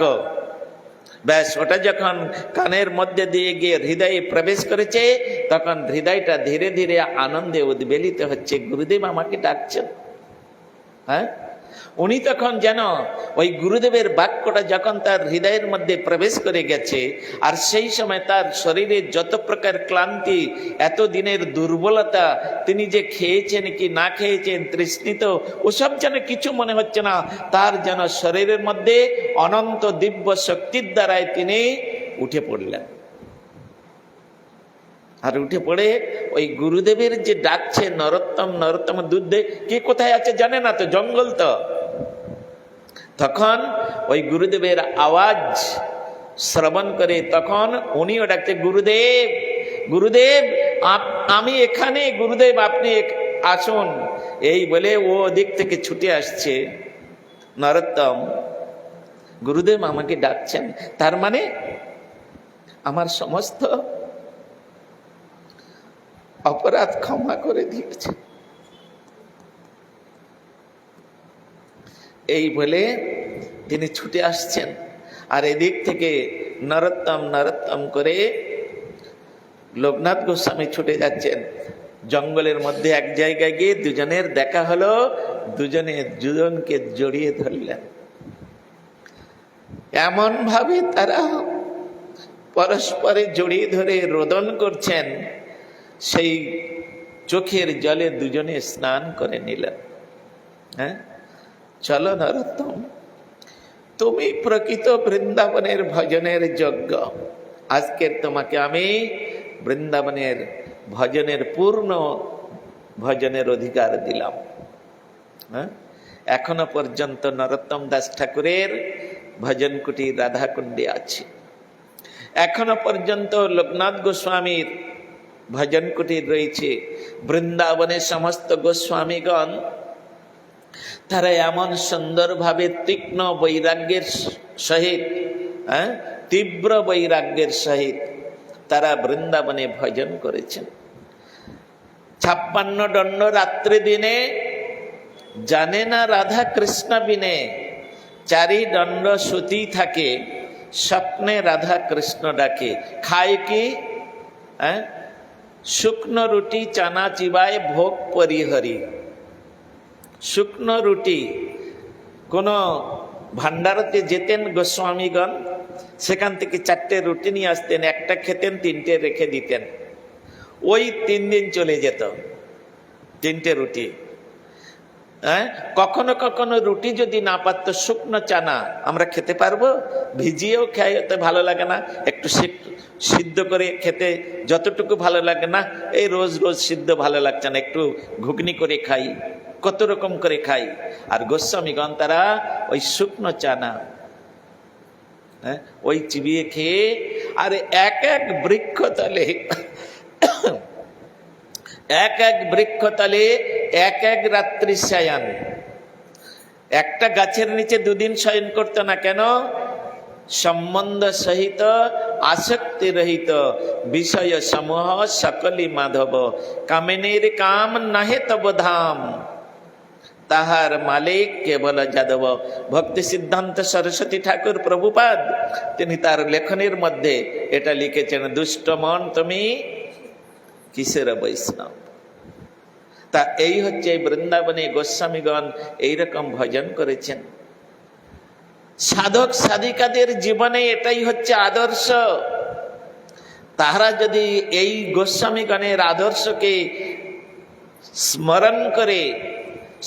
ব্যাস, ওটা যখন কানের মধ্যে দিয়ে গিয়ে হৃদয়ে প্রবেশ করেছে, তখন হৃদয়টা ধীরে ধীরে আনন্দে উদ্বেলিত হচ্ছে, গুরুদেব আমাকে ডাকছেন। হ্যাঁ, উনি তখন যেন ওই গুরুদেবের বাক্যটা যখন তার হৃদয়ের মধ্যে প্রবেশ করে গেছে, আর সেই সময় তার শরীরে যত প্রকার ক্লান্তি, এত দিনের দুর্বলতা, তিনি যে খেয়েছেন কি না খেয়েছেন, তৃষ্ণিত, ওসব যেন কিছু মনে হচ্ছে না। তার যেন শরীরের মধ্যে অনন্ত দিব্য শক্তির দ্বারায় তিনি উঠে পড়লেন। আর উঠে পড়ে ওই গুরুদেবের যে ডাকছে নরোত্তম নরোত্তম, দুধ দে, কে কোথায় আছে জানে না তো, জঙ্গল তো। তখন ওই গুরুদেবের আওয়াজ শ্রবণ করে তখন উনিও ডাকছে, গুরুদেব গুরুদেব আমি এখানে, গুরুদেব আপনি আসুন। এই বলে ও দিক থেকে ছুটে আসছে নরোত্তম, গুরুদেব আমাকে ডাকছেন, তার মানে আমার সমস্ত অপরাধ ক্ষমা করে দিয়েছে। এই বলে তিনি ছুটে আসছেন, আর এদিক থেকে নরোত্তম নরোত্তম করে লোকনাথ গোস্বামী ছুটে যাচ্ছেন। জঙ্গলের মধ্যে এক জায়গায় গিয়ে দুজনের দেখা হলো, দুজনে দুজনকে জড়িয়ে ধরলেন। এমন ভাবে তারা পরস্পরে জড়িয়ে ধরে রোদন করছেন, সেই চোখের জলে দুজনে স্নান করে নিলেন। হ্যাঁ, চলো নরোত্তম, তুমি প্রকৃত বৃন্দাবনের ভজনের যোগ্য, আজকের তোমাকে আমি বৃন্দাবনের ভজনের পূর্ণ ভজনের অধিকার দিলাম। হ্যাঁ, এখনো পর্যন্ত নরোত্তম দাস ঠাকুরের ভজন কুটির রাধাকুণ্ডে আছে, এখনো পর্যন্ত লোকনাথ গোস্বামীর ভজন কুটির রয়েছে। বৃন্দাবনের সমস্ত গোস্বামীগণ তারা এমন সুন্দরভাবে তীক্ষ্ণ বৈরাগ্যের সহিত, তীব্র বৈরাগ্যের সহিত তারা বৃন্দাবনে ভজন করেছেন। 56 দণ্ড রাত্রি দিনে জানে না রাধা কৃষ্ণ বিনে, 4 দণ্ড সুতি থাকে, স্বপ্নে রাধা কৃষ্ণ ডাকে। খায় কি? শুকনো রুটি চানা চিবায় ভোগ পরিহরি। শুকনো রুটি, কোন ভান্ডারতে যেতেন গোস্বামীগণ, সেখান থেকে 4টে রুটি নিয়ে আসতেন, একটা খেতেন, 3টে রেখে দিতেন। ওই 3 দিন চলে যেত 3টে রুটি। কখনো কখনো রুটি যদি না পারতো, শুকনো চানা আমরা খেতে পারবো, ভিজিয়েও খেতে ভালো লাগে না, একটু সিদ্ধ করে খেতে যতটুকু ভালো লাগে না, এই রোজ রোজ সিদ্ধ ভালো লাগছে না, একটু ঘুগনি করে খাই, কত রকম করে খাই। আর গোস্বামীগণ তারা ওই শুকনো চানা ওই চিবিয়ে খেয়ে, আর এক এক বৃক্ষতলে এক এক বৃক্ষতলে এক এক রাত্রি শয়ন। একটা গাছের নিচে 2 দিন শয়ন করতো না, কেন? সম্বন্ধ সহিত আসক্তি রহিত বিষয় সমূহ সকলি মাধব, কামিনীর কাম নাহে তব ধাম, তাহার মালিক কেবল যাদব। ভক্তি সিদ্ধান্ত সরস্বতী ঠাকুর প্রভুপাদ তিনি তার লেখনের মধ্যে এটা লিখেছেন, দুষ্ট মন তুমি কিসের বৈষ্ণব। তা এই হচ্ছে বৃন্দাবনে গোস্বামীগণ এইরকম ভজন করেছেন। সাধক সাধিকাদের জীবনে এটাই হচ্ছে আদর্শ। তাহারা যদি এই গোস্বামীগণের আদর্শকে স্মরণ করে,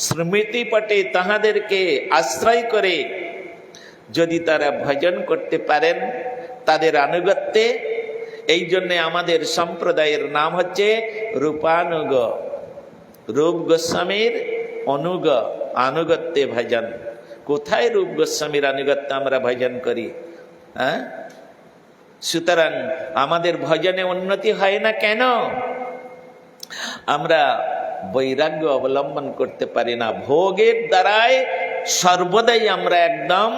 স্মৃতি পটে তাহাদেরকে আশ্রয় করে যদি তারা ভজন করতে পারেন তাদের আনুগত্যে, এই জন্যে আমাদের সম্প্রদায়ের নাম হচ্ছে রূপানুগ। রূপ গোস্বামীর অনুগ, আনুগত্যে ভজন। কোথায় রূপ গোস্বামীর আনুগত্য আমরা ভজন করি? হ্যাঁ, সুতরাং আমাদের ভজনে উন্নতি হয় না কেন? আমরা বৈরাগ্য অবলম্বন করতে পারি না। ভোগের দ্বারাই সর্বদাই আমরা একদম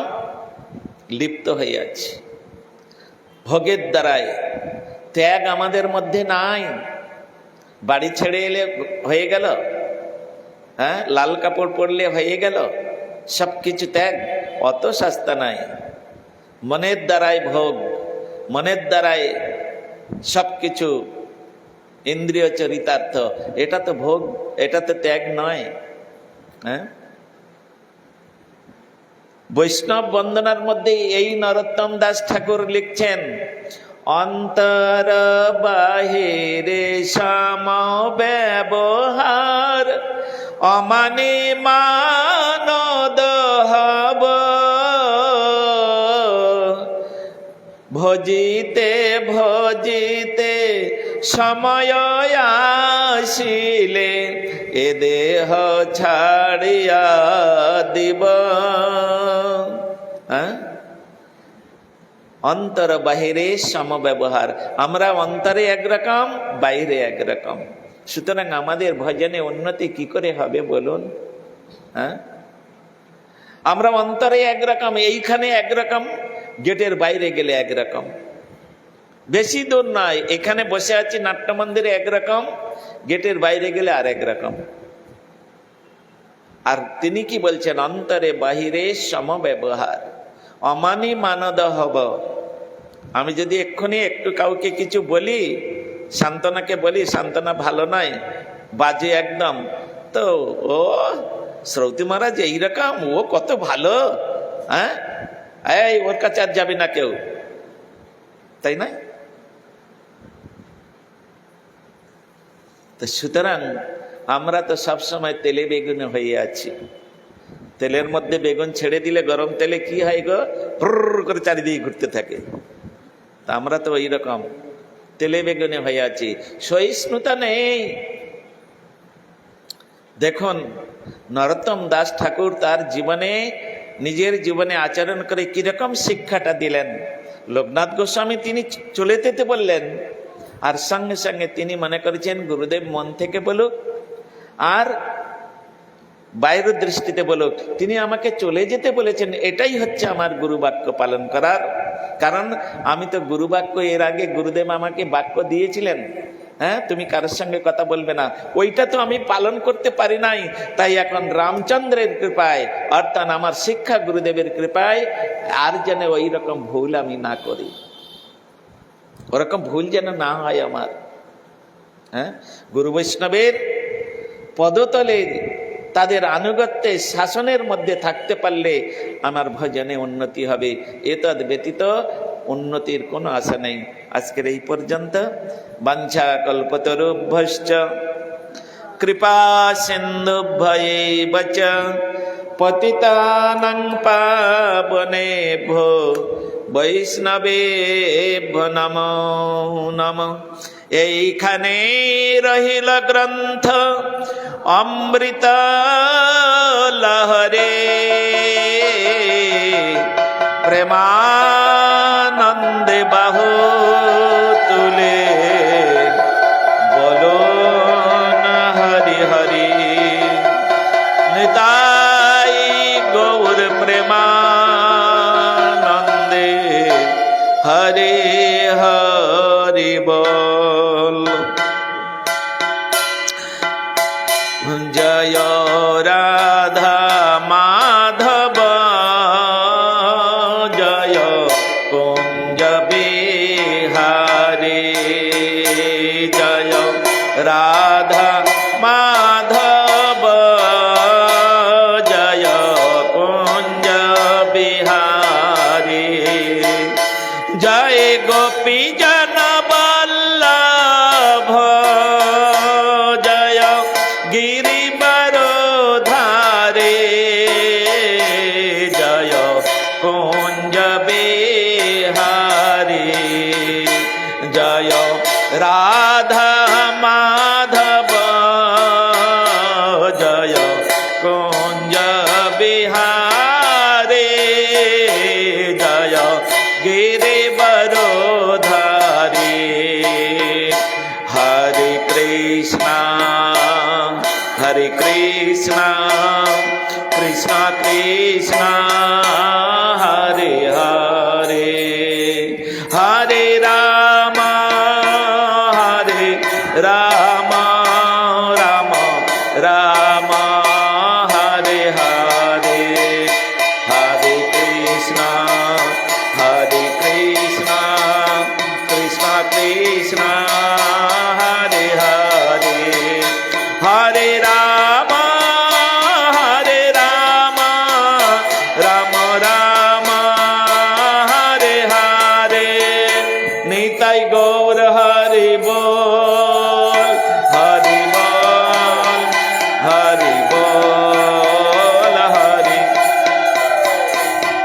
লিপ্ত হয়ে আছি। ভোগের দ্বারাই ত্যাগ আমাদের মধ্যে নাই। বাড়ি ছেড়ে এলে হয়ে গেল, হ্যাঁ, লাল কাপড় পরলে হয়ে গেল, সব কিছু ত্যাগ? অত সস্তা নাই। মনের দ্বারাই ভোগ, মনের দ্বারাই সব কিছু ইন্দ্রিয় চরিতার্থ, এটা তো ভোগ, এটা তো ত্যাগ নয়। হ্যাঁ, বৈষ্ণব বন্দনার মধ্যে এই নরোত্তম দাস ঠাকুর লিখছেন, অন্তর বাহিরে সম ব্যবহার, অমানি মানদ হব, ভজিতে ভজিতে সময় আসিলে এ দেহ ছাড়িয়া দিব। অন্তর বাহিরে সম ব্যবহার, আমরা অন্তরে একরকম, বাইরে একরকম। সুতরাং আমাদের ভজনে উন্নতি কি করে হবে বলুন? হ্যাঁ, আমরা অন্তরে একরকম, এইখানে একরকম, গেটের বাইরে গেলে একরকম। বেশি দূর নয়, এখানে বসে আছি নাট্য মন্দিরে একরকম, গেটের বাইরে গেলে আর একরকম। আর তিনি কি বলছেন? অন্তরে বাহিরে সম ব্যবহার, অমানি মানদ হব। আমি যদি এক্ষুনি একটু কাউকে কিছু বলি, সান্ত্বনাকে বলি সান্ত্বনা ভালো নয়, বাজে একদম, তো ও শ্রৌতি মহারাজ এইরকম, ও কত ভালো, হ্যাঁ, এই ওর কাছে আর যাবে না কেউ, তাই না? তো সুতরাং আমরা তো সবসময় তেলে বেগুনে হয়ে আছি। তেলের মধ্যে বেগুন ছেড়ে দিলে গরম তেলে কি হয় গো, ফুর করে চারিদিকে ঘুরতে থাকে। তা আমরা তো ওই রকম তেলে বেগুনে হয়ে আছি, সহিষ্ণুতা নেই। দেখুন নরোত্তম দাস ঠাকুর তার জীবনে, নিজের জীবনে আচরণ করে কিরকম শিক্ষাটা দিলেন। লোকনাথ গোস্বামী তিনি চলে যেতে বললেন, আর সঙ্গে সঙ্গে তিনি মনে করেছেন গুরুদেব মন থেকে বলুক আর বাইরের দৃষ্টিতে বলুক, তিনি আমাকে চলে যেতে বলেছেন, এটাই হচ্ছে আমার গুরু বাক্য পালন করার। কারণ আমি তো গুরু বাক্য, এর আগে গুরুদেব আমাকে বাক্য দিয়েছিলেন, হ্যাঁ, তুমি কারোর সঙ্গে কথা বলবে না, ওইটা তো আমি পালন করতে পারি নাই। তাই এখন রামচন্দ্রের কৃপায়, অর্থাৎ আমার শিক্ষা গুরুদেবের কৃপায়, আর যেন ওই রকম ভুল আমি না করি, ওরকম ভুল যেন না হয় আমার। হ্যাঁ, গুরু বৈষ্ণবের পদতলে তাদের আনুগত্যে শাসনের মধ্যে থাকতে পারলে আমার ভজনে উন্নতি হবে। এতদ ব্যতীত উন্নতির কোনো আশা নেই। আজকের এই পর্যন্ত। বাঞ্ছা কল্পতরুভ্যশ্চ কৃপা সিন্ধুভ্যৈব চ পতিতানাং পাবনেভ্যো বৈষ্ণবেভ্যো নমো নমঃ। এইখানে রহিল গ্রন্থ অমৃত লহরে, প্রেমানন্দে বাহু তুলে বলো না হরি হরি। নিতাই গৌর প্রেমানন্দে হরে হরি বল। জয় রাধা মাধব, জয় কুঞ্জ বিহারী, জয় রাধা মাধব, জয় কুঞ্জ বিহারী, জয় গোপী জন বল্লভ, জয় কৃষ্ণ হরে কৃষ্ণ কৃষ্ণ কৃষ্ণ হরে হরে হরে রাম রাম রাম রাম হরে হরে হরে কৃষ্ণ কৃষ্ণ কৃষ্ণ হরে হরে হরে রাম রাম রাম হরে হরে নিতাই গৌর হরি বল হরি বল হরি বল হরি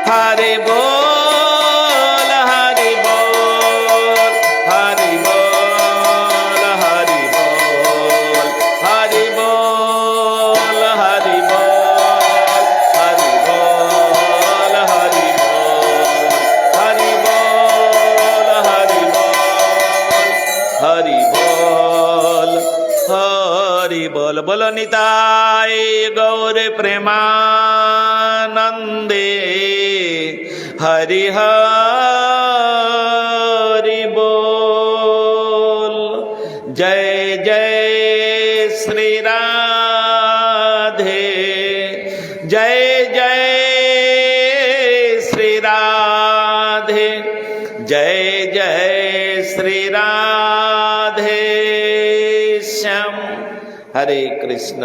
হরি বল হরি বল হরি বল হরি বল হরি বল হরি বল হরি বল হরি বল হরি বল হরি বল হরি বল বলো নিতাই গৌর প্রেমানন্দে হরি হরি বল জয় জয় শ্রী রাধে জয় জয় শ্রী রাধে জয় জয় শ্রী রাধে শ্যাম হরে কৃষ্ণ।